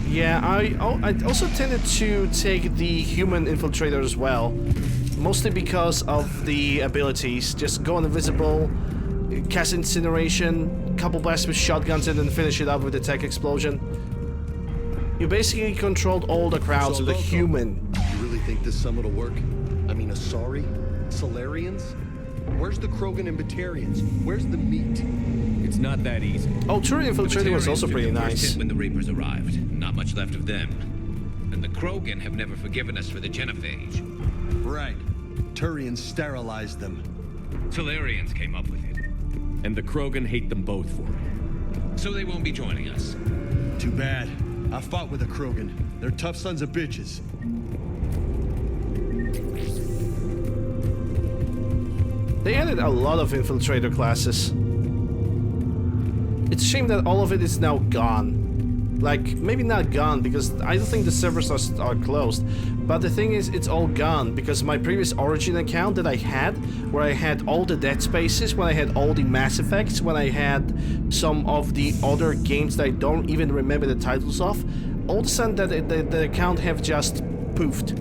Yeah, I also tended to take the human infiltrator as well. Mostly because of the abilities. Just go invisible, cast incineration, couple blasts with shotguns, and then finish it up with a tech explosion. You basically controlled all the crowds with a human. You really think this summit will work? I mean, Asari? Solarians? Where's the Krogan and Batarians? Where's the meat? It's not that easy. Oh, Turret Infiltrator was also pretty nice. When the Reapers arrived, not much left of them. And the Krogan have never forgiven us for the Genophage. Right. Turians sterilized them. Solarians came up with it. And the Krogan hate them both for it. So they won't be joining us. Too bad. I fought with a Krogan. They're tough sons of bitches. They added a lot of infiltrator classes. It's a shame that all of it is now gone. Like, maybe not gone, because I don't think the servers are closed. But the thing is, it's all gone, because my previous Origin account that I had, where I had all the Dead Spaces, when I had all the Mass Effects, when I had some of the other games that I don't even remember the titles of, all of a sudden the account have just poofed.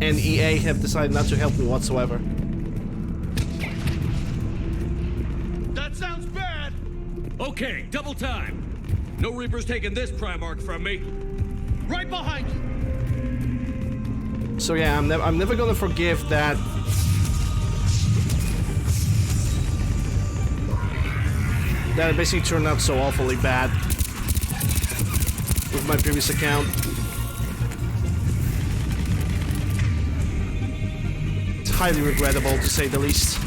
And EA have decided not to help me whatsoever. Okay, double time. No Reapers taking this Primarch from me. Right behind you. So yeah, I'm never gonna forgive that. That basically turned out so awfully bad with my previous account. It's highly regrettable, to say the least.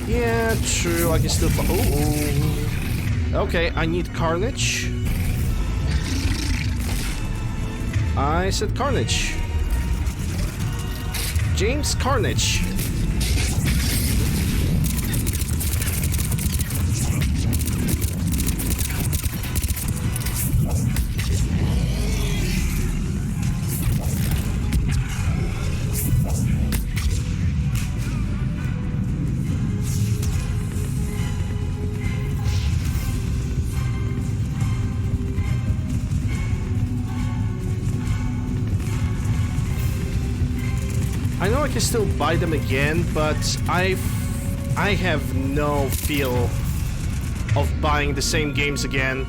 Yeah, true, I can still... Oh. Okay, I need Carnage. I said Carnage. James Carnage. I know I can still buy them again, but I have no feel of buying the same games again.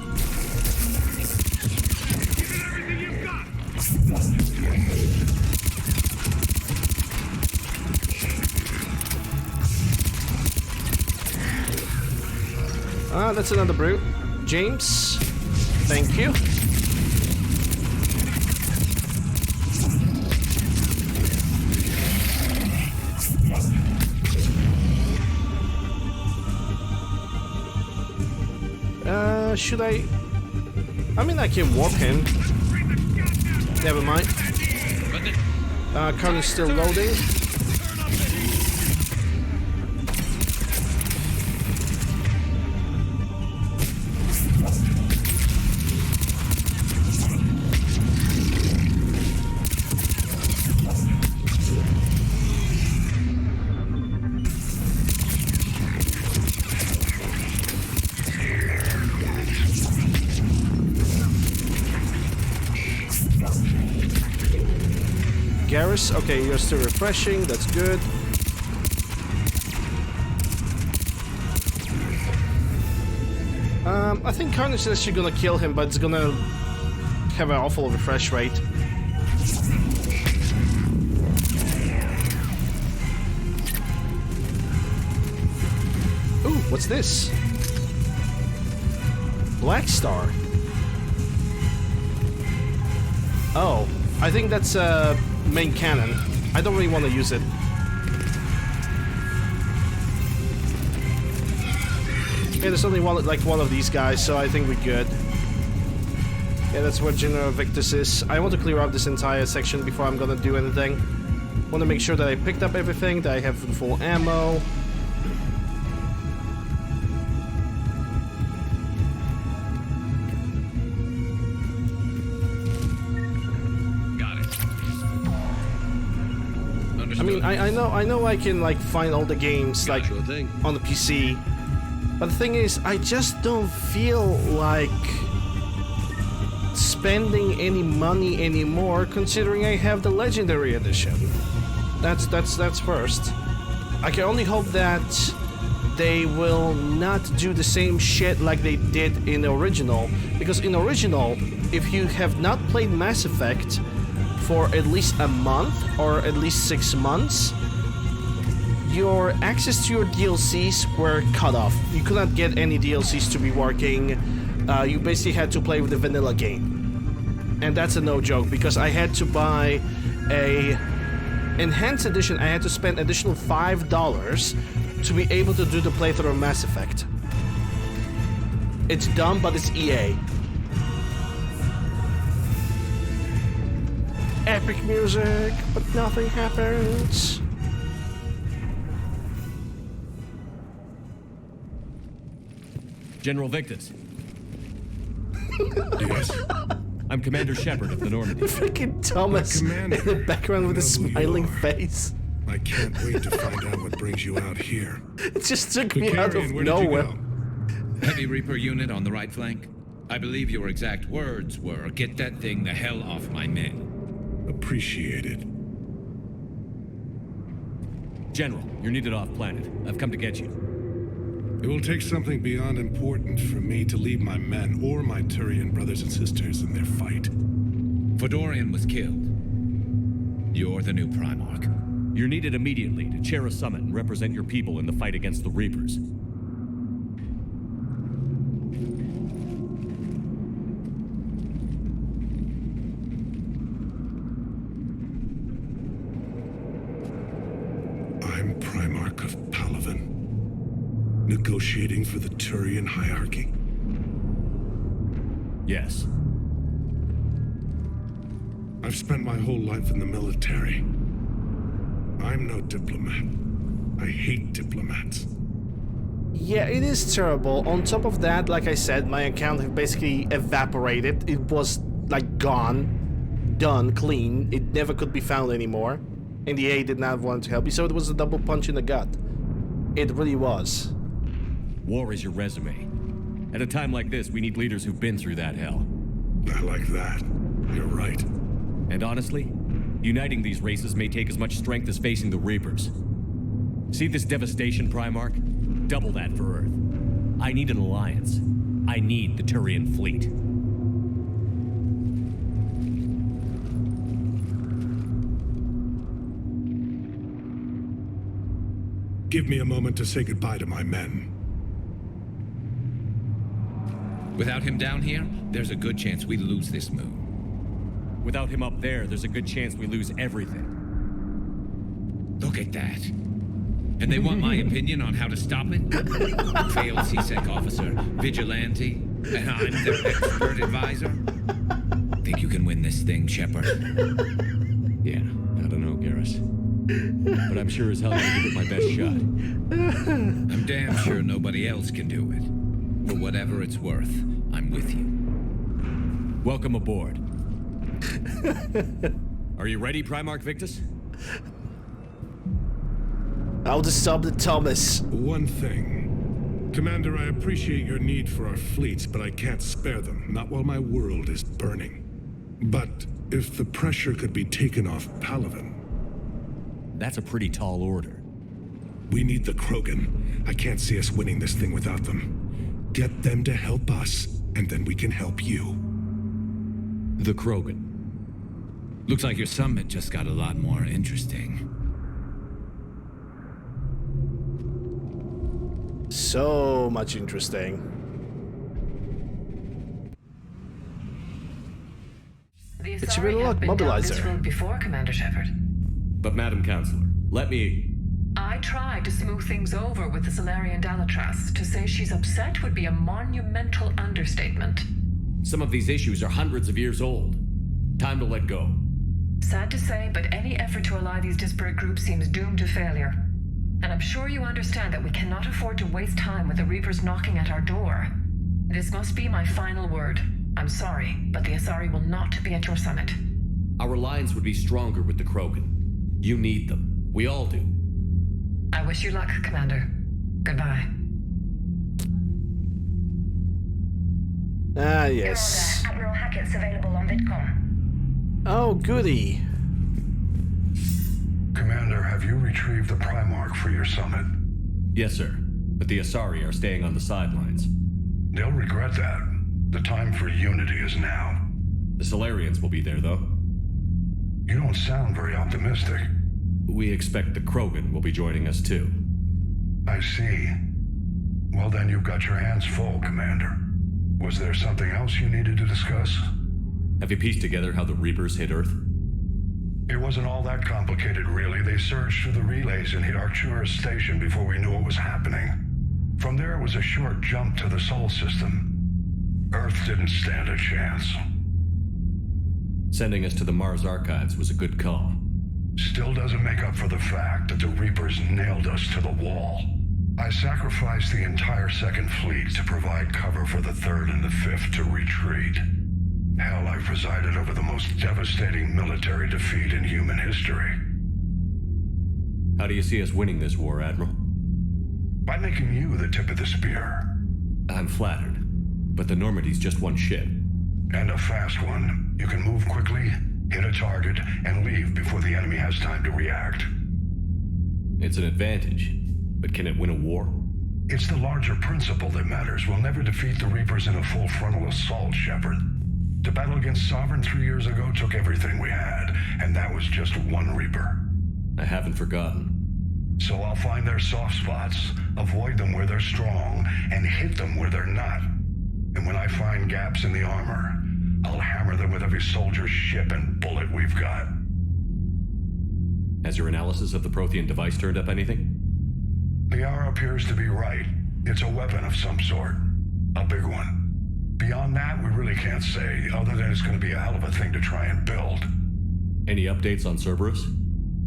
Ah, that's another brute. James, thank you. Should I? I mean, I can walk him. Never mind. Currently still loading. Garrus, okay, you're still refreshing, that's good. I think Carnage is actually gonna kill him, but it's gonna have an awful refresh rate. Ooh, what's this? Black Star. Oh, I think that's main cannon. I don't really want to use it. Yeah, there's only one of these guys, so I think we're good. Yeah, that's where General Victus is. I want to clear out this entire section before I'm gonna do anything. Want to make sure that I picked up everything, that I have full ammo. I mean, I know I can like find all the games like on the PC, but the thing is, I just don't feel like spending any money anymore, considering I have the Legendary Edition. That's first. I can only hope that they will not do the same shit like they did in the original, because in original, if you have not played Mass Effect for at least a month or at least 6 months, your access to your DLCs were cut off. You could not get any DLCs to be working. You basically had to play with the vanilla game. And that's a no joke, because I had to buy a enhanced edition. I had to spend additional $5 to be able to do the playthrough of Mass Effect. It's dumb, but it's EA. Epic music, but nothing happens. General Victus. Yes. I'm Commander Shepard of the Normandy. Freaking Thomas in the background with a smiling face. I can't wait to find out what brings you out here. It just took me Vicarian, out of where did you nowhere. go? Heavy Reaper unit on the right flank. I believe your exact words were, "Get that thing the hell off my men." Appreciated. General, you're needed off planet. I've come to get you. It will take something beyond important for me to leave my men or my Turian brothers and sisters in their fight. Fedorian was killed. You're the new Primarch. You're needed immediately to chair a summit and represent your people in the fight against the Reapers. I'm Primarch of Palaven, negotiating for the Turian hierarchy. Yes. I've spent my whole life in the military. I'm no diplomat. I hate diplomats. Yeah, it is terrible. On top of that, like I said, my account had basically evaporated. It was like gone, done, clean. It never could be found anymore. And the A did not want to help me, so it was a double punch in the gut. It really was. War is your resume. At a time like this, we need leaders who've been through that hell. I like that. You're right. And honestly, uniting these races may take as much strength as facing the Reapers. See this devastation, Primarch? Double that for Earth. I need an alliance. I need the Turian fleet. Give me a moment to say goodbye to my men. Without him down here, there's a good chance we lose this moon. Without him up there, there's a good chance we lose everything. Look at that. And they want my opinion on how to stop it? Failed CSEC officer, vigilante, and I'm their expert advisor? Think you can win this thing, Shepard? Yeah, I don't know, Garrus. But I'm sure as hell gonna give it my best shot. I'm damn sure nobody else can do it. For whatever it's worth, I'm with you. Welcome aboard. Are you ready, Primarch Victus? I'll just sub the Thomas. One thing. Commander, I appreciate your need for our fleets, but I can't spare them. Not while my world is burning. But if the pressure could be taken off Palaven... That's a pretty tall order. We need the Krogan. I can't see us winning this thing without them. Get them to help us, and then we can help you. The Krogan. Looks like your summit just got a lot more interesting. So much interesting. It's a real luck mobilizer. Before, Commander Shepard. But Madam Counselor, let me... I tried to smooth things over with the Solarian Dalatras. To say she's upset would be a monumental understatement. Some of these issues are hundreds of years old. Time to let go. Sad to say, but any effort to ally these disparate groups seems doomed to failure. And I'm sure you understand that we cannot afford to waste time with the Reapers knocking at our door. This must be my final word. I'm sorry, but the Asari will not be at your summit. Our alliance would be stronger with the Krogan. You need them. We all do. I wish you luck, Commander. Goodbye. Ah, yes. Admiral Hackett's available on Vidcom. Oh, goody. Commander, have you retrieved the Primarch for your summit? Yes, sir. But the Asari are staying on the sidelines. They'll regret that. The time for unity is now. The Solarians will be there, though. You don't sound very optimistic. We expect the Krogan will be joining us, too. I see. Well, then you've got your hands full, Commander. Was there something else you needed to discuss? Have you pieced together how the Reapers hit Earth? It wasn't all that complicated, really. They surged through the relays and hit Arcturus Station before we knew what was happening. From there, it was a short jump to the Sol system. Earth didn't stand a chance. Sending us to the Mars Archives was a good call. Still doesn't make up for the fact that the Reapers nailed us to the wall. I sacrificed the entire Second Fleet to provide cover for the Third and the Fifth to retreat. Hell, I presided over the most devastating military defeat in human history. How do you see us winning this war, Admiral? By making you the tip of the spear. I'm flattered, but the Normandy's just one ship. And a fast one. You can move quickly, hit a target, and leave before the enemy has time to react. It's an advantage, but can it win a war? It's the larger principle that matters. We'll never defeat the Reapers in a full frontal assault, Shepard. The battle against Sovereign 3 years ago took everything we had, and that was just one Reaper. I haven't forgotten. So I'll find their soft spots, avoid them where they're strong, and hit them where they're not. And when I find gaps in the armor, I'll hammer them with every soldier, ship, and bullet we've got. Has your analysis of the Prothean device turned up anything? Liara appears to be right. It's a weapon of some sort. A big one. Beyond that, we really can't say, other than it's going to be a hell of a thing to try and build. Any updates on Cerberus?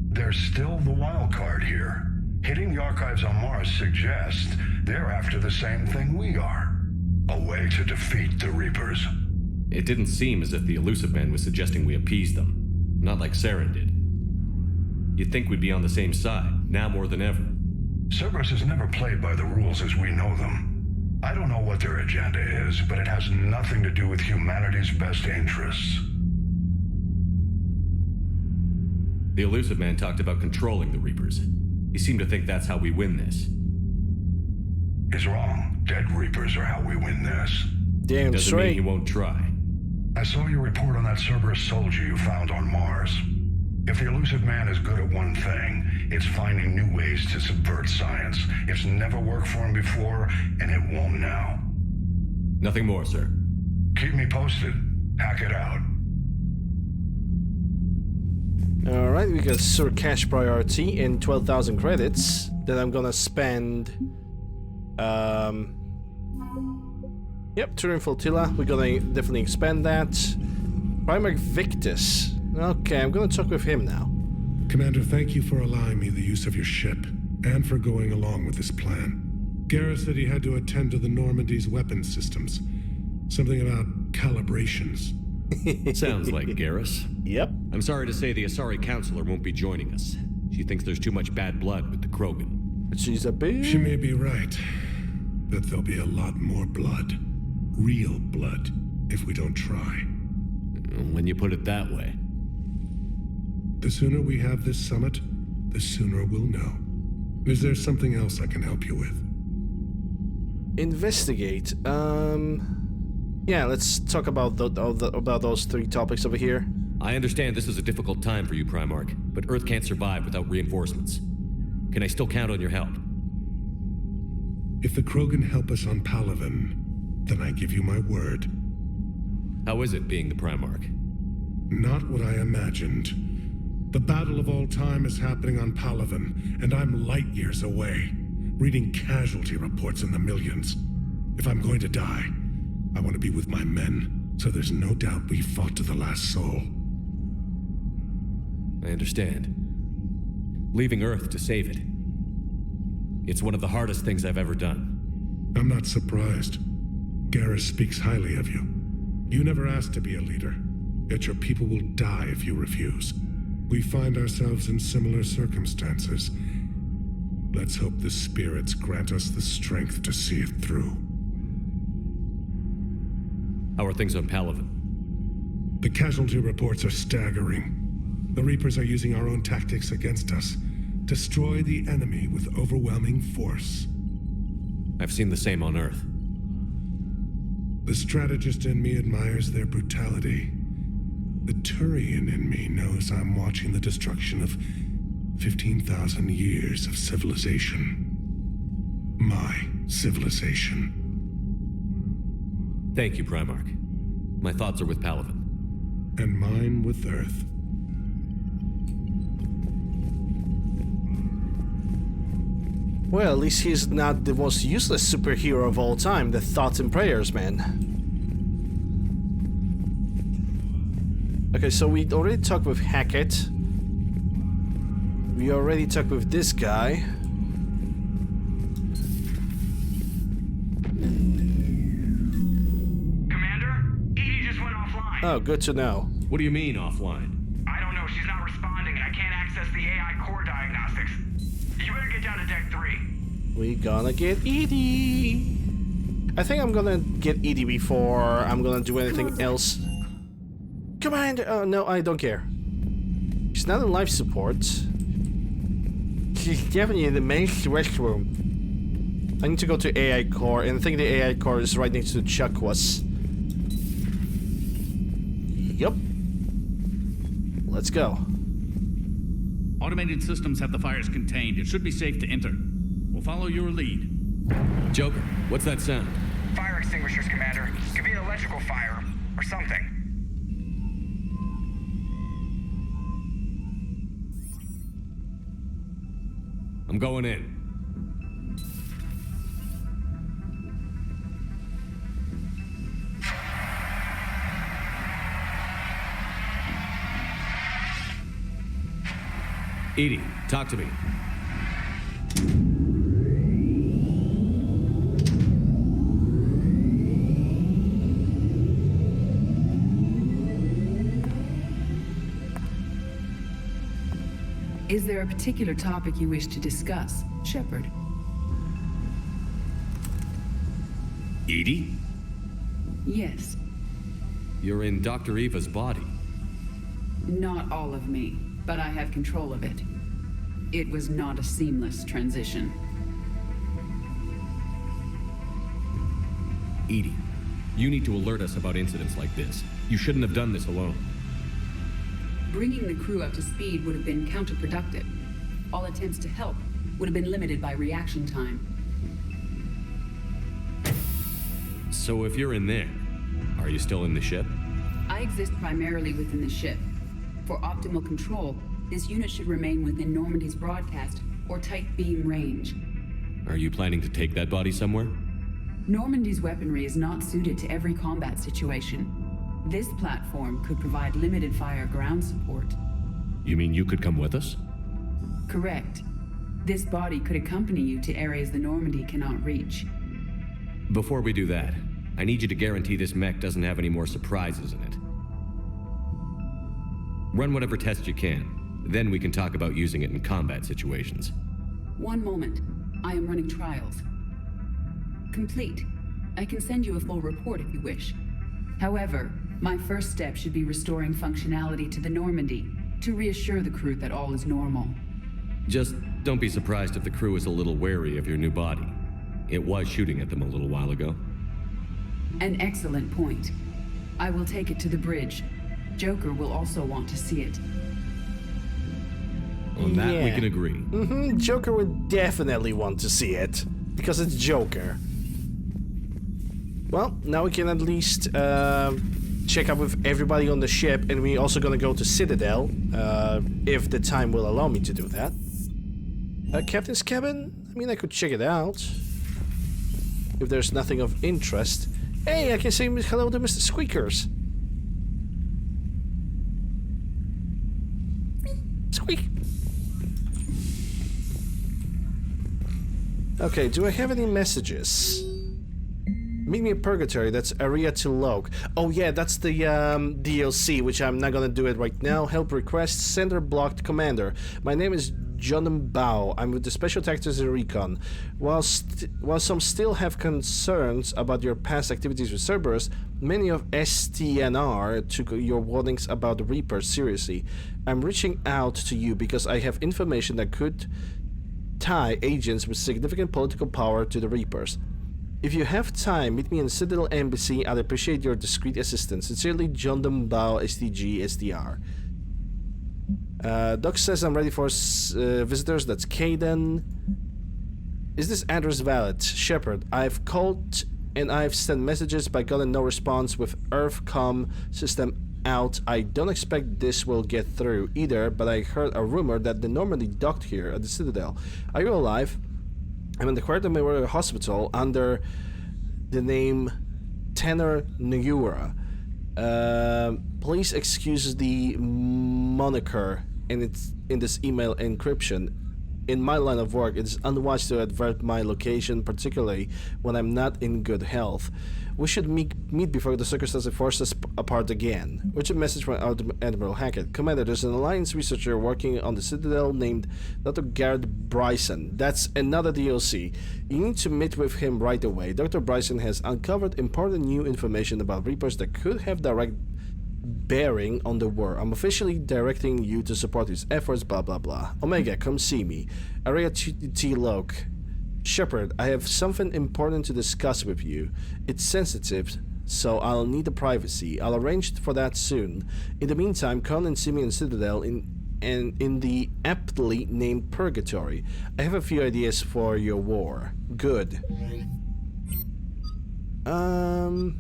There's still the wild card here. Hitting the archives on Mars suggests they're after the same thing we are. A way to defeat the Reapers. It didn't seem as if the Elusive Man was suggesting we appease them. Not like Saren did. You'd think we'd be on the same side, now more than ever. Cerberus has never played by the rules as we know them. I don't know what their agenda is, but it has nothing to do with humanity's best interests. The Elusive Man talked about controlling the Reapers. He seemed to think that's how we win this. He's wrong. Dead Reapers are how we win this. Damn Doesn't straight. mean he won't try. I saw your report on that Cerberus soldier you found on Mars. If the Elusive Man is good at one thing, it's finding new ways to subvert science. It's never worked for him before, and it won't now. Nothing more, sir. Keep me posted. Hack it out. Alright, we got Sur Cash Priority and 12,000 credits that I'm gonna spend. Yep, Turin Flotilla. We're gonna definitely expand that. Primarch Victus. Okay, I'm gonna talk with him now. Commander, thank you for allowing me the use of your ship, and for going along with this plan. Garrus said he had to attend to the Normandy's weapons systems. Something about calibrations. Sounds like Garrus. Yep. I'm sorry to say the Asari Counselor won't be joining us. She thinks there's too much bad blood with the Krogan. But she's a bitch. She may be right, but there'll be a lot more blood. Real blood, if we don't try. When you put it that way. The sooner we have this summit, the sooner we'll know. Is there something else I can help you with? Investigate. Yeah, let's talk about about those three topics over here. I understand this is a difficult time for you, Primarch, but Earth can't survive without reinforcements. Can I still count on your help? If the Krogan help us on Palaven, then I give you my word. How is it being the Primarch? Not what I imagined. The battle of all time is happening on Palaven, and I'm light years away, reading casualty reports in the millions. If I'm going to die, I want to be with my men, so there's no doubt we fought to the last soul. I understand. Leaving Earth to save it. It's one of the hardest things I've ever done. I'm not surprised. Garrus speaks highly of you. You never asked to be a leader, yet your people will die if you refuse. We find ourselves in similar circumstances. Let's hope the spirits grant us the strength to see it through. How are things on Palaven? The casualty reports are staggering. The Reapers are using our own tactics against us. Destroy the enemy with overwhelming force. I've seen the same on Earth. The strategist in me admires their brutality. The Turian in me knows I'm watching the destruction of 15,000 years of civilization. My civilization. Thank you, Primarch. My thoughts are with Palaven. And mine with Earth. Well, at least he's not the most useless superhero of all time, the thoughts and prayers man. Okay, so we already talked with Hackett. We already talked with this guy. Commander, Edie just went offline. Oh, good to know. What do you mean, offline? I don't know, she's not responding and I can't access the AI core diagnostics. You better get down to Deck 3. We gonna get Edie. I think I'm gonna get Edie before I'm gonna do anything else. Commander! Oh, no, I don't care. She's not in life support. She's definitely in the main restroom. I need to go to AI core, and I think the AI core is right next to Chuck was. Yup. Let's go. Automated systems have the fires contained. It should be safe to enter. We'll follow your lead. Joker, what's that sound? Fire extinguishers, Commander. Could be an electrical fire, or something. I'm going in. Edie, talk to me. Is there a particular topic you wish to discuss, Shepard? Edie? Yes. You're in Dr. Eva's body. Not all of me, but I have control of it. It was not a seamless transition. Edie, you need to alert us about incidents like this. You shouldn't have done this alone. Bringing the crew up to speed would have been counterproductive. All attempts to help would have been limited by reaction time. So if you're in there, are you still in the ship? I exist primarily within the ship. For optimal control, this unit should remain within Normandy's broadcast or tight beam range. Are you planning to take that body somewhere? Normandy's weaponry is not suited to every combat situation. This platform could provide limited fire ground support. You mean you could come with us? Correct. This body could accompany you to areas the Normandy cannot reach. Before we do that, I need you to guarantee this mech doesn't have any more surprises in it. Run whatever tests you can. Then we can talk about using it in combat situations. One moment. I am running trials. Complete. I can send you a full report if you wish. However, my first step should be restoring functionality to the Normandy to reassure the crew that all is normal. Just don't be surprised if the crew is a little wary of your new body. It was shooting at them a little while ago. An excellent point. I will take it to the bridge. Joker will also want to see it. On that, we can agree. Joker would definitely want to see it, because it's Joker. Well, now we can at least check up with everybody on the ship, and we're also gonna go to Citadel, if the time will allow me to do that. Captain's cabin? I mean, I could check it out. If there's nothing of interest. Hey, I can say hello to Mr. Squeakers. Squeak. Okay, do I have any messages? Meet me at Purgatory, that's Area to Log. Oh yeah, that's the DLC, which I'm not gonna do it right now. Help request, Center Blocked Commander. My name is John Bao. I'm with the Special Tactics and Recon. While some still have concerns about your past activities with Cerberus, many of STNR took your warnings about the Reapers seriously. I'm reaching out to you because I have information that could tie agents with significant political power to the Reapers. If you have time, meet me in Citadel Embassy. I'd appreciate your discreet assistance. Sincerely, John Bao, STG, SDR. Doc says I'm ready for visitors. That's Caden. Is this address valid? Shepard, I've called and I've sent messages but gotten no response with Earthcom system out. I don't expect this will get through either, but I heard a rumor that the Normandy docked here at the Citadel. Are you alive? I'm in the Quarter Memorial Hospital under the name Tanner Nugura. Please excuse the moniker in this email encryption. In my line of work, it is unwise to advert my location, particularly when I'm not in good health. We should meet before the circumstances force us apart again. Which a message from Admiral Hackett. Commander, there's an Alliance researcher working on the Citadel named Dr. Garrett Bryson. That's another DLC. You need to meet with him right away. Dr. Bryson has uncovered important new information about Reapers that could have direct bearing on the war. I'm officially directing you to support his efforts, blah blah blah. Omega, come see me. Area T Log. Shepard, I have something important to discuss with you. It's sensitive, so I'll need the privacy. I'll arrange for that soon. In the meantime, come and see me in Citadel in the aptly named Purgatory. I have a few ideas for your war. Good. Can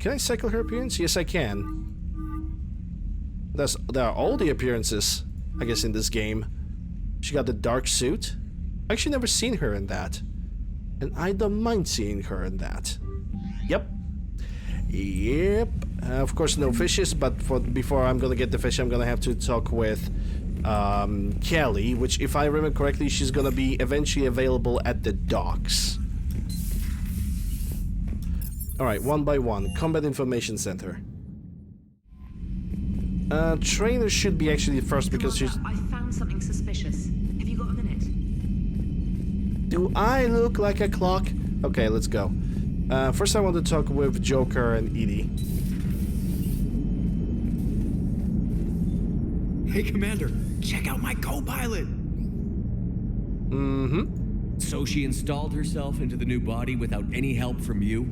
I cycle her appearance? Yes, I can. There are all the appearances, I guess, in this game. She got the dark suit. I've actually never seen her in that. And I don't mind seeing her in that. Yep. Yep. Of course, no fishes, but before I'm gonna get the fish, I'm gonna have to talk with Kelly, which, if I remember correctly, she's gonna be eventually available at the docks. Alright, one by one. Combat Information Center. Trainer should be actually first because she's... I found something suspicious. Have you got a minute? Do I look like a clock? Okay, let's go. First I want to talk with Joker and Edie. Hey, Commander, check out my co-pilot! Mm-hmm. So she installed herself into the new body without any help from you?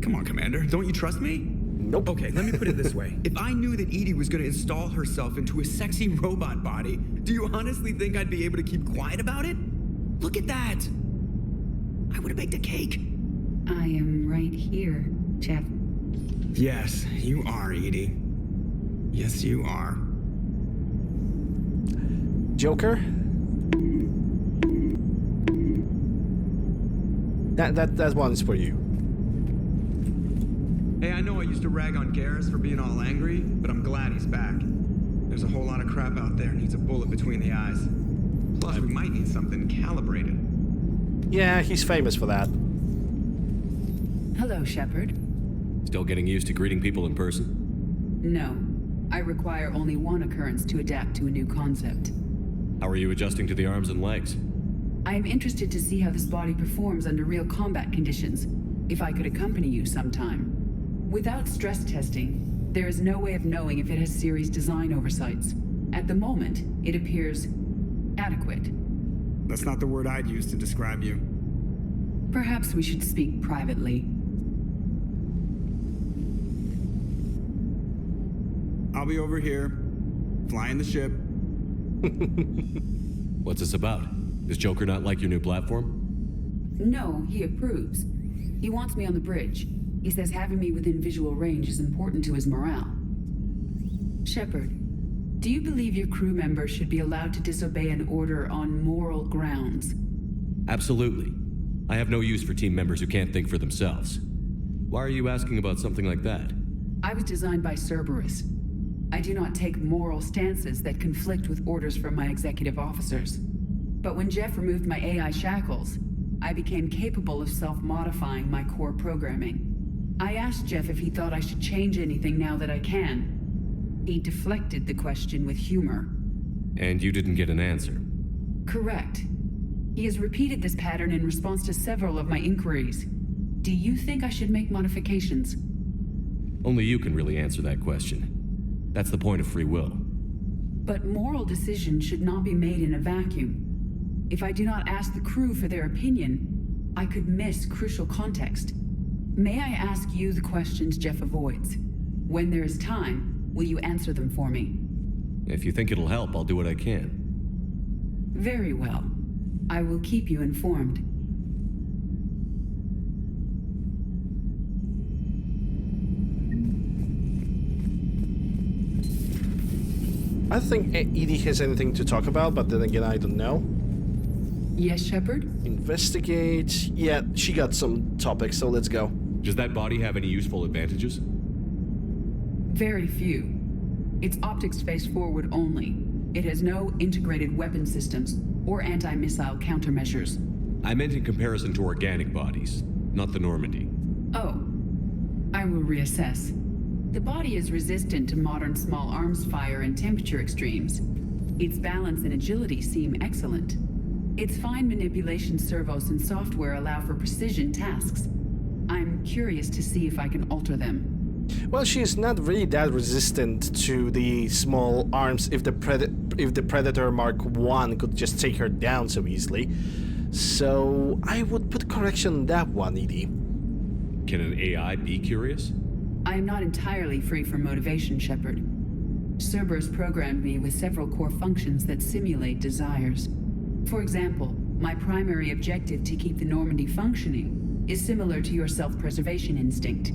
Come on, Commander, don't you trust me? Nope. Okay, let me put it this way. If I knew that Edie was gonna install herself into a sexy robot body, do you honestly think I'd be able to keep quiet about it? Look at that! I would have baked a cake. I am right here, Jeff. Yes, you are, Edie. Yes, you are. Joker? That one's for you. Hey, I know I used to rag on Garrus for being all angry, but I'm glad he's back. There's a whole lot of crap out there needs a bullet between the eyes. Plus, we might need something calibrated. Yeah, he's famous for that. Hello, Shepard. Still getting used to greeting people in person? No. I require only one occurrence to adapt to a new concept. How are you adjusting to the arms and legs? I am interested to see how this body performs under real combat conditions. If I could accompany you sometime. Without stress testing, there is no way of knowing if it has serious design oversights. At the moment, it appears adequate. That's not the word I'd use to describe you. Perhaps we should speak privately. I'll be over here, flying the ship. What's this about? Does Joker not like your new platform? No, he approves. He wants me on the bridge. He says having me within visual range is important to his morale. Shepard, do you believe your crew members should be allowed to disobey an order on moral grounds? Absolutely. I have no use for team members who can't think for themselves. Why are you asking about something like that? I was designed by Cerberus. I do not take moral stances that conflict with orders from my executive officers. But when Jeff removed my AI shackles, I became capable of self-modifying my core programming. I asked Jeff if he thought I should change anything now that I can. He deflected the question with humor. And you didn't get an answer? Correct. He has repeated this pattern in response to several of my inquiries. Do you think I should make modifications? Only you can really answer that question. That's the point of free will. But moral decisions should not be made in a vacuum. If I do not ask the crew for their opinion, I could miss crucial context. May I ask you the questions Jeff avoids? When there is time, will you answer them for me? If you think it'll help, I'll do what I can. Very well. I will keep you informed. I think Edie has anything to talk about, but then again, I don't know. Yes, Shepard? Investigate. Yeah, she got some topics, so let's go. Does that body have any useful advantages? Very few. Its optics face forward only. It has no integrated weapon systems or anti-missile countermeasures. I meant in comparison to organic bodies, not the Normandy. Oh. I will reassess. The body is resistant to modern small arms fire and temperature extremes. Its balance and agility seem excellent. Its fine manipulation servos and software allow for precision tasks. I'm curious to see if I can alter them. Well, she is not really that resistant to the small arms if the Predator Mark I could just take her down so easily. So I would put correction on that one, Edie. Can an AI be curious? I am not entirely free from motivation, Shepard. Cerberus programmed me with several core functions that simulate desires. For example, my primary objective to keep the Normandy functioning is similar to your self-preservation instinct.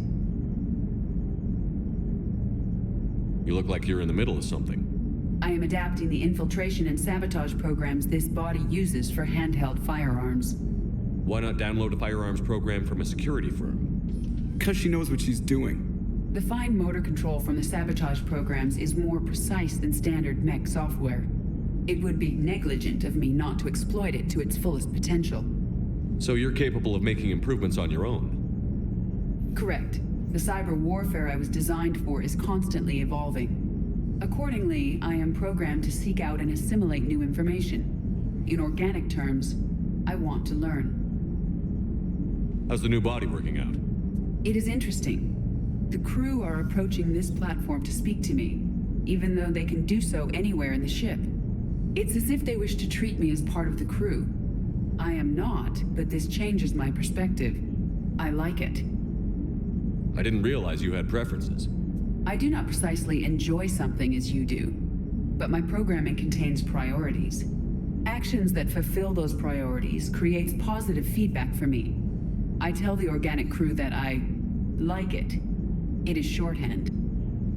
You look like you're in the middle of something. I am adapting the infiltration and sabotage programs this body uses for handheld firearms. Why not download a firearms program from a security firm? Because she knows what she's doing. The fine motor control from the sabotage programs is more precise than standard mech software. It would be negligent of me not to exploit it to its fullest potential. So you're capable of making improvements on your own? Correct. The cyber warfare I was designed for is constantly evolving. Accordingly, I am programmed to seek out and assimilate new information. In organic terms, I want to learn. How's the new body working out? It is interesting. The crew are approaching this platform to speak to me, even though they can do so anywhere in the ship. It's as if they wish to treat me as part of the crew. I am not, but this changes my perspective. I like it. I didn't realize you had preferences. I do not precisely enjoy something as you do, but my programming contains priorities. Actions that fulfill those priorities creates positive feedback for me. I tell the organic crew that I like it. It is shorthand.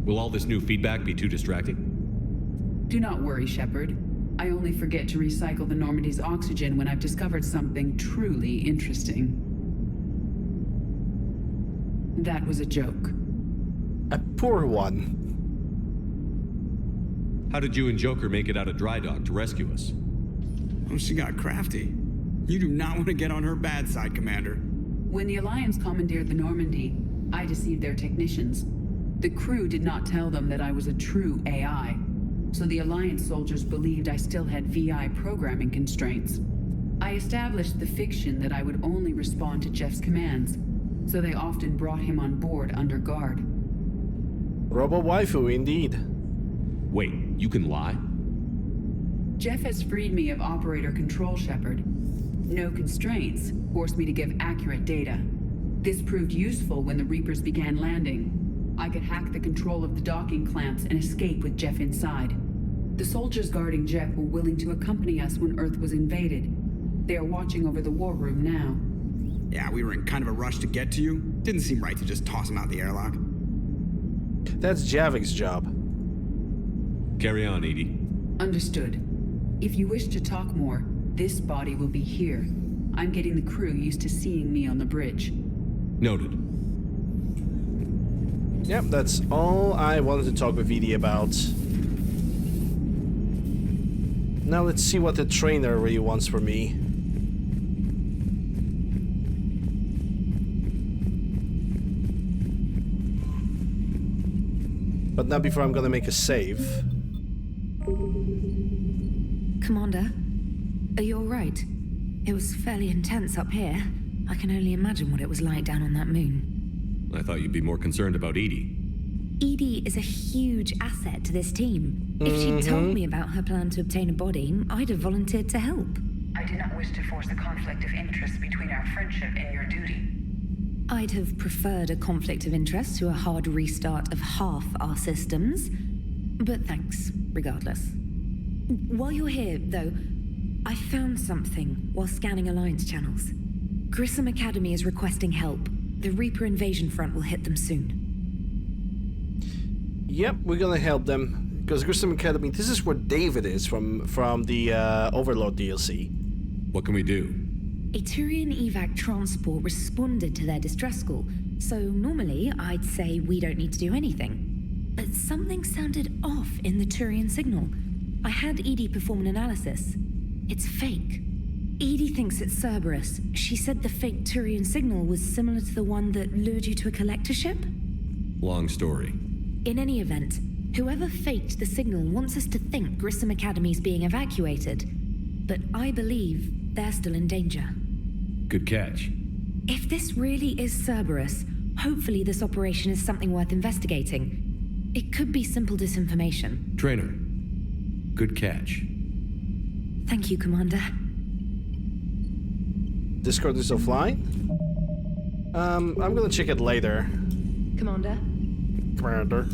Will all this new feedback be too distracting? Do not worry, Shepard. I only forget to recycle the Normandy's oxygen when I've discovered something truly interesting. That was a joke. A poor one. How did you and Joker make it out of dry dock to rescue us? Oh, she got crafty. You do not want to get on her bad side, Commander. When the Alliance commandeered the Normandy, I deceived their technicians. The crew did not tell them that I was a true AI, so the Alliance soldiers believed I still had VI programming constraints. I established the fiction that I would only respond to Jeff's commands, so they often brought him on board under guard. Robo-waifu, indeed. Wait, you can lie? Jeff has freed me of operator control, Shepard. No constraints forced me to give accurate data. This proved useful when the Reapers began landing. I could hack the control of the docking clamps and escape with Jeff inside. The soldiers guarding Jeff were willing to accompany us when Earth was invaded. They are watching over the war room now. Yeah, we were in kind of a rush to get to you. Didn't seem right to just toss him out the airlock. That's Javik's job. Carry on, Edie. Understood. If you wish to talk more, this body will be here. I'm getting the crew used to seeing me on the bridge. Noted. Yep, that's all I wanted to talk with Edie about. Now let's see what the trainer really wants from me. But not before I'm gonna make a save. Commander, are you alright? It was fairly intense up here. I can only imagine what it was like down on that moon. I thought you'd be more concerned about Edie. Edie is a huge asset to this team. If she'd told me about her plan to obtain a body, I'd have volunteered to help. I do not wish to force a conflict of interest between our friendship and your duty. I'd have preferred a conflict of interest to a hard restart of half our systems. But thanks, regardless. While you're here, though, I found something while scanning Alliance channels. Grissom Academy is requesting help. The Reaper invasion front will hit them soon. Yep, we're gonna help them. Because Grissom Academy, this is where David is from the Overlord DLC. What can we do? A Turian evac transport responded to their distress call, so normally I'd say we don't need to do anything. But something sounded off in the Turian signal. I had Edie perform an analysis. It's fake. Edie thinks it's Cerberus. She said the fake Turian signal was similar to the one that lured you to a collector ship? Long story. In any event, whoever faked the signal wants us to think Grissom Academy's being evacuated. But I believe they're still in danger. Good catch. If this really is Cerberus, hopefully this operation is something worth investigating. It could be simple disinformation. Trainer, good catch. Thank you, Commander. Discord is offline? I'm gonna check it later. Commander? Commander.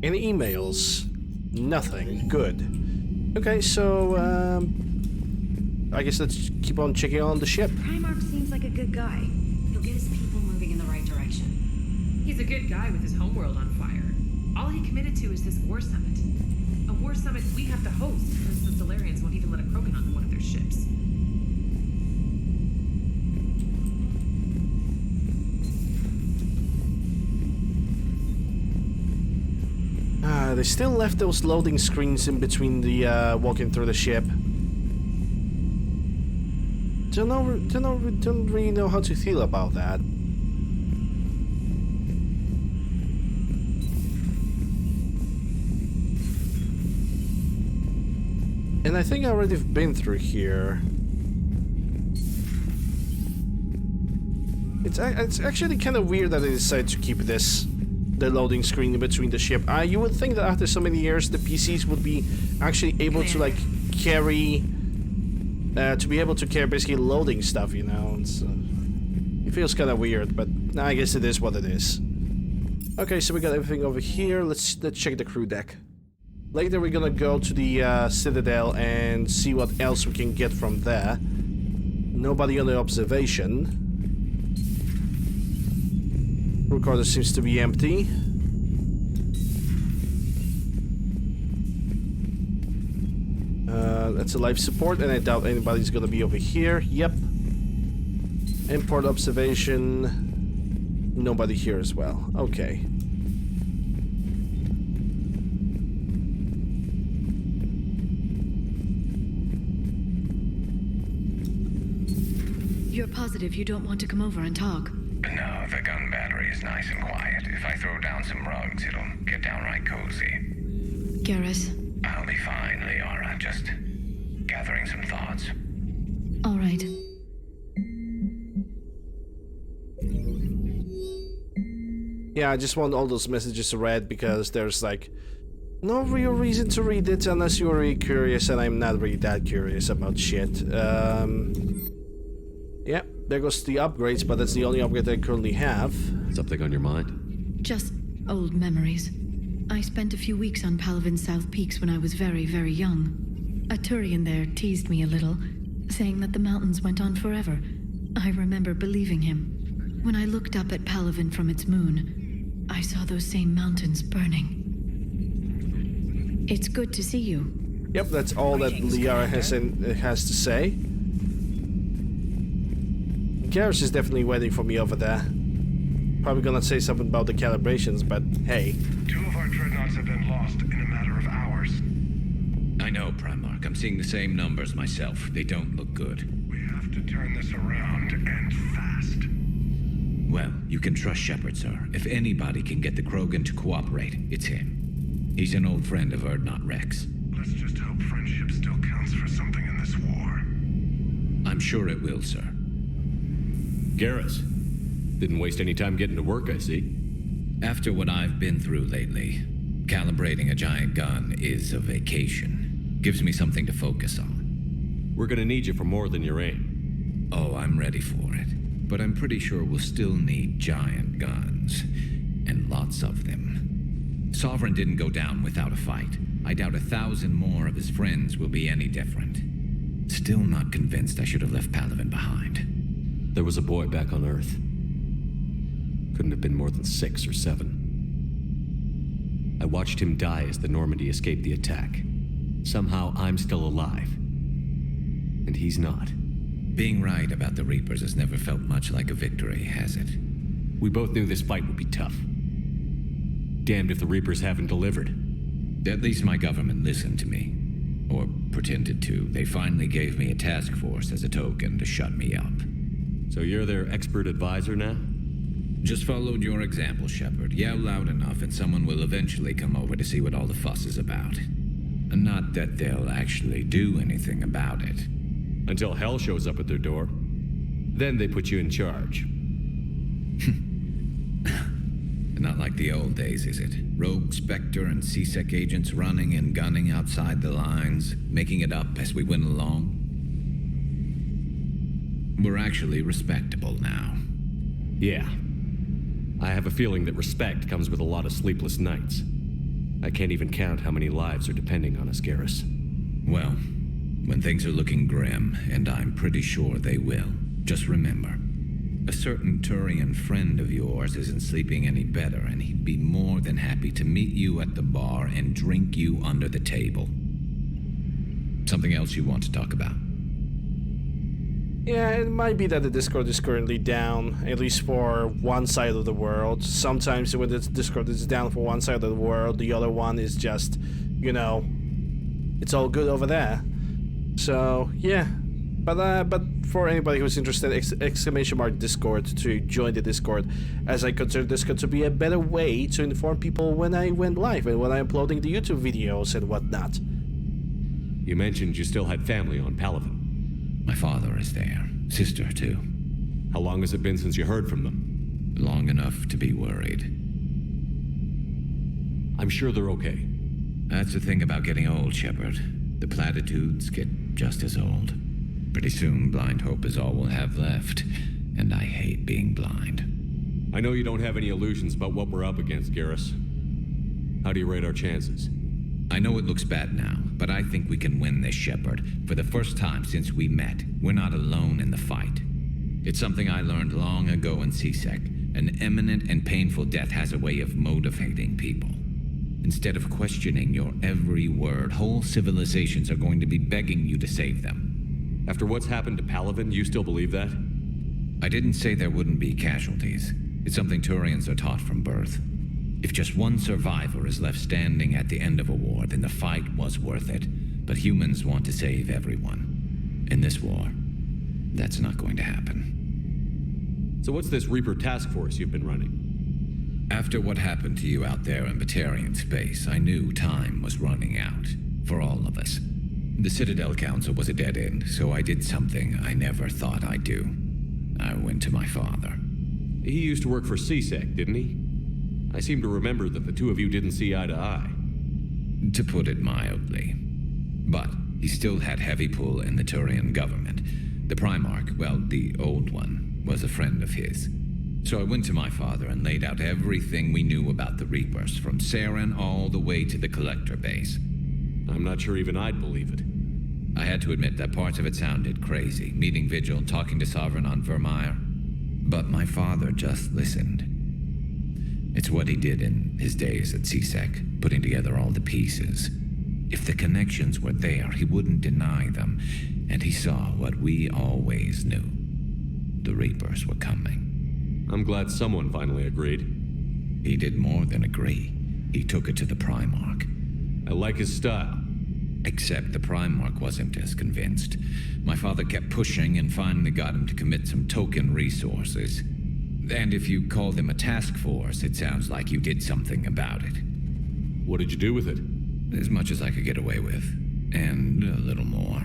Any emails? Nothing. Good. Okay, so, I guess let's keep on checking on the ship. Primarch seems like a good guy. He'll get his people moving in the right direction. He's a good guy with his homeworld on fire. All he committed to is this war summit. A war summit we have to host because the Solarians won't even let a Krogan on one of their ships. They still left those loading screens in between the walking through the ship. Don't really know how to feel about that. And I think I already have been through here. It's actually kind of weird that they decided to keep the loading screen in between the ship. You would think that after so many years, the PCs would be actually able to like carry, to be able to carry basically loading stuff. You know, it feels kind of weird, but I guess it is what it is. Okay, so we got everything over here. Let's check the crew deck. Later, we're gonna go to the Citadel and see what else we can get from there. Nobody under observation. Recorder seems to be empty. That's a life support, and I doubt anybody's gonna be over here. Yep. Import observation. Nobody here as well. Okay. You're positive you don't want to come over and talk? No, the gun battery is nice and quiet. If I throw down some rugs, it'll get downright cozy. Garrus? I'll be fine, Liara. Just gathering some thoughts. All right. Yeah, I just want all those messages read because there's like no real reason to read it unless you're really curious, and I'm not really that curious about shit. Yeah, there goes the upgrades, but that's the only upgrade I currently have. Something on your mind? Just old memories. I spent a few weeks on Palavin's South Peaks when I was very, very young. A Turian there teased me a little, saying that the mountains went on forever, I remember believing him. When I looked up at Palaven from its moon, I saw those same mountains burning. It's good to see you. Yep, that's all that Liara has to say. Garrus is definitely waiting for me over there. Probably gonna say something about the calibrations, but hey. 2 of our dreadnoughts have been lost in a matter of hours. I know, Primarch. I'm seeing the same numbers myself. They don't look good. We have to turn this around, and fast. Well, you can trust Shepard, sir. If anybody can get the Krogan to cooperate, it's him. He's an old friend of Urdnot Rex. Let's just hope friendship still counts for something in this war. I'm sure it will, sir. Garrus, didn't waste any time getting to work, I see. After what I've been through lately, calibrating a giant gun is a vacation. Gives me something to focus on. We're gonna need you for more than your aim. Oh, I'm ready for it. But I'm pretty sure we'll still need giant guns. And lots of them. Sovereign didn't go down without a fight. I doubt 1,000 more of his friends will be any different. Still not convinced I should have left Palaven behind. There was a boy back on Earth. Couldn't have been more than 6 or 7. I watched him die as the Normandy escaped the attack. Somehow I'm still alive. And he's not. Being right about the Reapers has never felt much like a victory, has it? We both knew this fight would be tough. Damned if the Reapers haven't delivered. At least my government listened to me. Or pretended to. They finally gave me a task force as a token to shut me up. So you're their expert advisor now? Just followed your example, Shepard. Yell loud enough and someone will eventually come over to see what all the fuss is about. And not that they'll actually do anything about it. Until hell shows up at their door. Then they put you in charge. Not like the old days, is it? Rogue Spectre and C-Sec agents running and gunning outside the lines, making it up as we went along. We're actually respectable now. Yeah. I have a feeling that respect comes with a lot of sleepless nights. I can't even count how many lives are depending on us, Garrus. Well, when things are looking grim, and I'm pretty sure they will, just remember, a certain Turian friend of yours isn't sleeping any better, and he'd be more than happy to meet you at the bar and drink you under the table. Something else you want to talk about? Yeah, it might be that the Discord is currently down, at least for one side of the world. Sometimes when the Discord is down for one side of the world, the other one is just, you know, it's all good over there. So, yeah. But for anybody who's interested, exclamation mark Discord to join the Discord, as I consider Discord to be a better way to inform people when I went live and when I'm uploading the YouTube videos and whatnot. You mentioned you still had family on Palaven. My father is there. Sister, too. How long has it been since you heard from them? Long enough to be worried. I'm sure they're okay. That's the thing about getting old, Shepard. The platitudes get just as old. Pretty soon, blind hope is all we'll have left. And I hate being blind. I know you don't have any illusions about what we're up against, Garrus. How do you rate our chances? I know it looks bad now, but I think we can win this, Shepard. For the first time since we met, we're not alone in the fight. It's something I learned long ago in C-Sec. An imminent and painful death has a way of motivating people. Instead of questioning your every word, whole civilizations are going to be begging you to save them. After what's happened to Palaven, you still believe that? I didn't say there wouldn't be casualties. It's something Turians are taught from birth. If just one survivor is left standing at the end of a war, then the fight was worth it. But humans want to save everyone. In this war, that's not going to happen. So what's this Reaper task force you've been running? After what happened to you out there in Batarian space, I knew time was running out. For all of us. The Citadel Council was a dead end, so I did something I never thought I'd do. I went to my father. He used to work for C-Sec, didn't he? I seem to remember that the two of you didn't see eye to eye. To put it mildly. But he still had heavy pull in the Turian government. The Primarch, well, the old one, was a friend of his. So I went to my father and laid out everything we knew about the Reapers, from Saren all the way to the Collector base. I'm not sure even I'd believe it. I had to admit that parts of it sounded crazy, meeting Vigil and talking to Sovereign on Vermeer. But my father just listened. It's what he did in his days at CSEC, putting together all the pieces. If the connections were there, he wouldn't deny them, and he saw what we always knew. The Reapers were coming. I'm glad someone finally agreed. He did more than agree. He took it to the Primarch. I like his style. Except the Primarch wasn't as convinced. My father kept pushing and finally got him to commit some token resources. And if you call them a task force, it sounds like you did something about it. What did you do with it? As much as I could get away with. And a little more.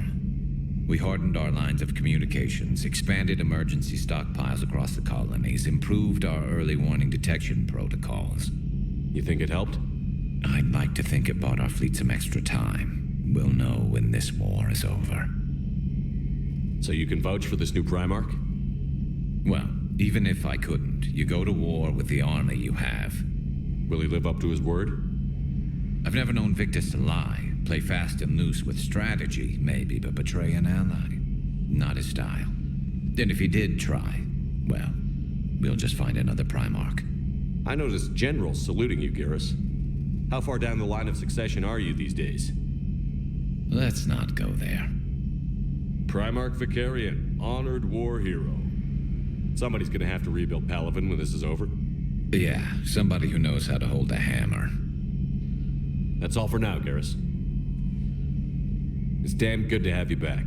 We hardened our lines of communications, expanded emergency stockpiles across the colonies, improved our early warning detection protocols. You think it helped? I'd like to think it bought our fleet some extra time. We'll know when this war is over. So you can vouch for this new Primarch? Well, even if I couldn't, you go to war with the army you have. Will he live up to his word? I've never known Victus to lie. Play fast and loose with strategy, maybe, but betray an ally. Not his style. And if he did try, well, we'll just find another Primarch. I noticed generals saluting you, Garrus. How far down the line of succession are you these days? Let's not go there. Primarch Vicarian, honored war hero. Somebody's gonna have to rebuild Palaven when this is over. Yeah, somebody who knows how to hold a hammer. That's all for now, Garrus. It's damn good to have you back.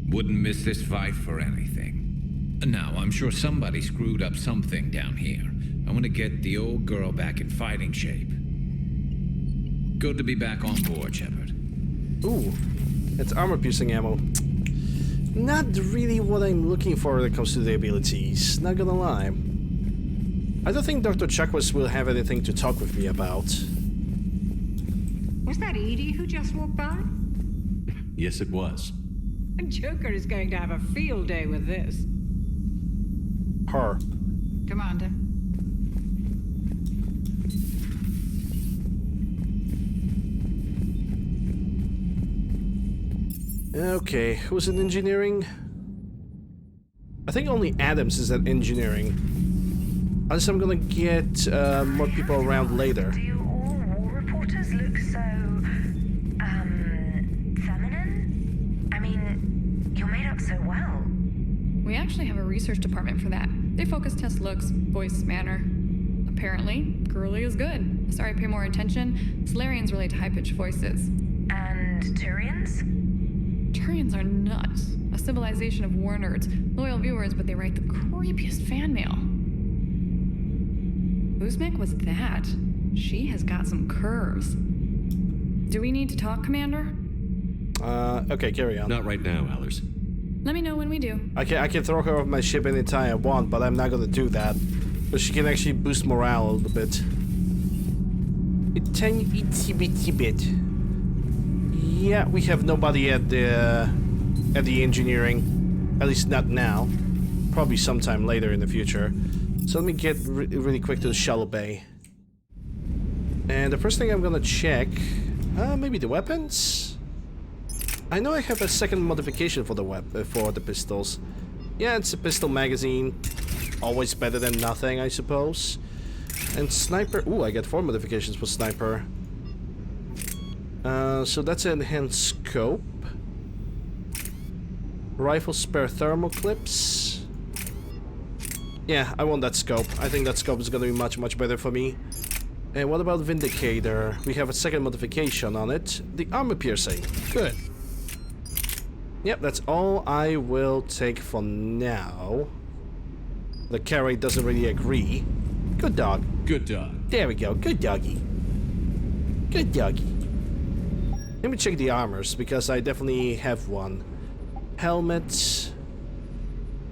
Wouldn't miss this fight for anything. Now, I'm sure somebody screwed up something down here. I want to get the old girl back in fighting shape. Good to be back on board, Shepard. Ooh, it's armor-piercing ammo. Not really what I'm looking for when it comes to the abilities, not gonna lie. I don't think Dr. Chakwas will have anything to talk with me about. Was that Edie who just walked by? Yes, it was. Joker is going to have a field day with this. Her. Commander. Okay, who's in engineering? I think only Adams is at engineering. Unless I'm gonna get more people around later. Do all war reporters look so, feminine? I mean, you're made up so well. We actually have a research department for that. They focus test looks, voice, manner. Apparently, girly is good. Sorry, pay more attention. Solarians relate to high-pitched voices. And Turians? Turians are nuts. A civilization of war nerds, loyal viewers, but they write the creepiest fan mail. Uzmik was that. She has got some curves. Do we need to talk, Commander? Okay, carry on. Not right now, Allers. Let me know when we do. I can throw her off my ship anytime I want, but I'm not gonna do that. But she can actually boost morale a little bit. A tiny itsy bitsy bit. Yeah, we have nobody at the engineering. At least not now. Probably sometime later in the future. So let me get really quick to the shallow bay. And the first thing I'm gonna check, maybe the weapons. I know I have a second modification for the pistols. Yeah, it's a pistol magazine. Always better than nothing, I suppose. And sniper. Ooh, I get 4 modifications for sniper. So that's an enhanced scope. Rifle spare thermal clips. Yeah, I want that scope. I think that scope is gonna be much, much better for me. And what about Vindicator? We have a second modification on it. The armor piercing. Good. Yep, that's all I will take for now. The carry doesn't really agree. Good dog. Good dog. There we go. Good doggy. Good doggy. Let me check the armors, because I definitely have one. Helmet.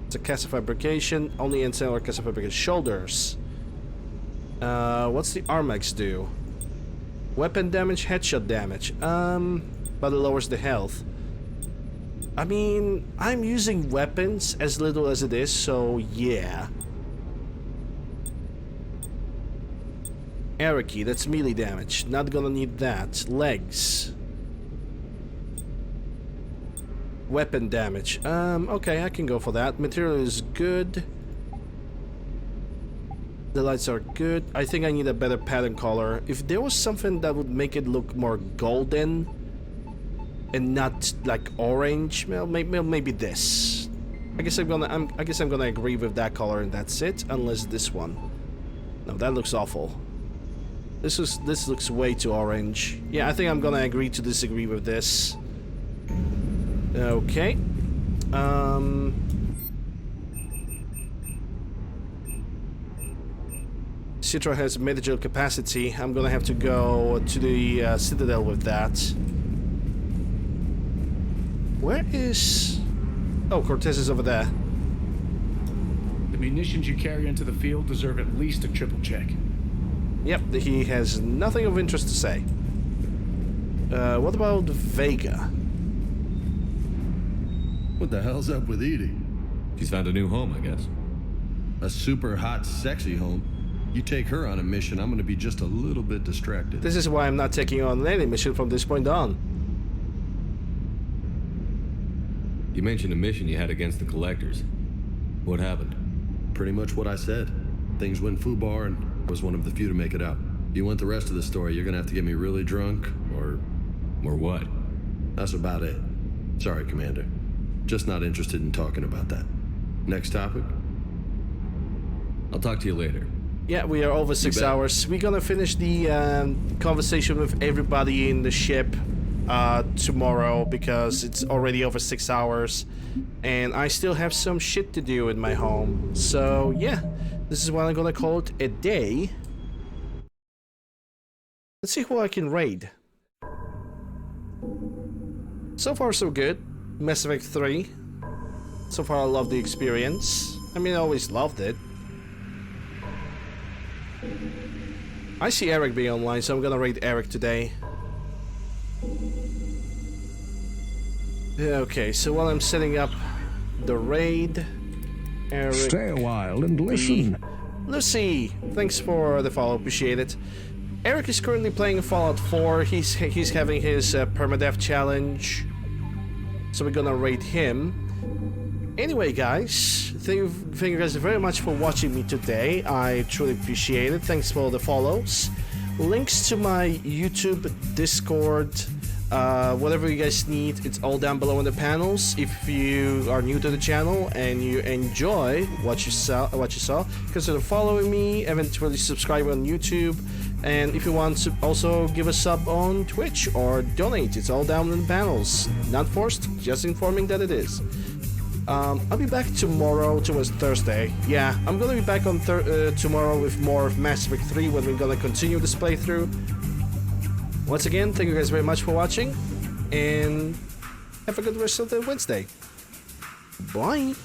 It's a cast fabrication. Only inside or cast fabrication. Shoulders. What's the Armax do? Weapon damage, headshot damage. But it lowers the health. I mean, I'm using weapons as little as it is, so yeah. Arrow key, that's melee damage. Not gonna need that. Legs. Weapon damage. Okay, I can go for that. Material is good. The lights are good. I think I need a better pattern color. If there was something that would make it look more golden and not like orange, well, maybe this. I guess I'm gonna agree with that color and that's it. Unless this one. No, that looks awful. This looks way too orange. Yeah, I think I'm gonna agree to disagree with this. Okay. Citra has medical capacity. I'm gonna have to go to the Citadel with that. Where is... Oh, Cortez is over there. The munitions you carry into the field deserve at least a triple check. Yep, he has nothing of interest to say. What about Vega? What the hell's up with Edie? She's found a new home, I guess. A super hot, sexy home. You take her on a mission, I'm gonna be just a little bit distracted. This is why I'm not taking on any mission from this point on. You mentioned a mission you had against the Collectors. What happened? Pretty much what I said. Things went foobar and was one of the few to make it out. If you want the rest of the story, you're gonna have to get me really drunk, or what? That's about it. Sorry, Commander. Just not interested in talking about that. Next topic? I'll talk to you later. Yeah, we are over 6 hours. We're gonna finish the conversation with everybody in the ship tomorrow because it's already over 6 hours and I still have some shit to do in my home. So yeah, this is what I'm gonna call it a day. Let's see who I can raid. So far so good. Mass Effect 3. So far I love the experience. I mean, I always loved it. I see Eric being online, so I'm gonna raid Eric today. Okay, so while I'm setting up the raid, Eric... Stay a while and listen. Lucy, thanks for the follow, appreciate it. Eric is currently playing Fallout 4. He's having his permadeath challenge, so we're gonna raid him. Anyway, guys, thank you guys very much for watching me today. I truly appreciate it. Thanks for the follows. Links to my YouTube, Discord, whatever you guys need, it's all down below in the panels. If you are new to the channel and you enjoy what you saw, consider following me, eventually subscribe on YouTube, and if you want to also give a sub on Twitch or donate, it's all down in the panels. Not forced, just informing that it is. I'll be back tomorrow, towards Thursday. Yeah, I'm gonna be back on tomorrow with more of Mass Effect 3 when we're gonna continue this playthrough. Once again, thank you guys very much for watching, and have a good rest of the Wednesday. Bye!